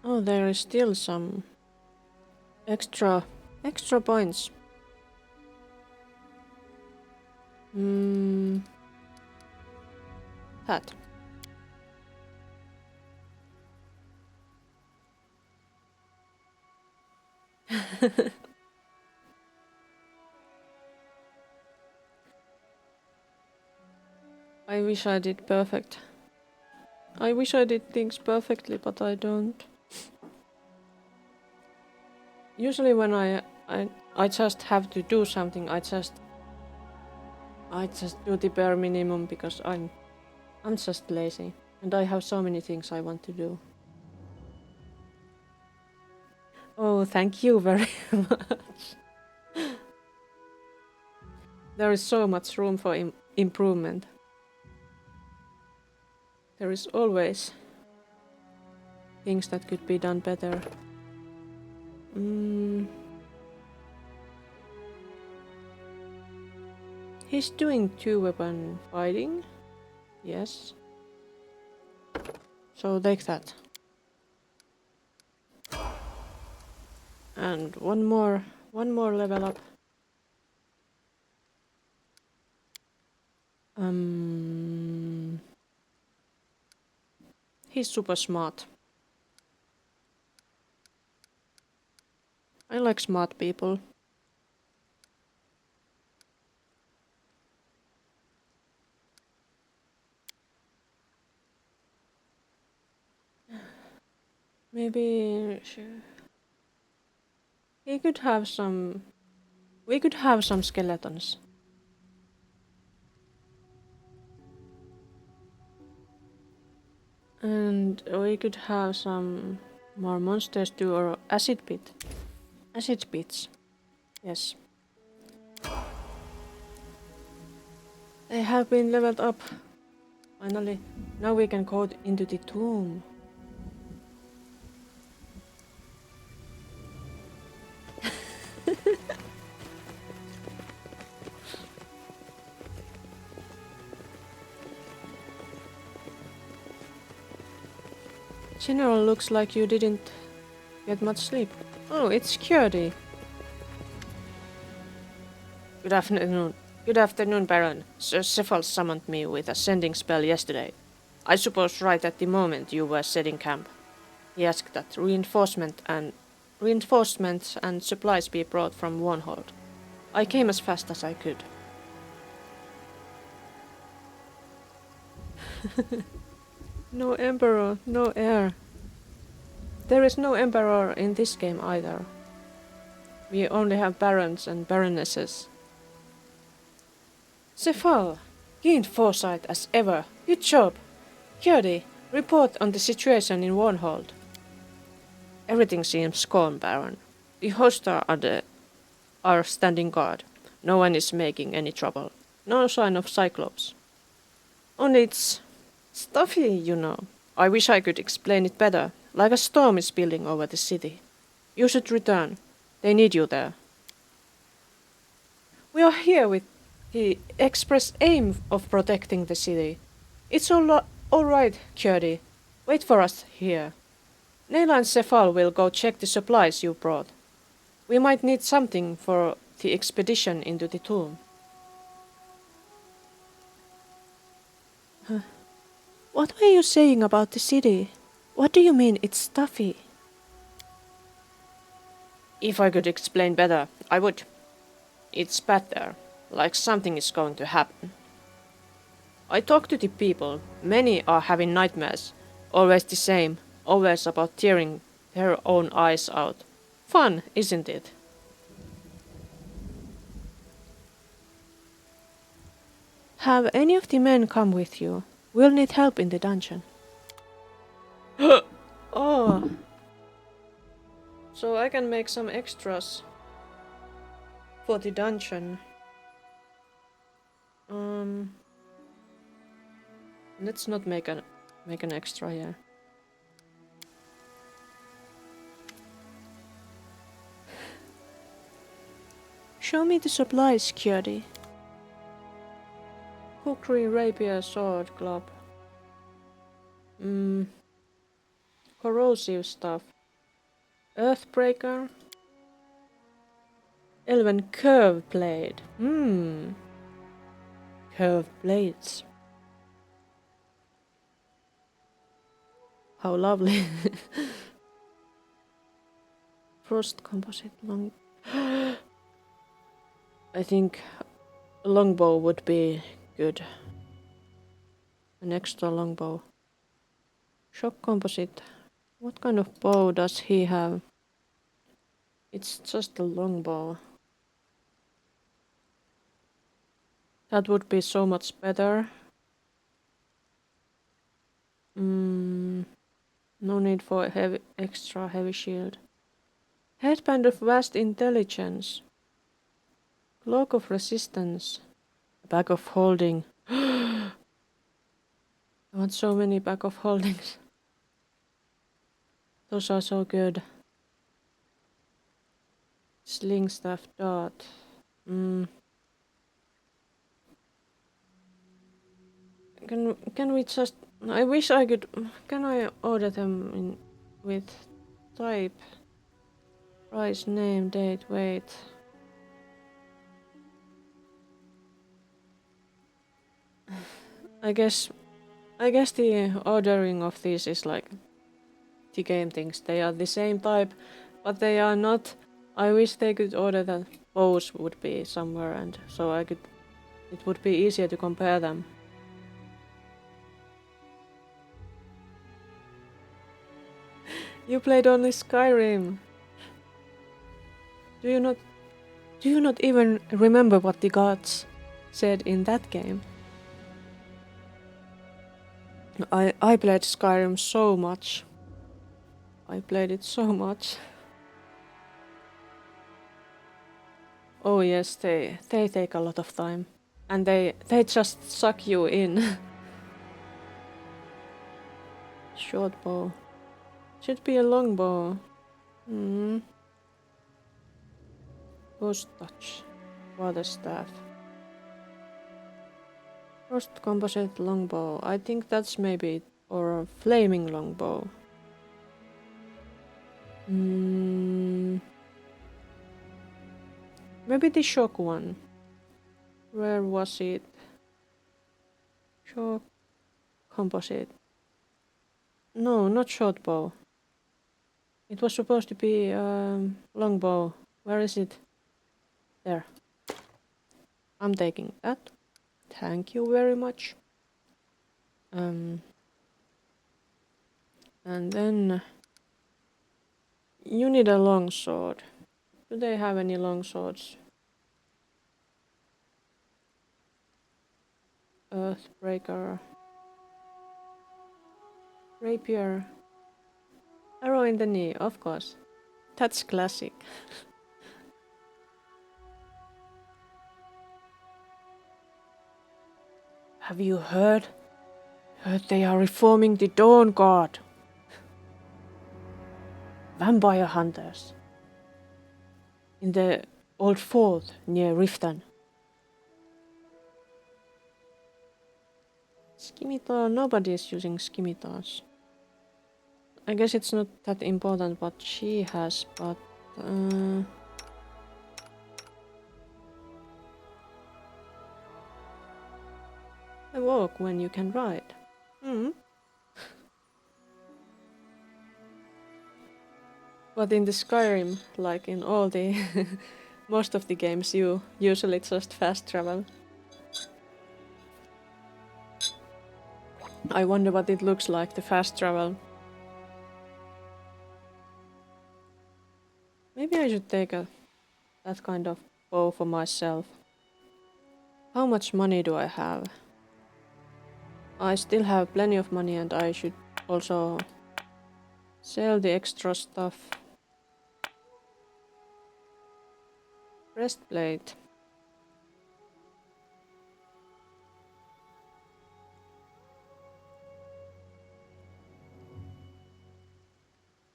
[SPEAKER 1] Oh, there is still some extra points. That. I wish I did perfect. I wish I did things perfectly, but I don't. Usually when I just have to do something, I just do the bare minimum because I'm just lazy and I have so many things I want to do. Oh, thank you very much. There is so much room for improvement. There is always things that could be done better. He's doing 2-weapon fighting. Yes. So take that. And one more level up. He's super smart. I like smart people. Maybe he could have some. We could have some skeletons. And we could have some more monsters too, or acid pit. Acid pits. Yes. They have been leveled up. Finally. Now we can go into the tomb. General, looks like you didn't get much sleep. Oh, it's Kjordi. Good afternoon. Good afternoon, Baron. Sir Cephal summoned me with a sending spell yesterday. I suppose right at the moment you were setting camp. He asked that reinforcements and supplies be brought from Varnhold. I came as fast as I could. No emperor, no heir. There is no emperor in this game either. We only have barons and baronesses. Cephal, keen foresight as ever. Good job. Kjordi, report on the situation in Varnhold. Everything seems calm, Baron. The hosts are standing guard. No one is making any trouble. No sign of Cyclops. Only it's stuffy, you know. I wish I could explain it better. Like a storm is building over the city. You should return. They need you there. We are here with the express aim of protecting the city. It's all right, Kjordi. Wait for us here. Neila and Cephal will go check the supplies you brought. We might need something for the expedition into the tomb. What were you saying about the city? What do you mean it's stuffy? If I could explain better, I would. It's bad there, like something is going to happen. I talk to the people. Many are having nightmares. Always the same. Always about tearing their own eyes out. Fun, isn't it? Have any of the men come with you? We'll need help in the dungeon. Oh. So I can make some extras for the dungeon. Let's not make an extra here. Show me the supplies, cutie. Kukri, rapier, sword, club. Corrosive stuff. Earthbreaker. Elven curve blade. Curved blades. How lovely. Frost composite long. I think a longbow would be good. An extra longbow. Shock composite. What kind of bow does he have? It's just a longbow. That would be so much better. No need for extra heavy shield. Headband of vast intelligence. Cloak of resistance. Bag of holding. I want so many bag of holdings. Those are so good. Sling staff dart. Can we just? I wish I could. Can I order them in with type, price, name, date, weight? I guess the ordering of these is like the game things. They are the same type, but they are not. I wish they could order that bows would be somewhere, and so I could. It would be easier to compare them. You played only Skyrim. Do you not even remember what the gods said in that game? I played Skyrim so much. I played it so much. Oh yes, they take a lot of time. And they just suck you in. Short bow. Should be a long bow. Ghost touch. Water staff. Frost composite longbow. I think that's maybe it. Or a flaming longbow. Maybe the shock one. Where was it? Shock composite. No, not short bow. It was supposed to be long bow. Where is it? There. I'm taking that. Thank you very much. And then you need a long sword. Do they have any long swords? Earthbreaker. Rapier. Arrow in the knee, of course. That's classic. Have you heard? Heard they are reforming the Dawn Guard. Vampire hunters. In the old fort near Riften. Scimitar, nobody is using scimitars. I guess it's not that important what she has, but I walk when you can ride? Hmm. But in the Skyrim, like in all the most of the games, you usually just fast travel. I wonder what it looks like to fast travel. Maybe I should take that kind of bow for myself. How much money do I have? I still have plenty of money and I should also sell the extra stuff. Breastplate.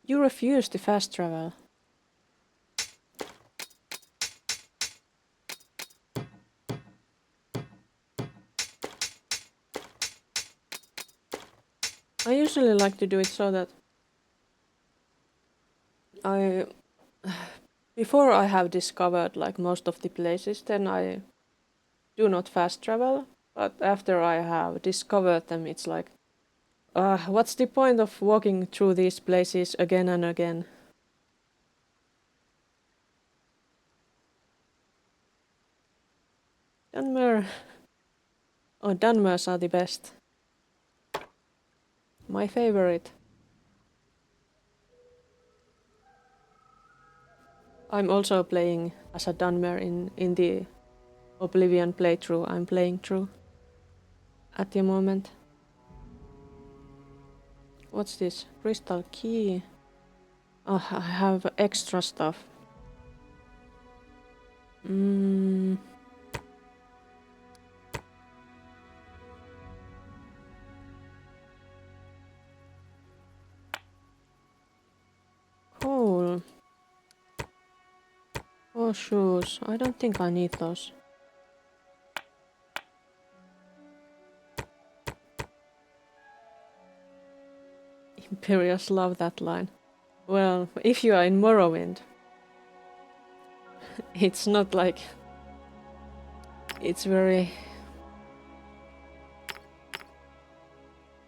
[SPEAKER 1] You refuse to fast travel. I usually like to do it so that I before I have discovered like most of the places, then I do not fast travel. But after I have discovered them, it's like, what's the point of walking through these places again and again? Dunmer. Oh, Dunmers are the best. My favorite. I'm also playing as a Dunmer in the Oblivion playthrough I'm playing through at the moment. What's this? Crystal key. Oh, I have extra stuff. Cool. Oh, shoes. I don't think I need those. Imperials love that line. Well, if you are in Morrowind, it's not like... It's very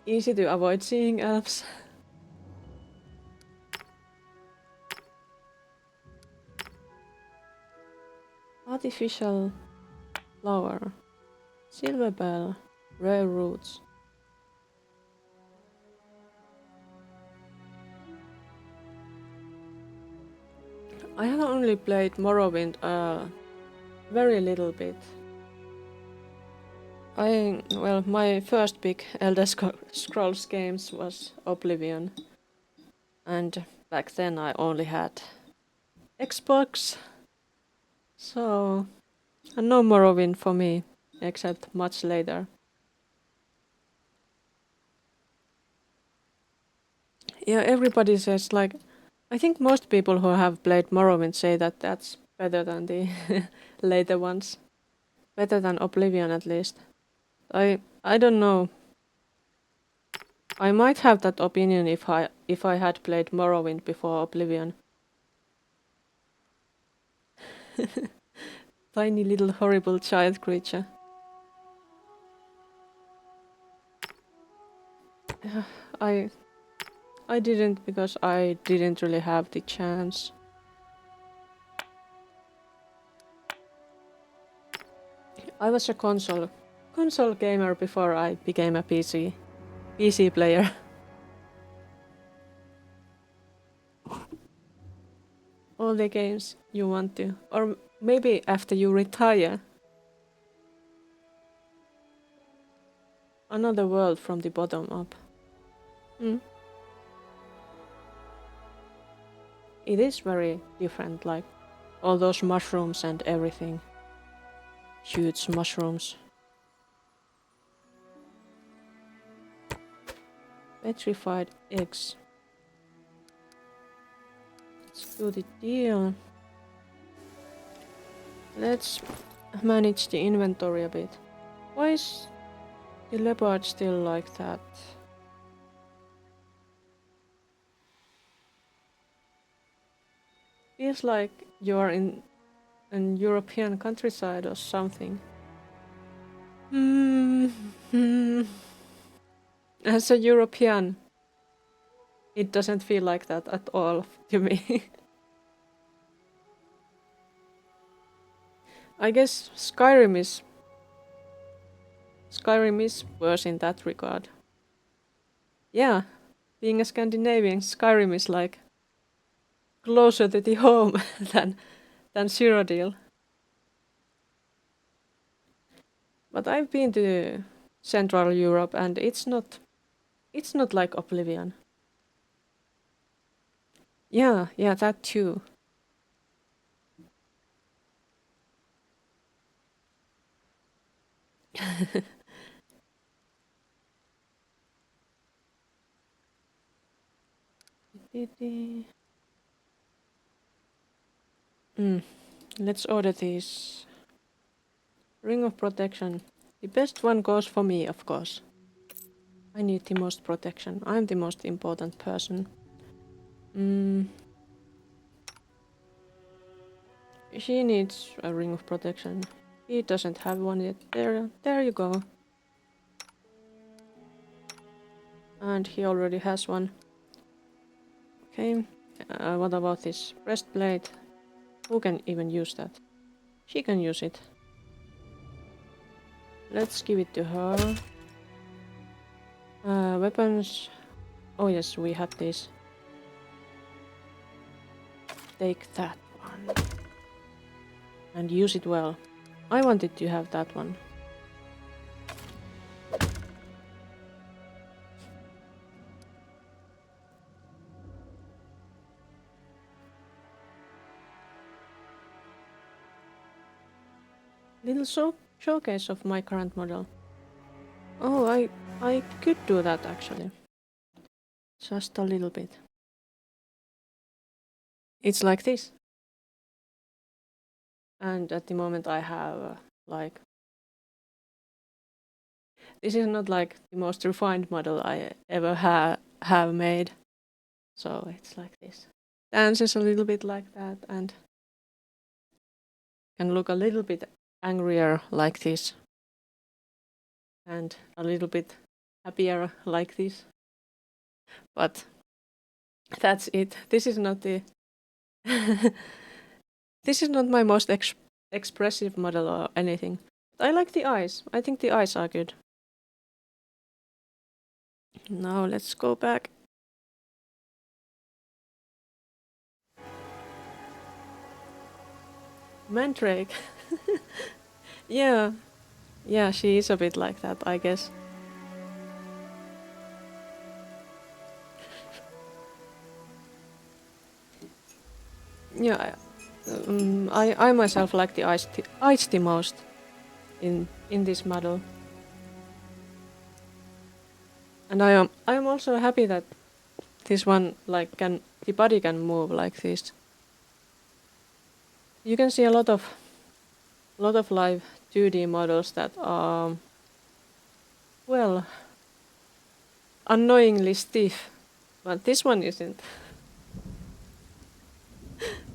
[SPEAKER 1] easy to avoid seeing elves. Artificial flower. Silver bell. Rare roots. I have only played Morrowind a very little bit. Well, my first big Elder Scrolls games was Oblivion. And back then I only had Xbox. So, no Morrowind for me, except much later. Yeah, everybody says like, I think most people who have played Morrowind say that that's better than the later ones. Better than Oblivion at least. I don't know. I might have that opinion if I had played Morrowind before Oblivion. Tiny little horrible child creature. I didn't because I didn't really have the chance. I was a console gamer before I became a PC player. All the games you want to, or maybe after you retire. Another world from the bottom up. It is very different, like all those mushrooms and everything. Huge mushrooms. Petrified eggs. Let's do the deal. Let's manage the inventory a bit. Why is the leopard still like that? Feels like you're in an European countryside or something. Hmm. As a European, it doesn't feel like that at all to me. I guess Skyrim is worse in that regard. Yeah, being a Scandinavian, Skyrim is like closer to the home than Cyrodiil. But I've been to Central Europe and it's not like Oblivion. Yeah, that too. Mm, let's order these. Ring of protection. The best one goes for me, of course. I need the most protection. I'm the most important person. Mm, she needs a ring of protection. He doesn't have one yet. There you go. And he already has one. Okay. What about this breastplate? Who can even use that? She can use it. Let's give it to her. Weapons. Oh yes, we have this. Take that one. And use it well. I wanted to have that one. Little showcase of my current model. Oh, I could do that actually. Just a little bit. It's like this. And at the moment I have like... This is not like the most refined model I ever have made. So it's like this. Dances a little bit like that and can look a little bit angrier like this. And a little bit happier like this. But that's it. This is not the... This is not my most expressive model or anything. I like the eyes. I think the eyes are good. Now let's go back. Mandrake. Yeah. Yeah, she is a bit like that, I guess. Yeah, I myself like the eyes the most in this model. And I am also happy that this one like the body can move like this. You can see a lot of live 2D models that are well annoyingly stiff, but this one isn't.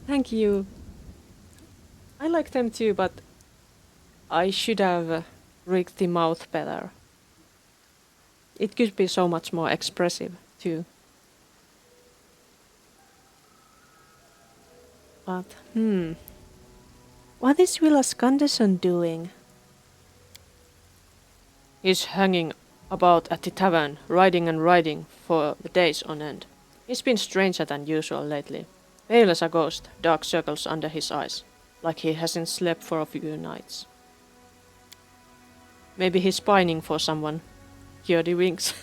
[SPEAKER 1] Thank you. I like them too, but I should have rigged the mouth better. It could be so much more expressive too. But what is Willas Gunderson doing? He's hanging about at the tavern, riding and riding for days on end. He's been stranger than usual lately. Pale as a ghost, dark circles under his eyes, like he hasn't slept for a few nights. Maybe he's pining for someone. Here the wings.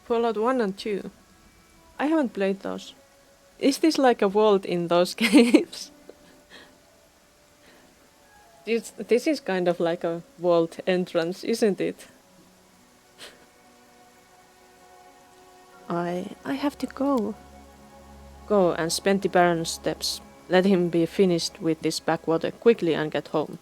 [SPEAKER 1] Fallout 1 and 2. I haven't played those. Is this like a vault in those games? This is kind of like a vault entrance, isn't it? I have to go. Go and spend the Baron's steps. Let him be finished with this backwater quickly and get home.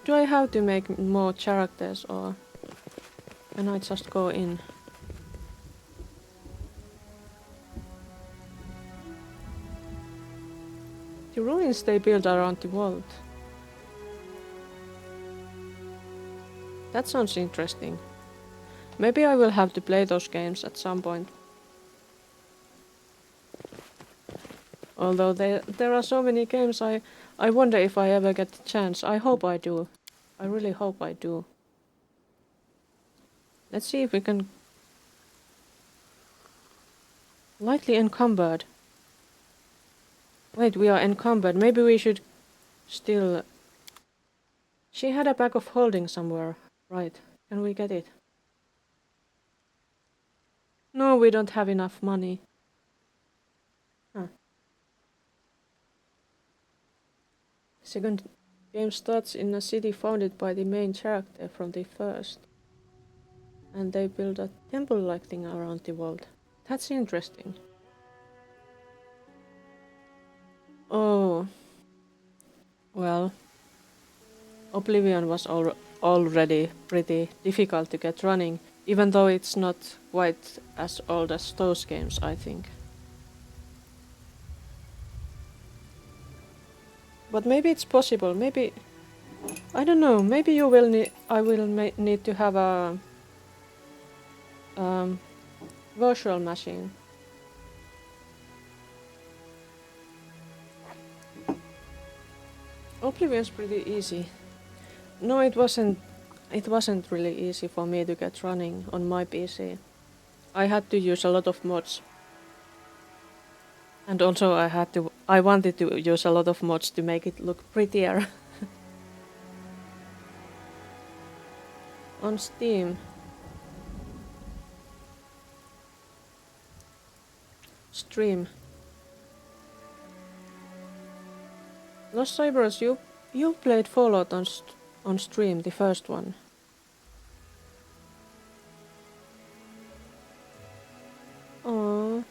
[SPEAKER 1] Do I have to make more characters or... Can I just go in? The ruins they built around the vault. That sounds interesting. Maybe I will have to play those games at some point. Although there are so many games, I wonder if I ever get the chance. I hope I do. I really hope I do. Let's see if we can... Lightly encumbered. Wait, we are encumbered. Maybe we should still... She had a bag of holding somewhere. Right. Can we get it? No, we don't have enough money. Huh. Second game starts in a city founded by the main character from the first. And they build a temple-like thing around the world. That's interesting. Oh. Well. Oblivion was already pretty difficult to get running, even though it's not quite as old as those games, I think. But maybe it's possible. Maybe... I don't know. Maybe you will I will need to have a... virtual machine. Oblivion's pretty easy. No, it wasn't. It wasn't really easy for me to get running on my PC. I had to use a lot of mods. And also I wanted to use a lot of mods to make it look prettier. On Steam. Stream. Lost Cyberus, you played Fallout on stream, the first one. Oh.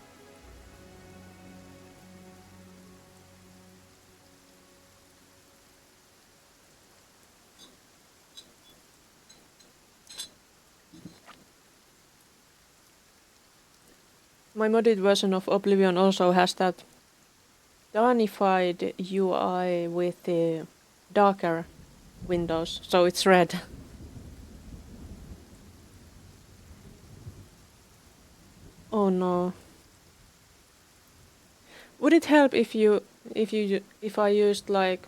[SPEAKER 1] My modded version of Oblivion also has that darnified UI with the darker windows, so it's red. Oh no. Would it help if I used like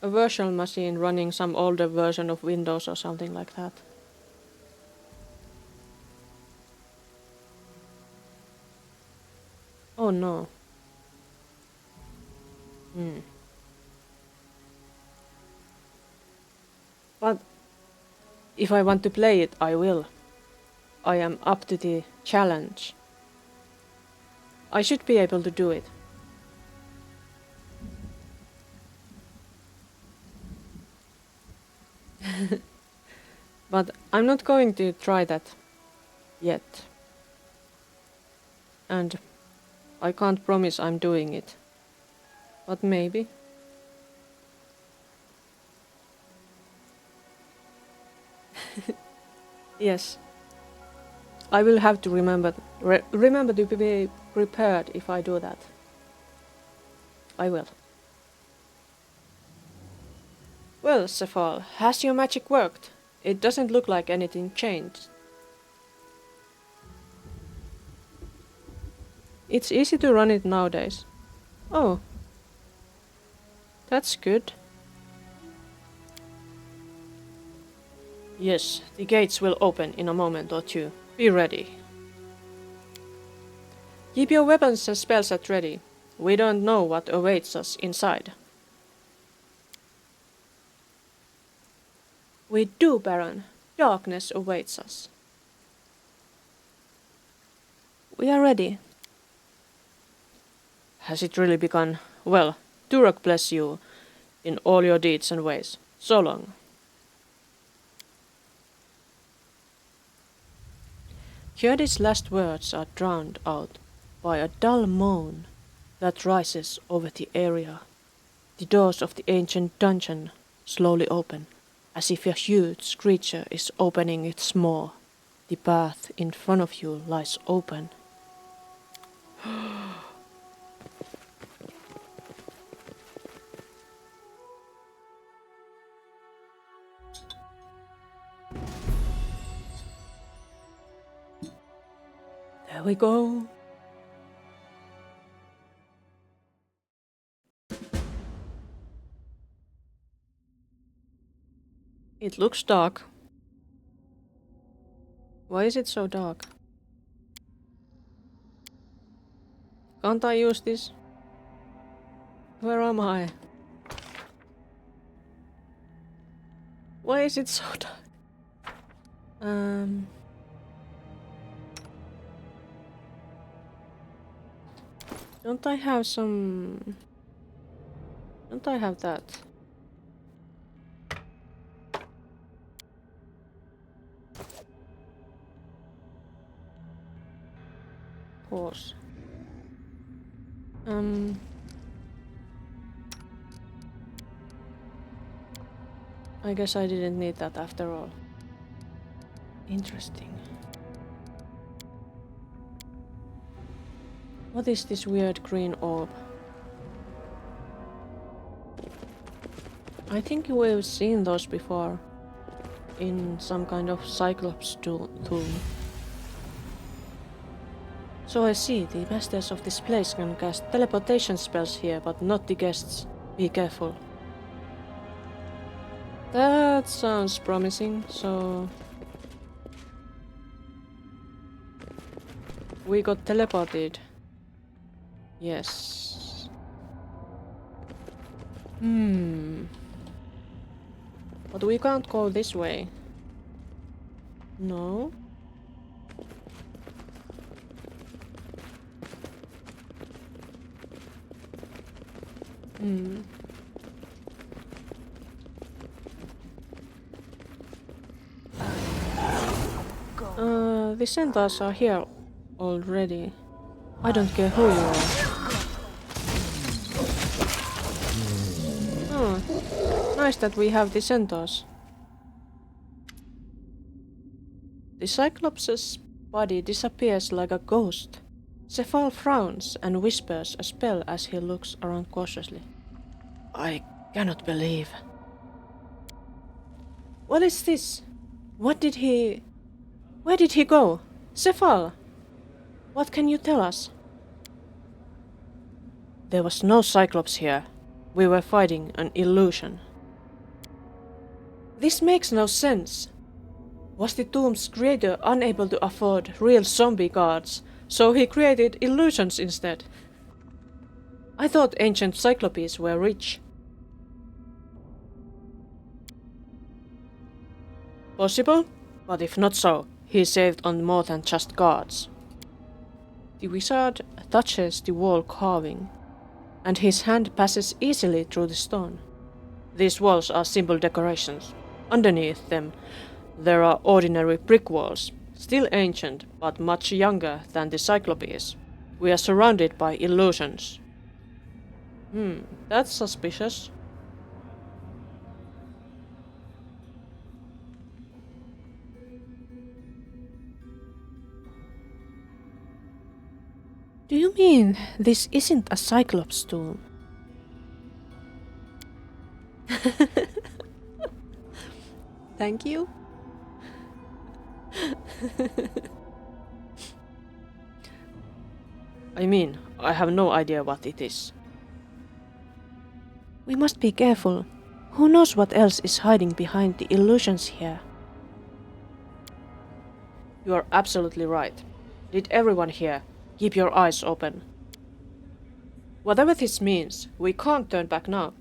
[SPEAKER 1] a virtual machine running some older version of Windows or something like that? Oh no. But if I want to play it, I will. I am up to the challenge. I should be able to do it. But I'm not going to try that yet. And I can't promise I'm doing it. But maybe. Yes. I will have to remember to be prepared if I do that. I will. Well, Cephal, has your magic worked? It doesn't look like anything changed. It's easy to run it nowadays. Oh. That's good. Yes, the gates will open in a moment or two. Be ready. Keep your weapons and spells at ready. We don't know what awaits us inside. We do, Baron. Darkness awaits us. We are ready. Has it really begun? Well, Turok bless you in all your deeds and ways. So long. Kjördi's last words are drowned out by a dull moan that rises over the area. The doors of the ancient dungeon slowly open, as if a huge creature is opening its maw. The path in front of you lies open. There we go. It looks dark. Why is it so dark? Can't I use this? Where am I? Why is it so dark? Don't I have some... Don't I have that? Pause. I guess I didn't need that after all. Interesting. What is this weird green orb? I think we've seen those before in some kind of Cyclops tomb. So I see, the masters of this place can cast teleportation spells here, but not the guests. Be careful. That sounds promising, so... We got teleported. Yes. But we can't go this way. No? The centaurs are here already. I don't care who you are. Oh, nice that we have the centaurs. The Cyclops' body disappears like a ghost. Cephal frowns and whispers a spell as he looks around cautiously. I cannot believe. What is this? Where did he go? Cephal! What can you tell us? There was no Cyclops here. We were fighting an illusion. This makes no sense. Was the tomb's creator unable to afford real zombie guards, so he created illusions instead? I thought ancient Cyclopes were rich. Possible, but if not so, he saved on more than just guards. The wizard touches the wall carving, and his hand passes easily through the stone. These walls are simple decorations. Underneath them, there are ordinary brick walls, still ancient, but much younger than the Cyclopes. We are surrounded by illusions. That's suspicious. Do you mean this isn't a Cyclops tomb? Thank you. I mean, I have no idea what it is. We must be careful. Who knows what else is hiding behind the illusions here? You are absolutely right. Did everyone here? Keep your eyes open. Whatever this means, we can't turn back now.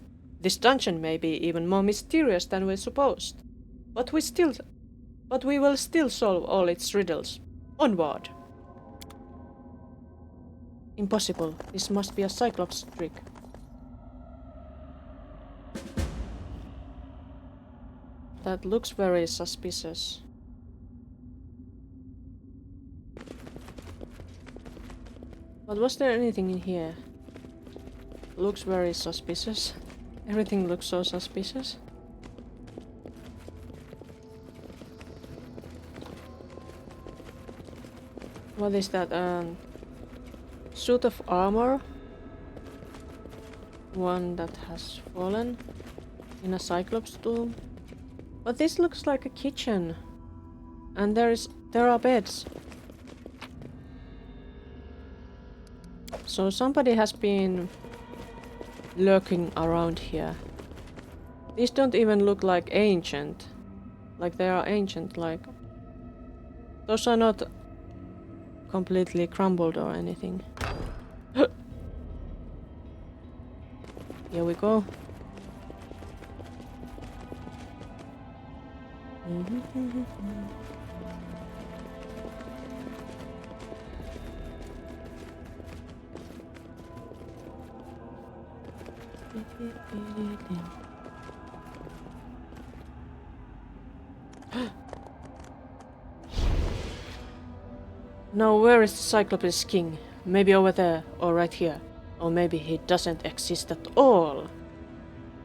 [SPEAKER 1] This dungeon may be even more mysterious than we supposed. But we will still solve all its riddles. Onward! Impossible. This must be a Cyclops trick. That looks very suspicious. But was there anything in here? Looks very suspicious. Everything looks so suspicious. What is that? Suit of armor. One that has fallen in a Cyclops tomb. But this looks like a kitchen. And there are beds. So somebody has been lurking around here. These don't even look like ancient. Like they are ancient, like... Those are not completely crumbled or anything. Here we go. Now where is the Cyclops king? Maybe over there, or right here. Or maybe he doesn't exist at all.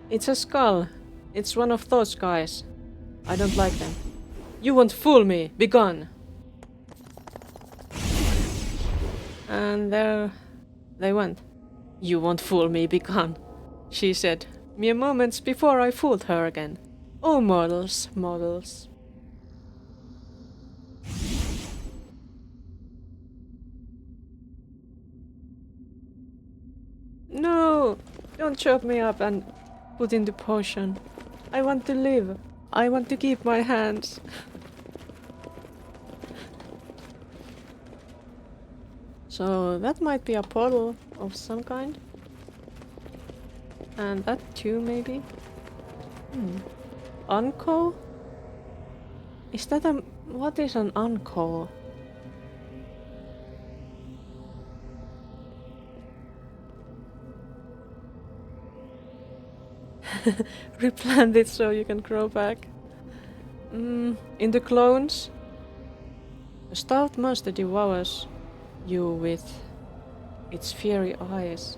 [SPEAKER 1] It's a skull. It's one of those guys. I don't like them. You won't fool me! Be gone! And there they went. You won't fool me, be gone, she said, mere moments before I fooled her again. Oh, mortals, mortals. No! Don't chop me up and put in the potion. I want to live. I want to keep my hands. So that might be a portal of some kind. And that too, maybe? Unco? Is that a... What is an unco? Replant it so you can grow back. In the clones? A stout monster devours you with its fiery eyes.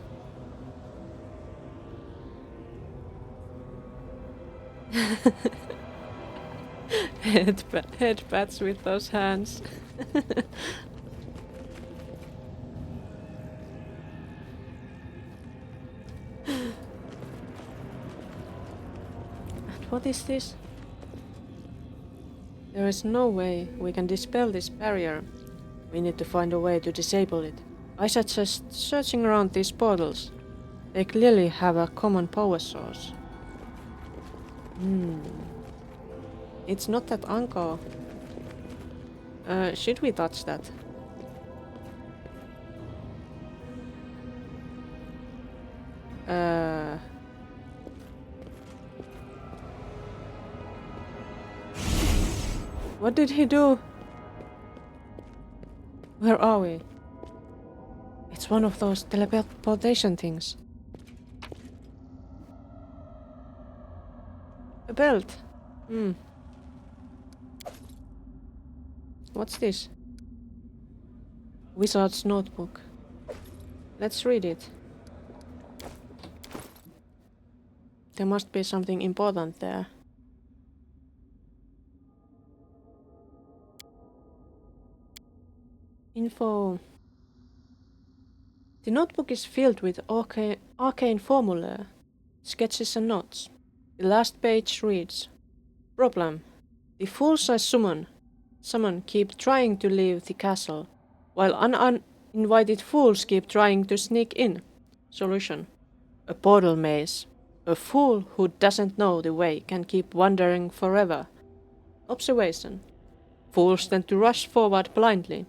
[SPEAKER 1] Headbats with those hands. What is this? There is no way we can dispel this barrier. We need to find a way to disable it. I suggest searching around these portals. They clearly have a common power source. It's not that Anko. Should we touch that? What did he do? Where are we? It's one of those teleportation things. A belt. What's this? Wizard's notebook. Let's read it. There must be something important there. Info. The notebook is filled with arcane formulae, sketches and notes. The last page reads: Problem. The fools I summon keep trying to leave the castle, while uninvited fools keep trying to sneak in. Solution. A portal maze. A fool who doesn't know the way can keep wandering forever. Observation. Fools tend to rush forward blindly.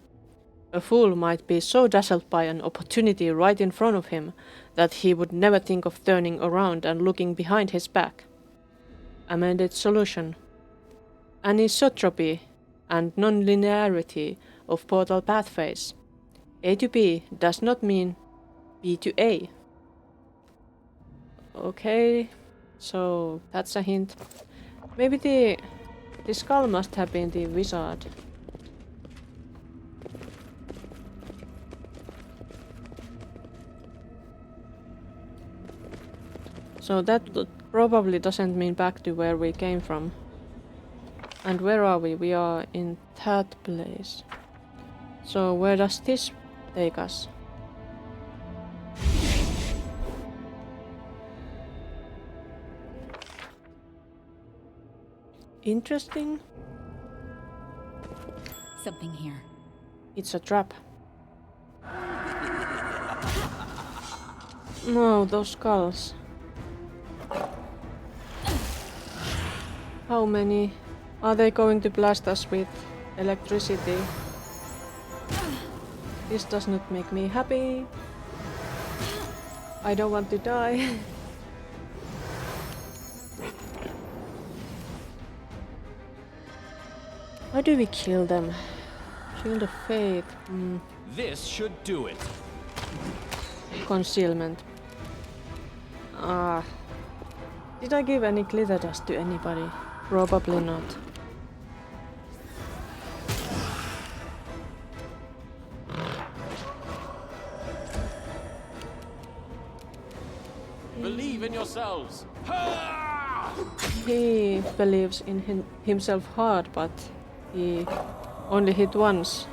[SPEAKER 1] A fool might be so dazzled by an opportunity right in front of him that he would never think of turning around and looking behind his back. Amended solution. Anisotropy and non-linearity of portal pathways. A to B does not mean B to A. Okay, so that's a hint. Maybe the skull must have been the wizard. So that probably doesn't mean back to where we came from. And where are we? We are in that place. So where does this take us? Interesting.
[SPEAKER 3] Something here.
[SPEAKER 1] It's a trap. No, those skulls. How many? Are they going to blast us with electricity? This does not make me happy. I don't want to die. How do we kill them? Shield of Faith.
[SPEAKER 2] This should do it.
[SPEAKER 1] Concealment. Ah. Did I give any glitter dust to anybody? Probably not.
[SPEAKER 4] Believe in yourselves!
[SPEAKER 1] He believes in himself hard, but he only hit once.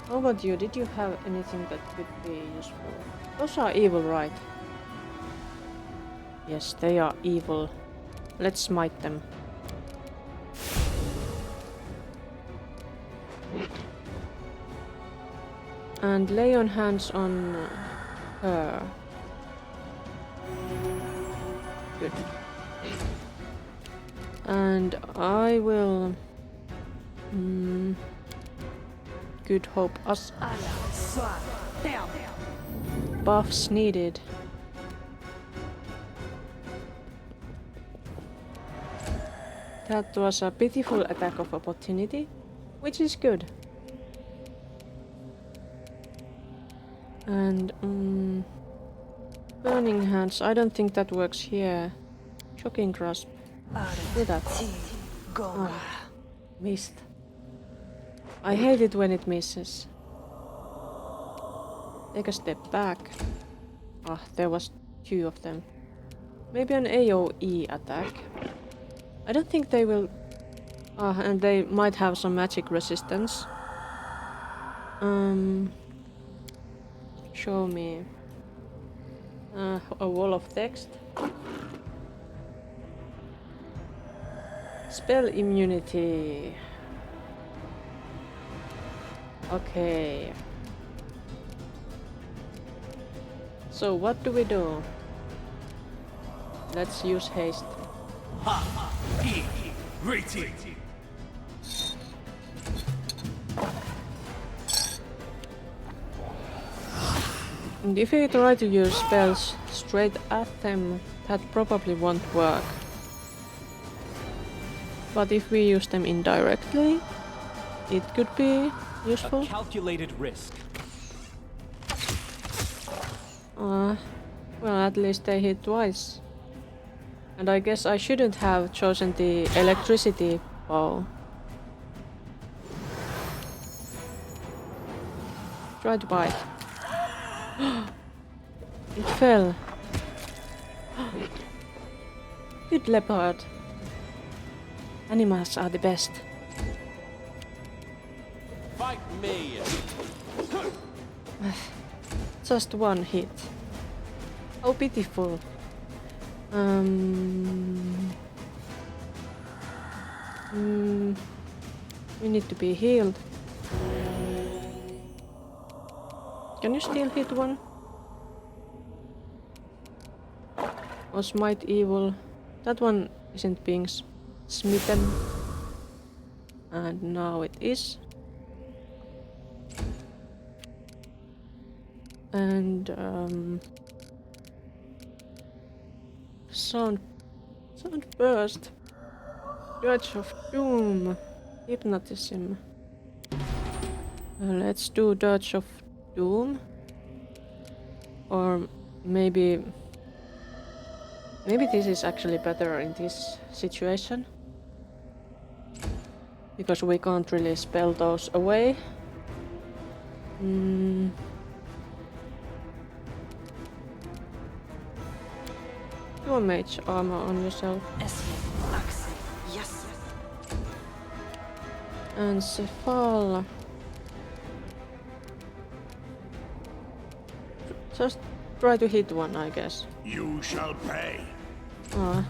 [SPEAKER 1] How about you? Did you have anything that could be useful? Those are evil, right? Yes, they are evil. Let's smite them. And lay on hands on her. Good. And I will... Good hope us. Buffs needed. That was a pitiful attack of opportunity, which is good. And burning hands, I don't think that works here. Shocking grasp. Do that. Ah, missed. I hate it when it misses. Take a step back. Ah, there was 2 of them. Maybe an AoE attack. I don't think they will... Ah, and they might have some magic resistance. Show me. A wall of text. Spell immunity. Okay. So what do we do? Let's use haste. And if we try to use spells straight at them, that probably won't work. But if we use them indirectly, it could be useful.
[SPEAKER 2] A calculated risk.
[SPEAKER 1] Well, at least they hit twice. And I guess I shouldn't have chosen the electricity bow. Try to bite. It fell. Good leopard. Animals are the best.
[SPEAKER 4] Fight me!
[SPEAKER 1] Just 1 hit. How pitiful. We need to be healed. Can you still hit 1? Or smite evil? That one isn't being smitten. And now it is. And sound burst. Dirge of Doom. Hypnotism. Let's do Dirge of Doom. Or maybe this is actually better in this situation. Because we can't really spell those away. Do a mage armor on yourself.
[SPEAKER 6] Yes.
[SPEAKER 1] And Cephal. Just try to hit one, I guess.
[SPEAKER 8] You shall pay.
[SPEAKER 1] Ah.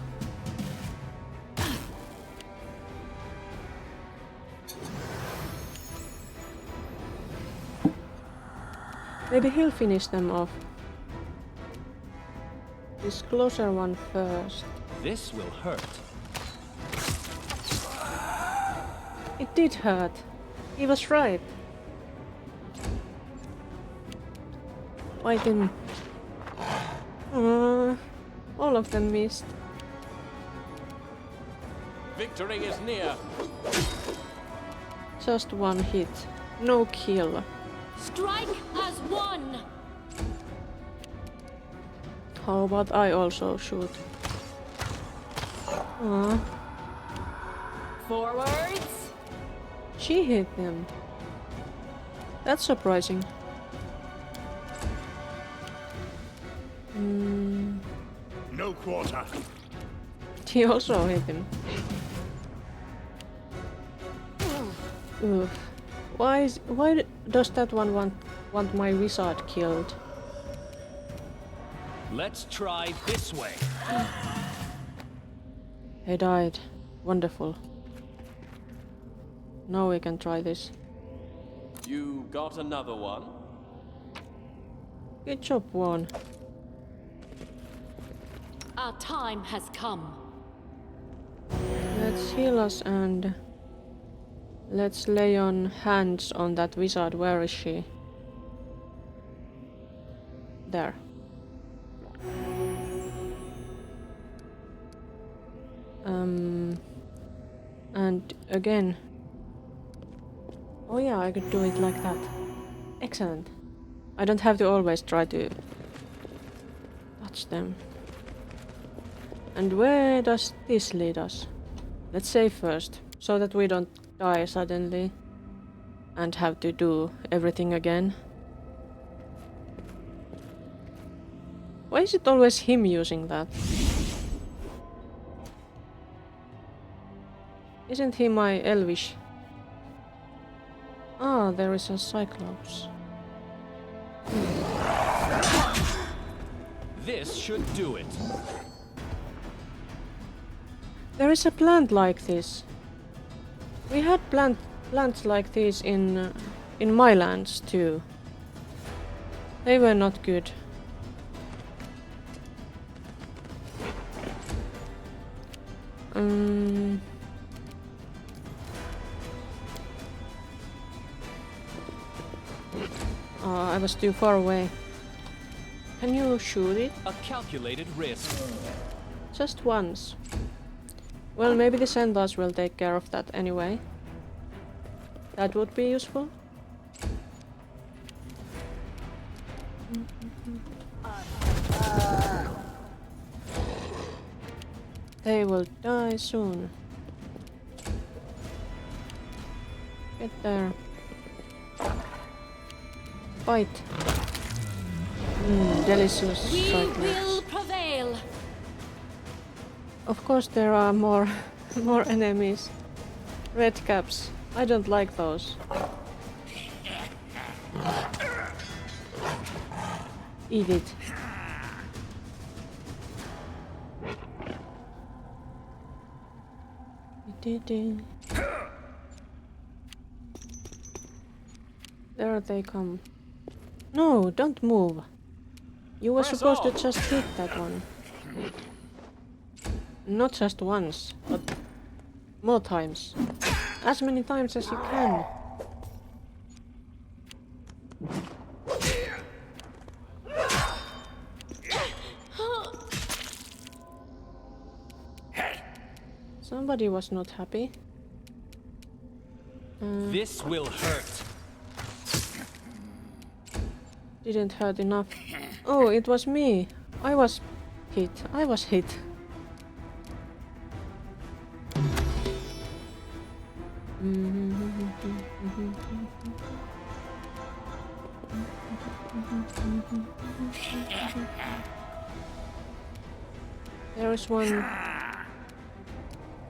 [SPEAKER 1] Maybe he'll finish them off. This closer one first.
[SPEAKER 2] This will hurt.
[SPEAKER 1] It did hurt. He was right. Fight him. All of them missed.
[SPEAKER 4] Victory is near.
[SPEAKER 1] Just one hit. No kill.
[SPEAKER 3] Strike as one!
[SPEAKER 1] How about I also shoot? Ah,
[SPEAKER 3] Forwards!
[SPEAKER 1] she hit him. That's surprising.
[SPEAKER 8] No quarter.
[SPEAKER 1] He also hit him. Oof. Why does that one want my wizard killed?
[SPEAKER 2] Let's try this way.
[SPEAKER 1] He died. Wonderful. Now we can try this.
[SPEAKER 4] You got another one?
[SPEAKER 1] Good job, one.
[SPEAKER 3] Our time has come.
[SPEAKER 1] Let's heal us and let's lay on hands on that wizard. Where is she? There. And again. Oh yeah, I could do it like that. Excellent. I don't have to always try to touch them. And where does this lead us? Let's save first, so that we don't die suddenly and have to do everything again. Why is it always him using that? Isn't he my elvish? Ah, there is a cyclops.
[SPEAKER 2] This should do it.
[SPEAKER 1] There is a plant like this. We had plants like these in my lands too. They were not good. Oh, I was too far away. Can you shoot it?
[SPEAKER 2] A calculated risk.
[SPEAKER 1] Just once. Well, maybe the centaurs will take care of that anyway. That would be useful. They will die soon. Get there. Fight. Delicious
[SPEAKER 3] We
[SPEAKER 1] cyclops.
[SPEAKER 3] will prevail.
[SPEAKER 1] Of course there are more enemies. Red caps. I don't like those. Eat it. There they come. No, don't move. You were supposed to just hit that one. Not just once, but more times. As many times as you can. Somebody was not happy.
[SPEAKER 2] This will hurt.
[SPEAKER 1] Didn't hurt enough. Oh, it was me. I was hit. I was hit. There is one.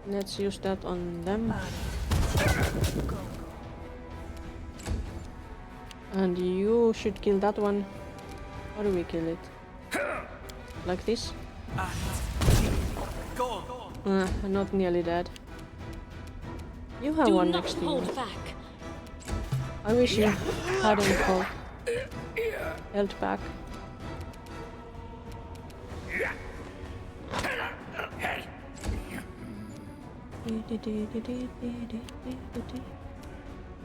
[SPEAKER 1] Let's use that on them. And you should kill that one. How do we kill it? Like this? Not nearly dead. You have
[SPEAKER 3] Do
[SPEAKER 1] one
[SPEAKER 3] not
[SPEAKER 1] next to you.
[SPEAKER 3] hold back.
[SPEAKER 1] I wish you hadn't held back.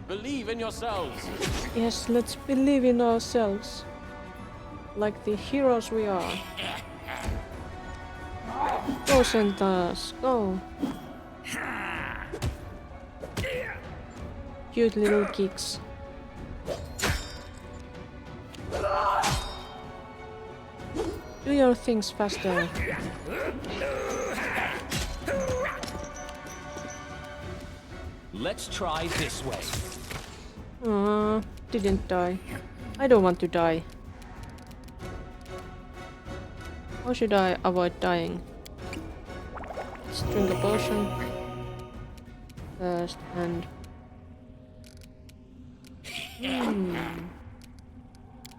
[SPEAKER 4] Believe in yourselves!
[SPEAKER 1] Yes, let's believe in ourselves. Like the heroes we are. Go, Centaurs, go! Cute little kicks. Do your things faster.
[SPEAKER 2] Let's try this way.
[SPEAKER 1] Didn't die. I don't want to die. How should I avoid dying? Let's drink a potion. First and...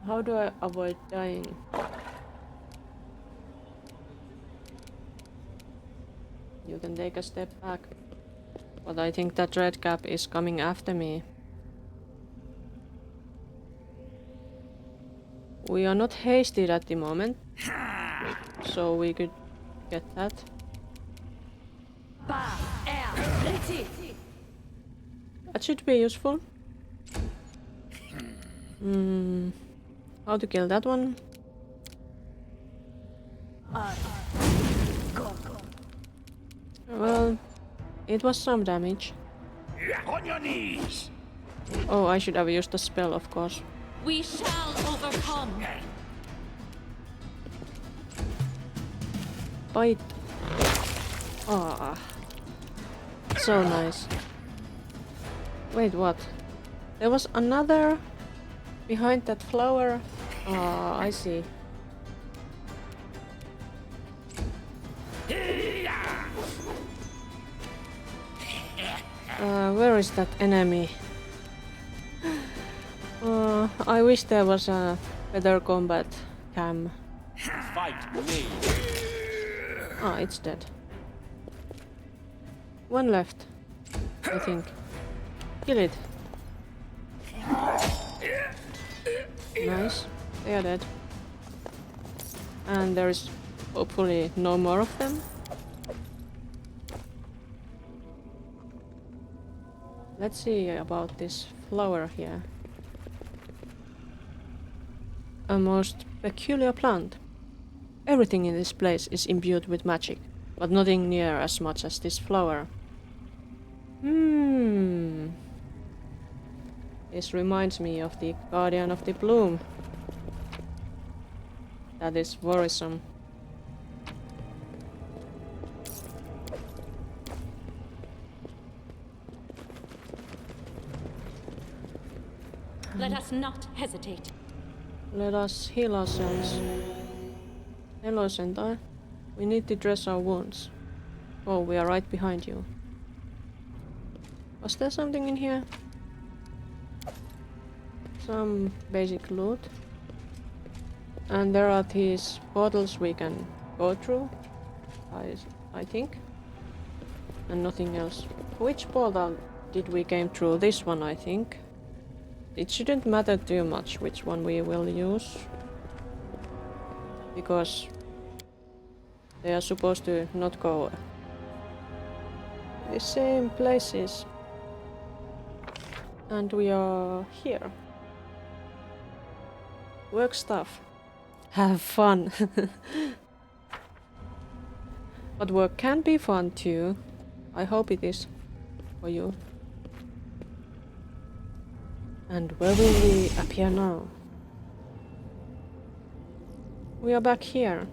[SPEAKER 1] How do I avoid dying? You can take a step back. But I think that red cap is coming after me. We are not hasted at the moment. So we could get that. That should be useful. How to kill that one? Well, it was some damage.
[SPEAKER 8] On your knees!
[SPEAKER 1] Oh, I should have used the spell, of course.
[SPEAKER 3] We shall overcome.
[SPEAKER 1] Bite. Ah, so nice. Wait, what? There was another behind that flower. Ah, I see. Where is that enemy? I wish there was a better combat cam.
[SPEAKER 4] Fight me!
[SPEAKER 1] Ah, it's dead. One left, I think. Kill it. Nice. They are dead. And there is hopefully no more of them. Let's see about this flower here. A most peculiar plant. Everything in this place is imbued with magic, but nothing near as much as this flower. This reminds me of the Guardian of the Bloom. That is worrisome.
[SPEAKER 3] Let us not hesitate.
[SPEAKER 1] Let us heal ourselves. Hello, Sentai. We need to dress our wounds. Oh, we are right behind you. Was there something in here? Some basic loot. And there are these portals we can go through. I think. And nothing else. Which portal did we came through? This one, I think. It shouldn't matter too much which one we will use. Because they are supposed to not go the same places. And we are here. Work stuff. Have fun. But work can be fun too. I hope it is for you. And where will we appear now? We are back here.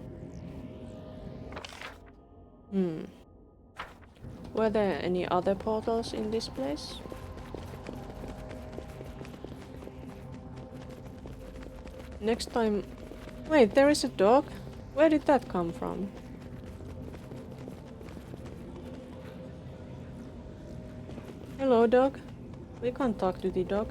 [SPEAKER 1] Were there any other portals in this place? Next time... Wait, there is a dog? Where did that come from? Hello, dog. We can't talk to the dog.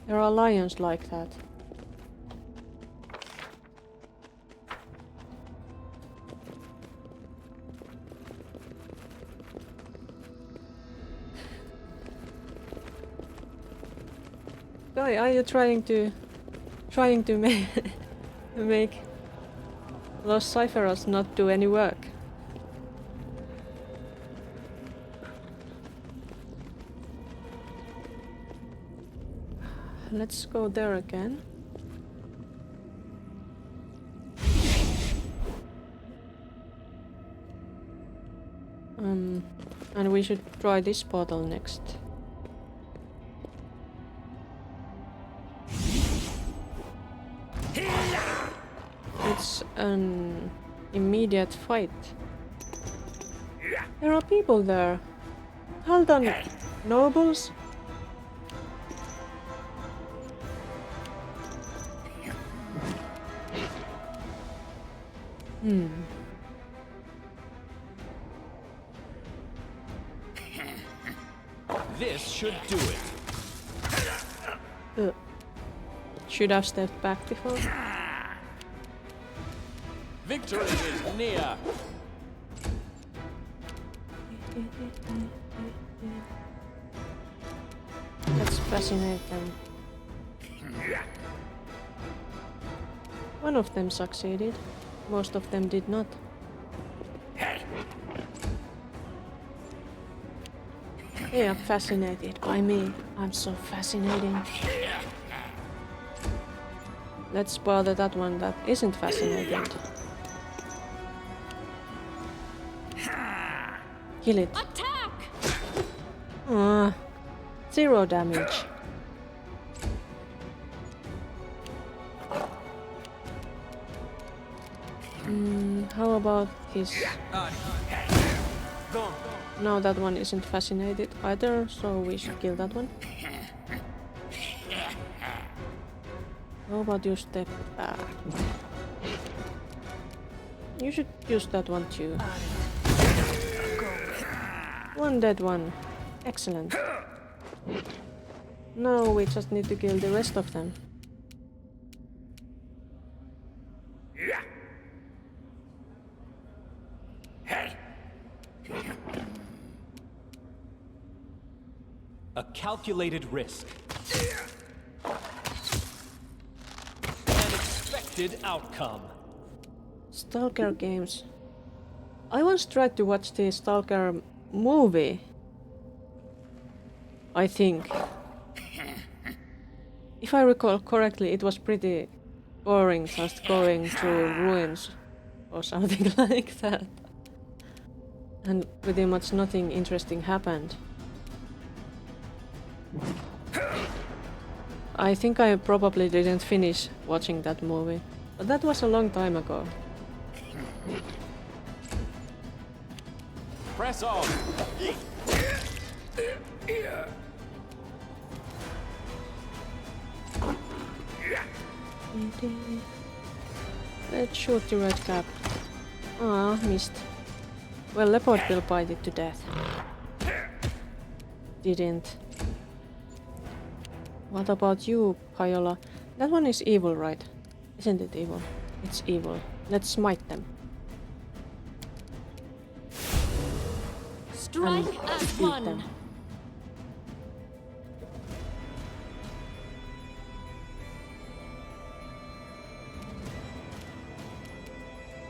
[SPEAKER 1] There are lions like that. Guy, are you trying to make Los Cypheros not do any work? Let's go there again. And we should try this portal next. It's an immediate fight. There are people there. Hold on, nobles.
[SPEAKER 2] This should do it.
[SPEAKER 1] Should have stepped back before.
[SPEAKER 2] Victory is near.
[SPEAKER 1] Let's fascinate them. One of them succeeded. Most of them did not. They are fascinated by me. I'm so fascinating. Let's bother that one that isn't fascinated. Kill it.
[SPEAKER 3] Attack!
[SPEAKER 1] Ah, 0 damage. How about his... No, that one isn't fascinated either, so we should kill that one. How about you step back? You should use that one too. One dead one. Excellent. Now we just need to kill the rest of them.
[SPEAKER 2] A calculated risk. An expected outcome.
[SPEAKER 1] Stalker games. I once tried to watch the Stalker movie. I think. If I recall correctly, it was pretty boring, just going through ruins or something like that. And pretty much nothing interesting happened. I think I probably didn't finish watching that movie, but that was a long time ago.
[SPEAKER 2] Press on.
[SPEAKER 1] Let's shoot the red cap. Ah, missed. Well, Leopard will bite it to death. Didn't. What about you, Payola? That one is evil, right? Isn't it evil? It's evil. Let's smite them.
[SPEAKER 3] Strike
[SPEAKER 1] And
[SPEAKER 3] as
[SPEAKER 1] beat
[SPEAKER 3] one.
[SPEAKER 1] them.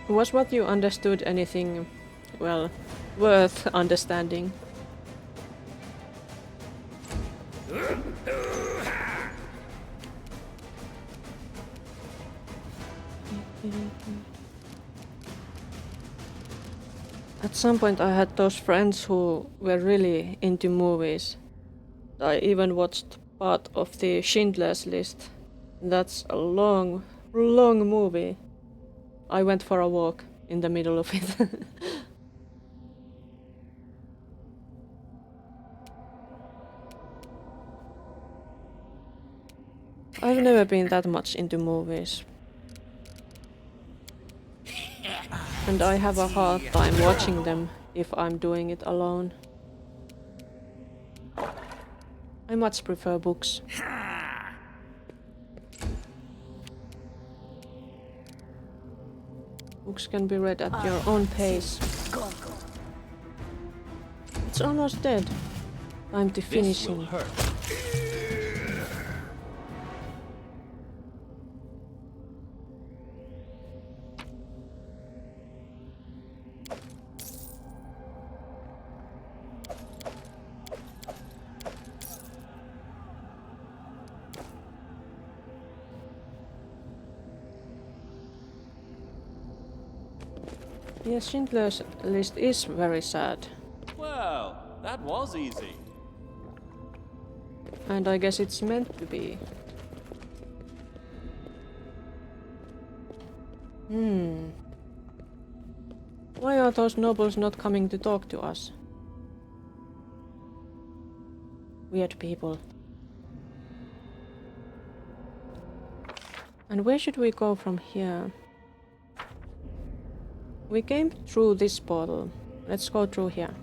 [SPEAKER 1] Was what you understood anything, well, worth understanding? At some point I had those friends who were really into movies. I even watched part of the Schindler's List. That's a long, long movie. I went for a walk in the middle of it. I've never been that much into movies. And I have a hard time watching them if I'm doing it alone. I much prefer books. Books can be read at your own pace. It's almost dead. Time to finish
[SPEAKER 2] This will
[SPEAKER 1] him.
[SPEAKER 2] hurt.
[SPEAKER 1] Yes, Schindler's List is very sad.
[SPEAKER 4] Well, that was easy.
[SPEAKER 1] And I guess it's meant to be. Why are those nobles not coming to talk to us? Weird people. And where should we go from here? We came through this portal. Let's go through here.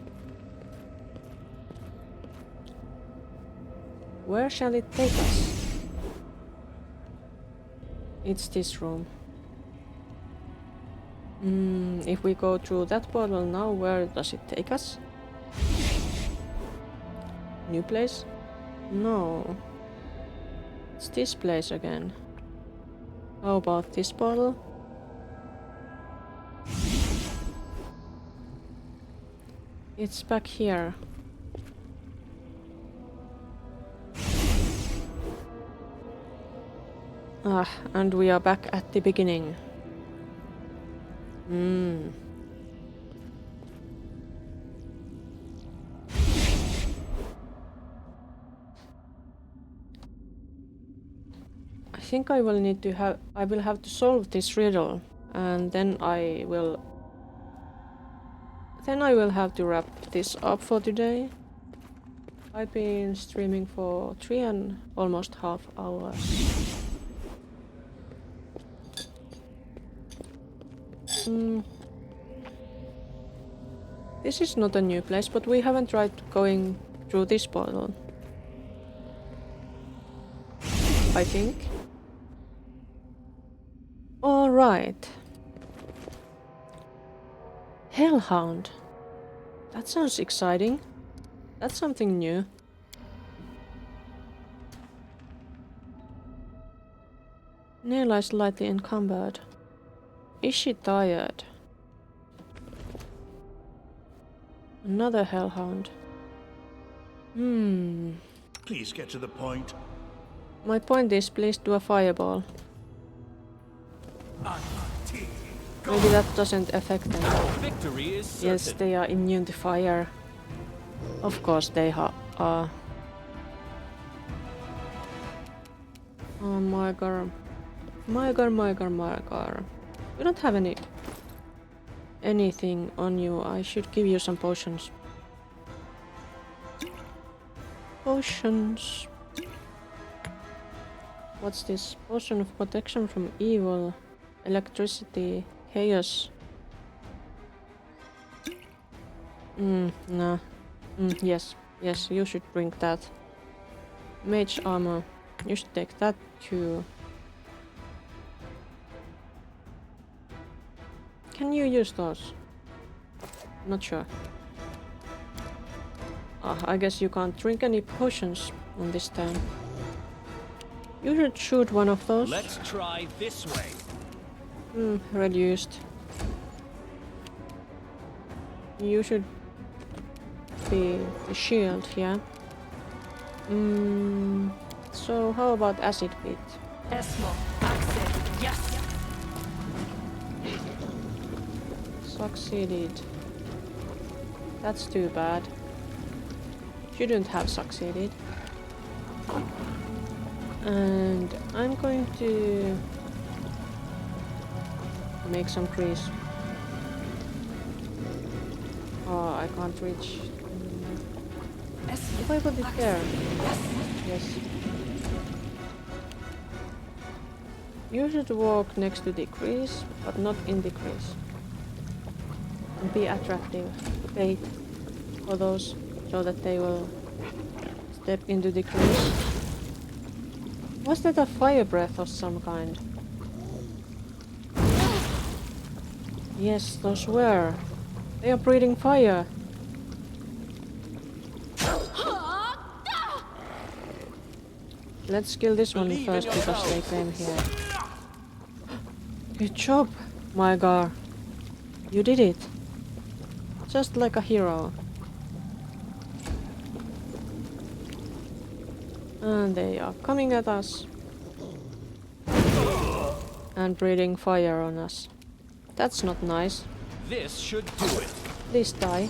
[SPEAKER 1] Where shall it take us? It's this room. If we go through that portal now, where does it take us? New place? No. It's this place again. How about this portal? It's back here. Ah, and we are back at the beginning. I think I will have to solve this riddle, and then I will have to wrap this up for today. I've been streaming for 3 and almost half hours. This is not a new place, but we haven't tried going through this portal. I think. Alright. Hellhound. That sounds exciting. That's something new. Nela is lightly encumbered. Is she tired? Another hellhound.
[SPEAKER 8] Please get to the point.
[SPEAKER 1] My point is, please do a fireball. Maybe that doesn't affect them.
[SPEAKER 2] Victory is certain.
[SPEAKER 1] Yes, they are immune to fire. Of course they are. Oh my god. My god. You don't have anything on you. I should give you some potions. Potions. What's this? Potion of protection from evil, electricity, chaos. No. Yes, you should drink that. Mage armor. You should take that too. Can you use those? Not sure. I guess you can't drink any potions on this turn. You should shoot one of those.
[SPEAKER 2] Let's try this way.
[SPEAKER 1] Reduced. You should be the shield here. So how about acid pit?
[SPEAKER 6] Esmo, Axel, yes.
[SPEAKER 1] Succeeded. That's too bad. Shouldn't have succeeded. And I'm going to make some grease. Oh, I can't reach. If I put it there. Yes. You should walk next to the crease, but not in the crease. And be attractive. Bait for those so that they will step into the crease. Was that a fire breath of some kind? Yes, those were. They are breathing fire. Let's kill this one first because they came here. Good job, my god. You did it. Just like a hero. And they are coming at us. And breathing fire on us. That's not nice.
[SPEAKER 2] This should do it.
[SPEAKER 1] Please die.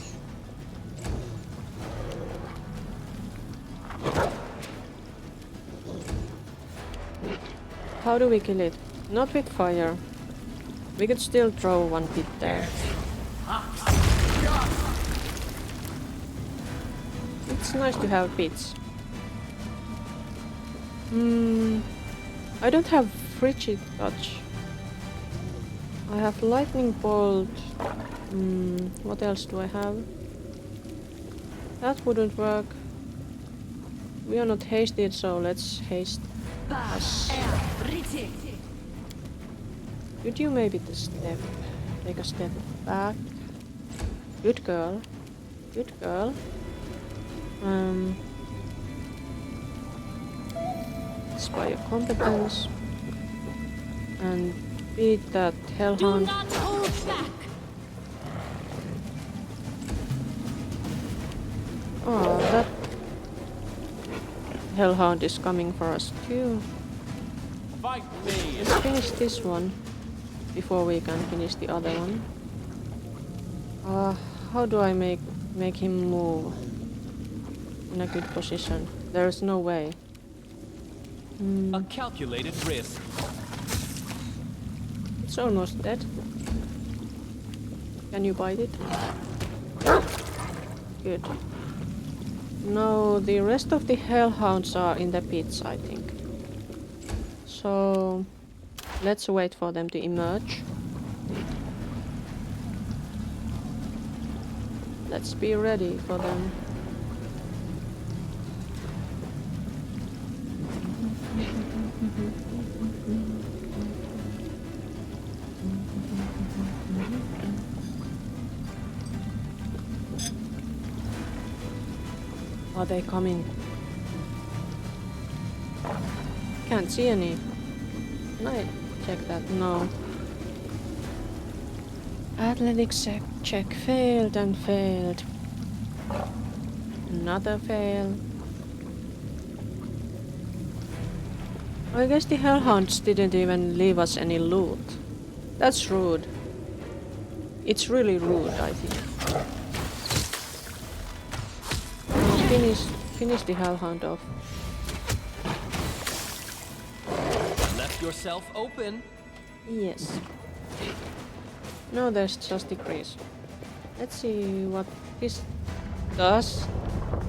[SPEAKER 1] How do we kill it? Not with fire. We could still throw one pit there. It's nice to have pits. I don't have frigid touch. I have lightning bolt. What else do I have? That wouldn't work. We are not hasted, so let's haste. Could you maybe take a step back? Good girl. Good girl. Spy your competence. And beat that
[SPEAKER 3] Do
[SPEAKER 1] hellhound.
[SPEAKER 3] not hold back.
[SPEAKER 1] Oh, that hellhound is coming for us too.
[SPEAKER 2] Fight me.
[SPEAKER 1] Let's finish this one before we can finish the other one. How do I make him move in a good position? There is no way.
[SPEAKER 2] A calculated risk.
[SPEAKER 1] It's almost dead. Can you bite it? Good. No, the rest of the hellhounds are in the pits, I think. So let's wait for them to emerge. Let's be ready for them. Are they coming? Can't see any. Can I check that? No. Athletics check failed and failed. Another fail. I guess the hellhounds didn't even leave us any loot. That's rude. It's really rude, I think. Finish the hellhound off.
[SPEAKER 2] Left yourself open.
[SPEAKER 1] Yes. No, there's just the crease. Let's see what this does.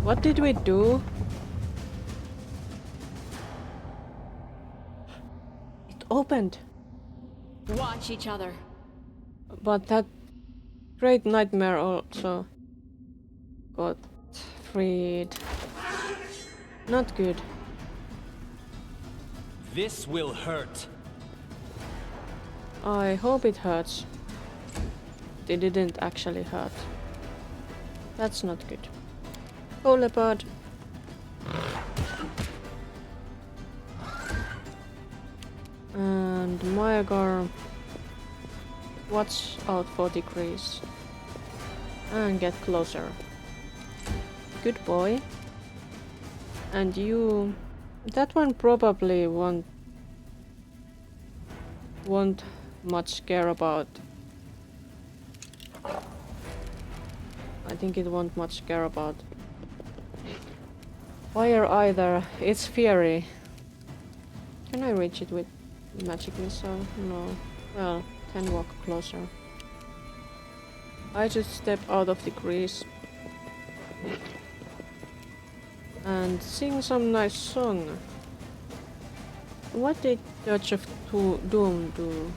[SPEAKER 1] What did we do? It opened.
[SPEAKER 3] Watch each other.
[SPEAKER 1] But that great nightmare also got freed. Not good.
[SPEAKER 2] This will hurt.
[SPEAKER 1] I hope it hurts. It didn't actually hurt. That's not good. Go, leopard. And Myagar, watch out for the crease. And get closer. Good boy. And you... That one probably won't much care about. I think it won't much care about fire either. It's fury. Can I reach it with magic missile? No. Well, can walk closer. I just step out of the crease and sing some nice song. What did Touch of Doom do?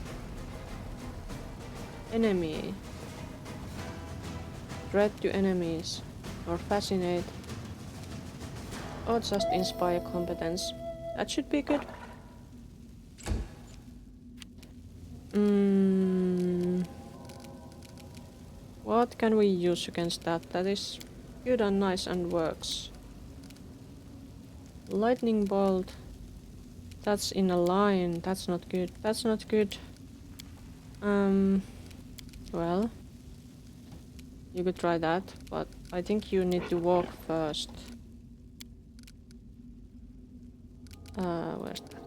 [SPEAKER 1] Enemy. Dread to enemies. Or fascinate. Or just inspire competence. That should be good. What can we use against that? That is good and nice and works. Lightning bolt. That's in a line. That's not good. That's not good. Well, you could try that, but I think you need to walk first. Where's that?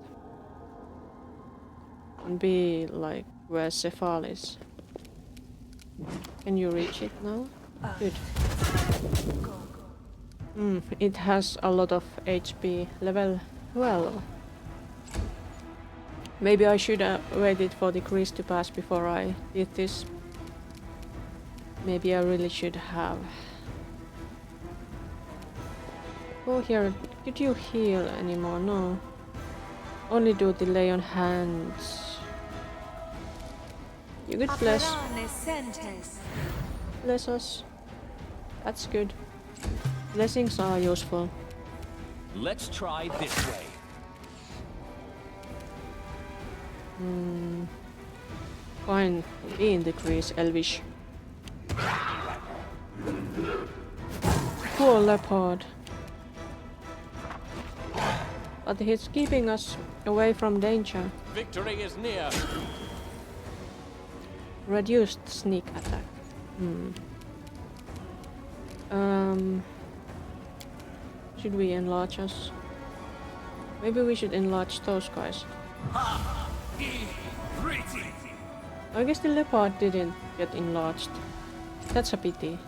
[SPEAKER 1] And be like where Cephal is. Can you reach it now? Good. It has a lot of HP. Level 12. Maybe I should have waited for the crease to pass before I did this. Maybe I really should have. Go here. Could you heal anymore? No. Only do the lay on hands. You could bless us. That's good. Blessings are useful.
[SPEAKER 2] Let's try this way.
[SPEAKER 1] Fine. Be in the crease, Elvish. Poor leopard. But he's keeping us away from danger.
[SPEAKER 4] Victory is near.
[SPEAKER 1] Reduced sneak attack. Should we enlarge us? Maybe we should enlarge those guys. I guess the leopard didn't get enlarged. That's a pity.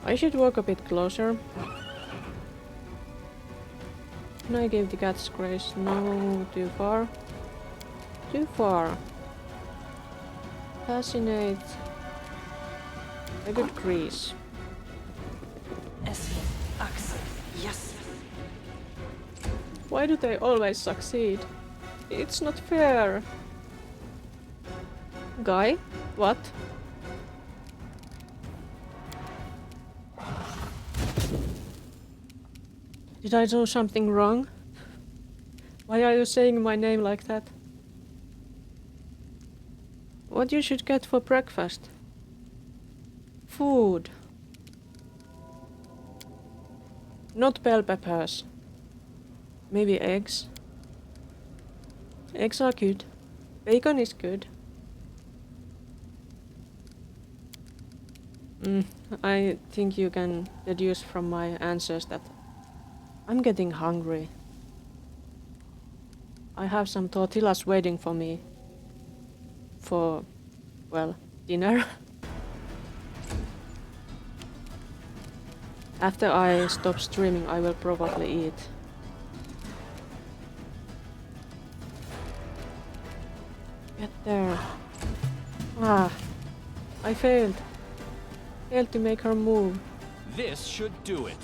[SPEAKER 1] I should walk a bit closer. Can I give the cat's grace? No, too far. Too far. Fascinate. A good crease.
[SPEAKER 6] Yes.
[SPEAKER 1] Why do they always succeed? It's not fair. Guy? What? Did I do something wrong? Why are you saying my name like that? What you should get for breakfast? Food. Not bell peppers. Maybe eggs. Eggs are good. Bacon is good. I think you can deduce from my answers that I'm getting hungry. I have some tortillas waiting for me. For, well, dinner. After I stop streaming, I will probably eat. Get there. Ah, I failed. Failed to make her move.
[SPEAKER 2] This should do it.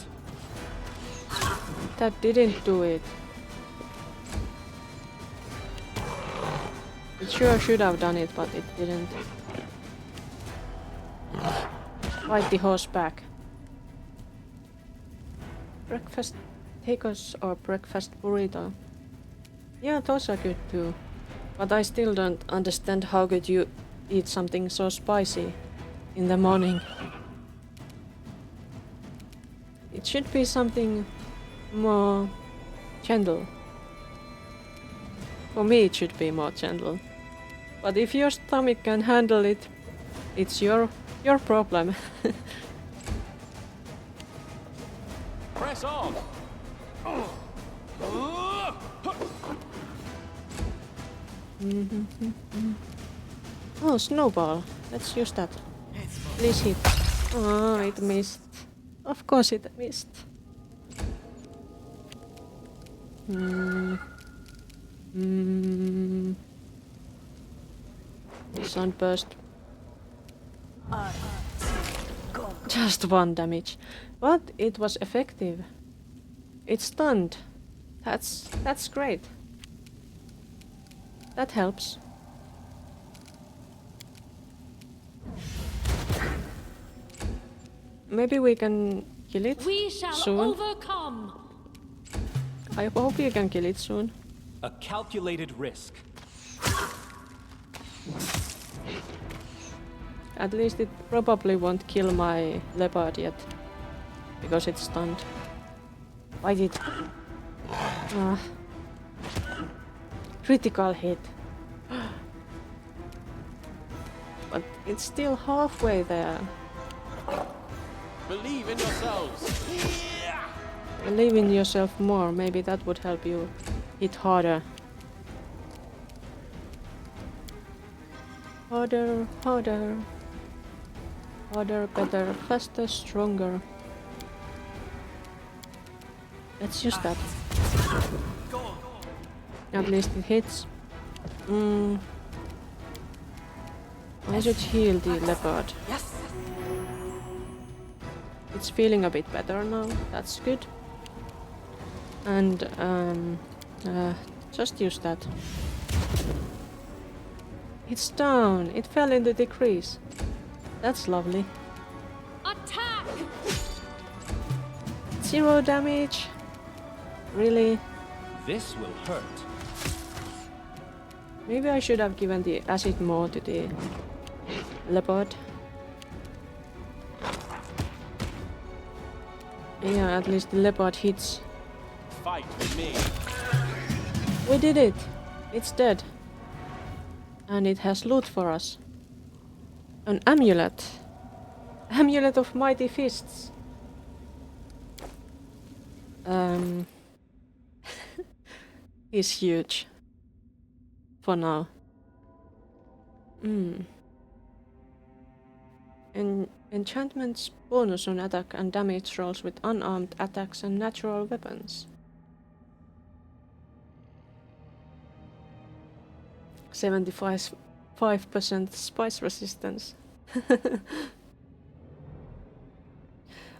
[SPEAKER 1] That didn't do it. It sure should have done it, but it didn't. Fight the horse back. Breakfast tacos or breakfast burrito. Yeah, those are good too. But I still don't understand how could you eat something so spicy in the morning. It should be something more gentle. For me it should be more gentle. But if your stomach can handle it, it's your problem.
[SPEAKER 4] Press on.
[SPEAKER 1] Oh, snowball. Let's use that. Please hit. Oh, it missed. Of course it missed. Sunburst. Just 1 damage. But it was effective. It stunned. That's great. That helps. Maybe we can kill it
[SPEAKER 3] We shall
[SPEAKER 1] soon.
[SPEAKER 3] overcome.
[SPEAKER 1] I hope you can kill it soon.
[SPEAKER 2] A calculated risk.
[SPEAKER 1] At least it probably won't kill my leopard yet. Because it's stunned. Bite it. Ah. Critical hit. But it's still halfway there.
[SPEAKER 4] Believe in yourselves!
[SPEAKER 1] Believe in yourself more. Maybe that would help you hit harder. Harder, harder. Harder, better, faster, stronger. Let's use that. At least it hits. I should heal the leopard.
[SPEAKER 6] Yes.
[SPEAKER 1] It's feeling a bit better now. That's good. And just use that. It's down. It fell into the crease. That's lovely.
[SPEAKER 3] Attack!
[SPEAKER 1] 0 damage. Really?
[SPEAKER 2] This will hurt.
[SPEAKER 1] Maybe I should have given the acid more to the leopard. Yeah, at least the leopard hits.
[SPEAKER 4] Fight with me!
[SPEAKER 1] We did it! It's dead. And it has loot for us. An amulet. Amulet of mighty fists. He's huge. For now. Enchantments bonus on attack and damage rolls with unarmed attacks and natural weapons. 75% spice resistance.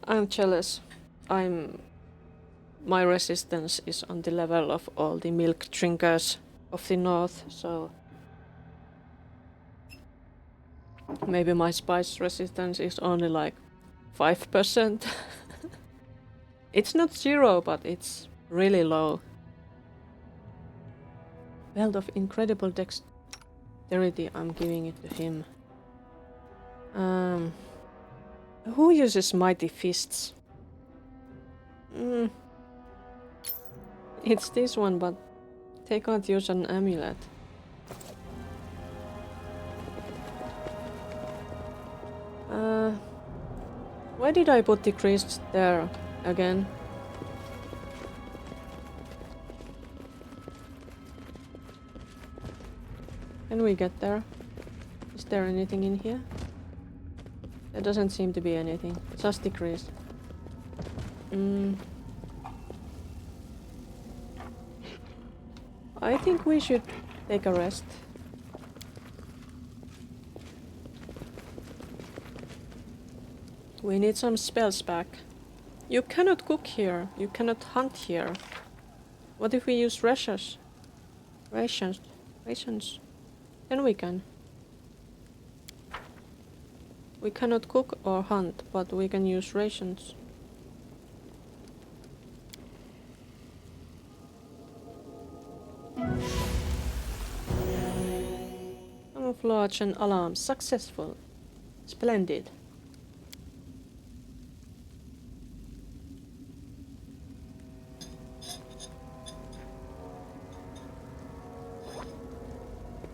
[SPEAKER 1] I'm jealous. My resistance is on the level of all the milk drinkers of the north, so maybe my spice resistance is only like 5%. It's not 0, but it's really low. Belt of incredible dexterity, I'm giving it to him. Who uses mighty fists? It's this one, but they can't use an amulet. Why did I put the crease there again? Can we get there? Is there anything in here? There doesn't seem to be anything. Just the crease. I think we should take a rest. We need some spells back. You cannot cook here. You cannot hunt here. What if we use rations? Rations. Then we can. We cannot cook or hunt, but we can use rations. Camouflage and alarm successful. Splendid.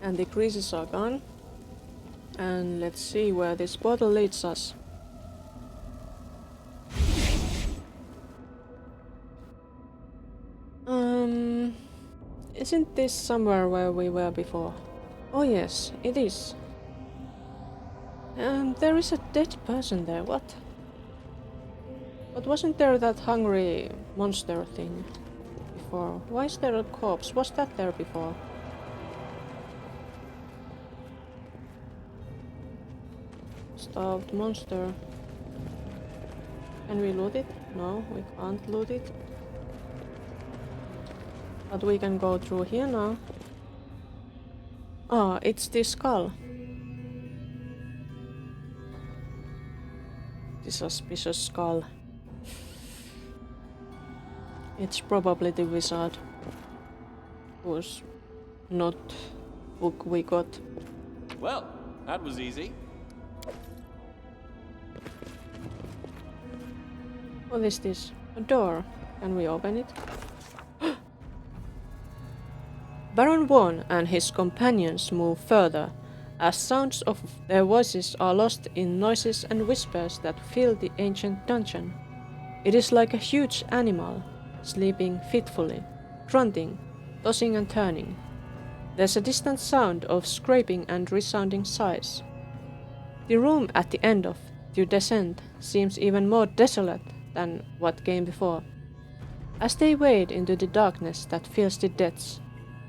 [SPEAKER 1] And the creases are gone. And let's see where this portal leads us. Isn't this somewhere where we were before? Oh yes, it is. There is a dead person there, what? But wasn't there that hungry monster thing before? Why is there a corpse? Was that there before? Starved monster. Can we loot it? No, we can't loot it. But we can go through here now. Ah, it's the skull. The suspicious skull. It's probably the wizard whose notebook we got.
[SPEAKER 4] Well, that was easy.
[SPEAKER 1] What is this? A door. Can we open it? Baron Vaughn and his companions move further, as sounds of their voices are lost in noises and whispers that fill the ancient dungeon. It is like a huge animal, sleeping fitfully, grunting, tossing and turning. There's a distant sound of scraping and resounding sighs. The room at the end of the descent seems even more desolate than what came before. As they wade into the darkness that fills the depths,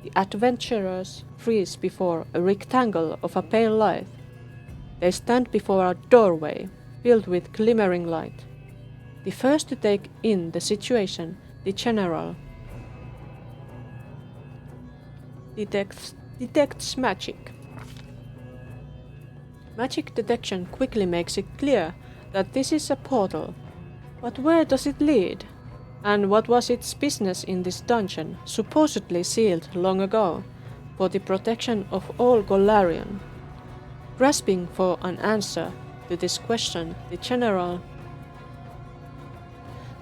[SPEAKER 1] the adventurers freeze before a rectangle of a pale light. They stand before a doorway filled with glimmering light. The first to take in the situation, the general detects magic. Magic detection quickly makes it clear that this is a portal. But where does it lead? And what was its business in this dungeon, supposedly sealed long ago, for the protection of all Golarion? Grasping for an answer to this question, the general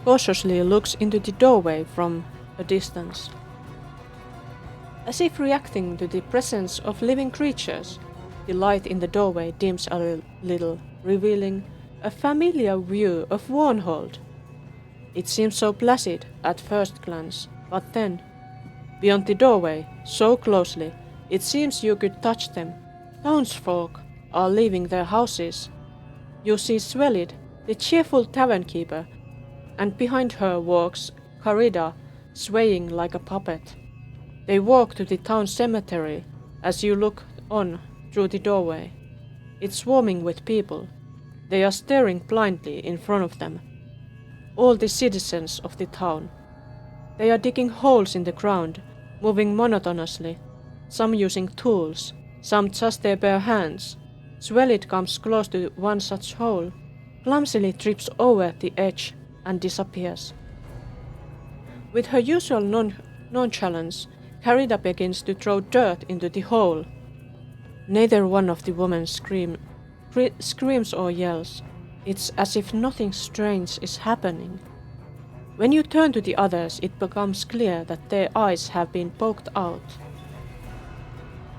[SPEAKER 1] cautiously looks into the doorway from a distance. As if reacting to the presence of living creatures, the light in the doorway dims a little, revealing a familiar view of Varnhold. It seems so placid at first glance, but then, beyond the doorway, so closely, it seems you could touch them. Townsfolk are leaving their houses. You see Swelid, the cheerful tavern keeper, and behind her walks Carida, swaying like a puppet. They walk to the town cemetery as you look on through the doorway. It's swarming with people. They are staring blindly in front of them. All the citizens of the town. They are digging holes in the ground, moving monotonously, some using tools, some just their bare hands. Swelid comes close to one such hole, clumsily trips over the edge and disappears. With her usual nonchalance, Carida begins to throw dirt into the hole. Neither one of the women screams or yells. It's as if nothing strange is happening. When you turn to the others, it becomes clear that their eyes have been poked out.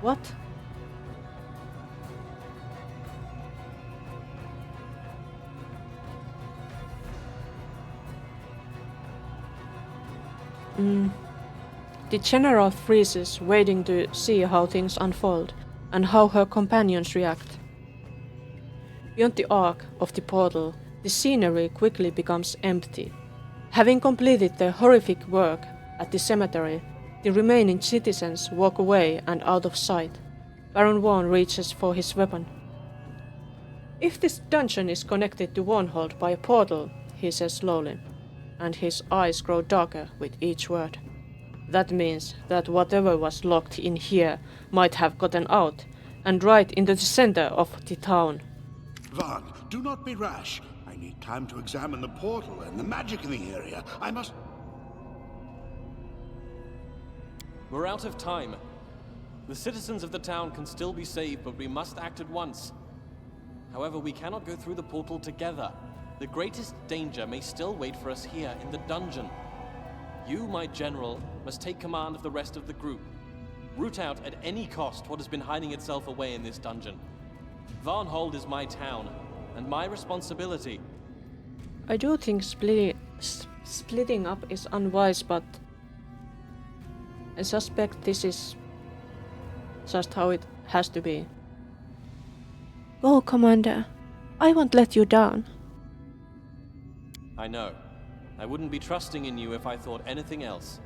[SPEAKER 1] What? The general freezes, waiting to see how things unfold and how her companions react. Beyond the arc of the portal, the scenery quickly becomes empty. Having completed their horrific work at the cemetery, the remaining citizens walk away and out of sight. Baron Vaughn reaches for his weapon. If this dungeon is connected to Varnhold by a portal, he says slowly, and his eyes grow darker with each word. That means that whatever was locked in here might have gotten out, and right into the center of the town.
[SPEAKER 8] Varn, do not be rash. I need time to examine the portal and the magic in the area. I must...
[SPEAKER 4] We're out of time. The citizens of the town can still be saved, but we must act at once. However, we cannot go through the portal together. The greatest danger may still wait for us here in the dungeon. You, my general, must take command of the rest of the group. Root out at any cost what has been hiding itself away in this dungeon. Varnhold is my town, and my responsibility.
[SPEAKER 1] I do think splitting up is unwise, but I suspect this is just how it has to be. Go, Commander. I won't let you down.
[SPEAKER 4] I know. I wouldn't be trusting in you if I thought anything else.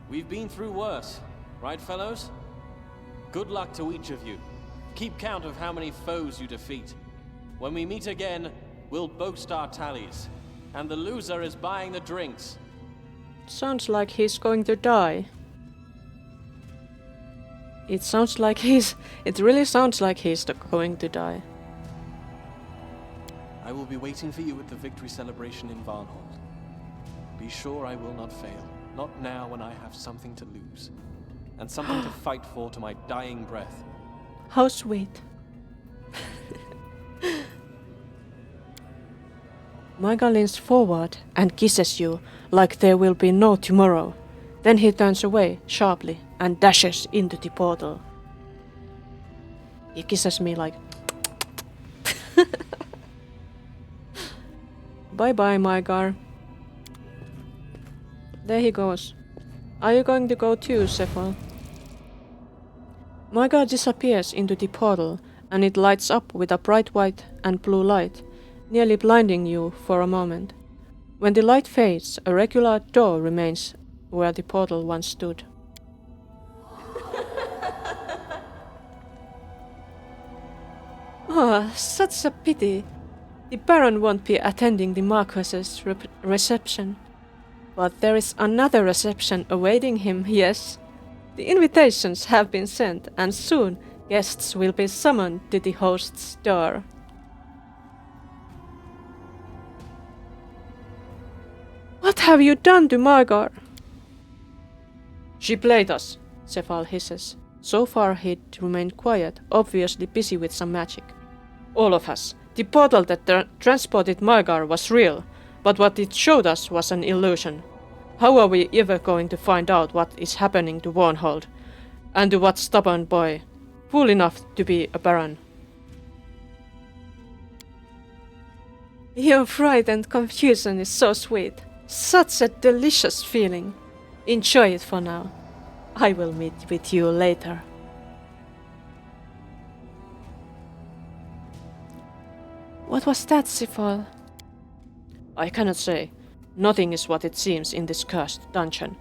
[SPEAKER 4] We've been through worse, right, fellows? Good luck to each of you. Keep count of how many foes you defeat. When we meet again, we'll boast our tallies. And the loser is buying the drinks.
[SPEAKER 1] Sounds like he's going to die. It sounds like he's... It really sounds like he's going to die.
[SPEAKER 4] I will be waiting for you at the victory celebration in Varnhold. Be sure I will not fail. Not now when I have something to lose. And something to fight for to my dying breath.
[SPEAKER 1] How sweet. Micah leans forward and kisses you like there will be no tomorrow. Then he turns away sharply and dashes into the portal. He kisses me like... Bye bye, Micah. There he goes. Are you going to go too, Cephal? Micah disappears into the portal and it lights up with a bright white and blue light, nearly blinding you for a moment. When the light fades, a regular door remains where the portal once stood. Ah, such a pity. The Baron won't be attending the Marquess's reception. But there is another reception awaiting him, yes. The invitations have been sent, and soon guests will be summoned to the host's door. What have you done to Margar? She played us, Cephal hisses. So far he'd remained quiet, obviously busy with some magic. All of us. The portal that transported Margar was real, but what it showed us was an illusion. How are we ever going to find out what is happening to Varnhold? And to what stubborn boy, fool enough to be a baron? Your fright and confusion is so sweet. Such a delicious feeling. Enjoy it for now. I will meet with you later. What was that, Cephal? I cannot say. Nothing is what it seems in this cursed dungeon.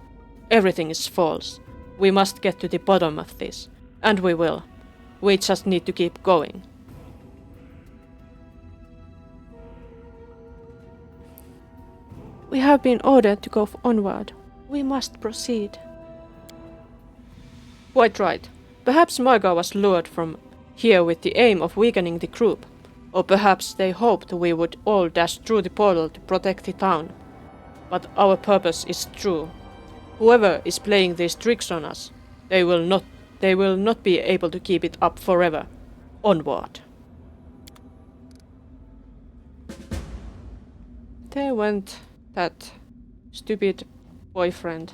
[SPEAKER 1] Everything is false. We must get to the bottom of this. And we will. We just need to keep going. We have been ordered to go onward. We must proceed. Quite right. Perhaps Margar was lured from here with the aim of weakening the group. Or perhaps they hoped we would all dash through the portal to protect the town. But our purpose is true. Whoever is playing these tricks on us, they will not be able to keep it up forever. Onward. There went that stupid boyfriend.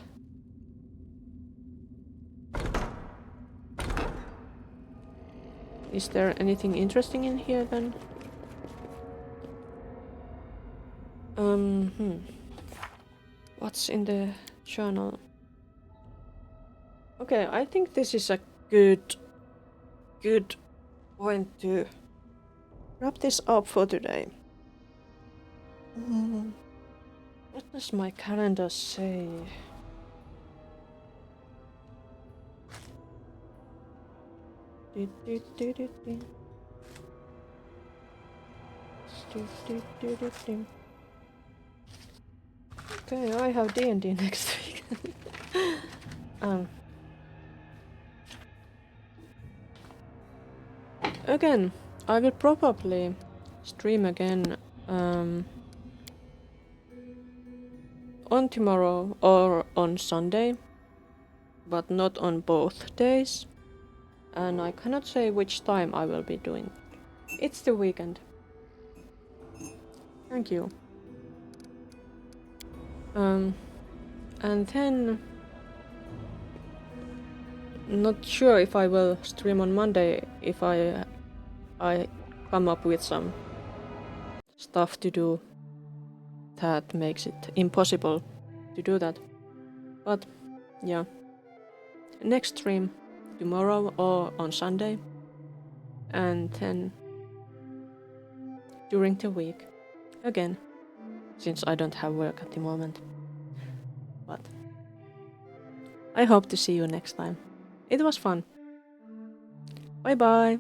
[SPEAKER 1] Is there anything interesting in here then? What's in the journal? Okay, I think this is a good point to wrap this up for today. What does my calendar say? Okay, I have D&D next week. Again, I will probably stream again on tomorrow or on Sunday, but not on both days. And I cannot say which time I will be doing. It's the weekend. Thank you. And then not sure if I will stream on Monday if I come up with some stuff to do that makes it impossible to do that. But yeah. Next stream tomorrow or on Sunday. And then during the week again. Since I don't have work at the moment. But I hope to see you next time. It was fun. Bye bye.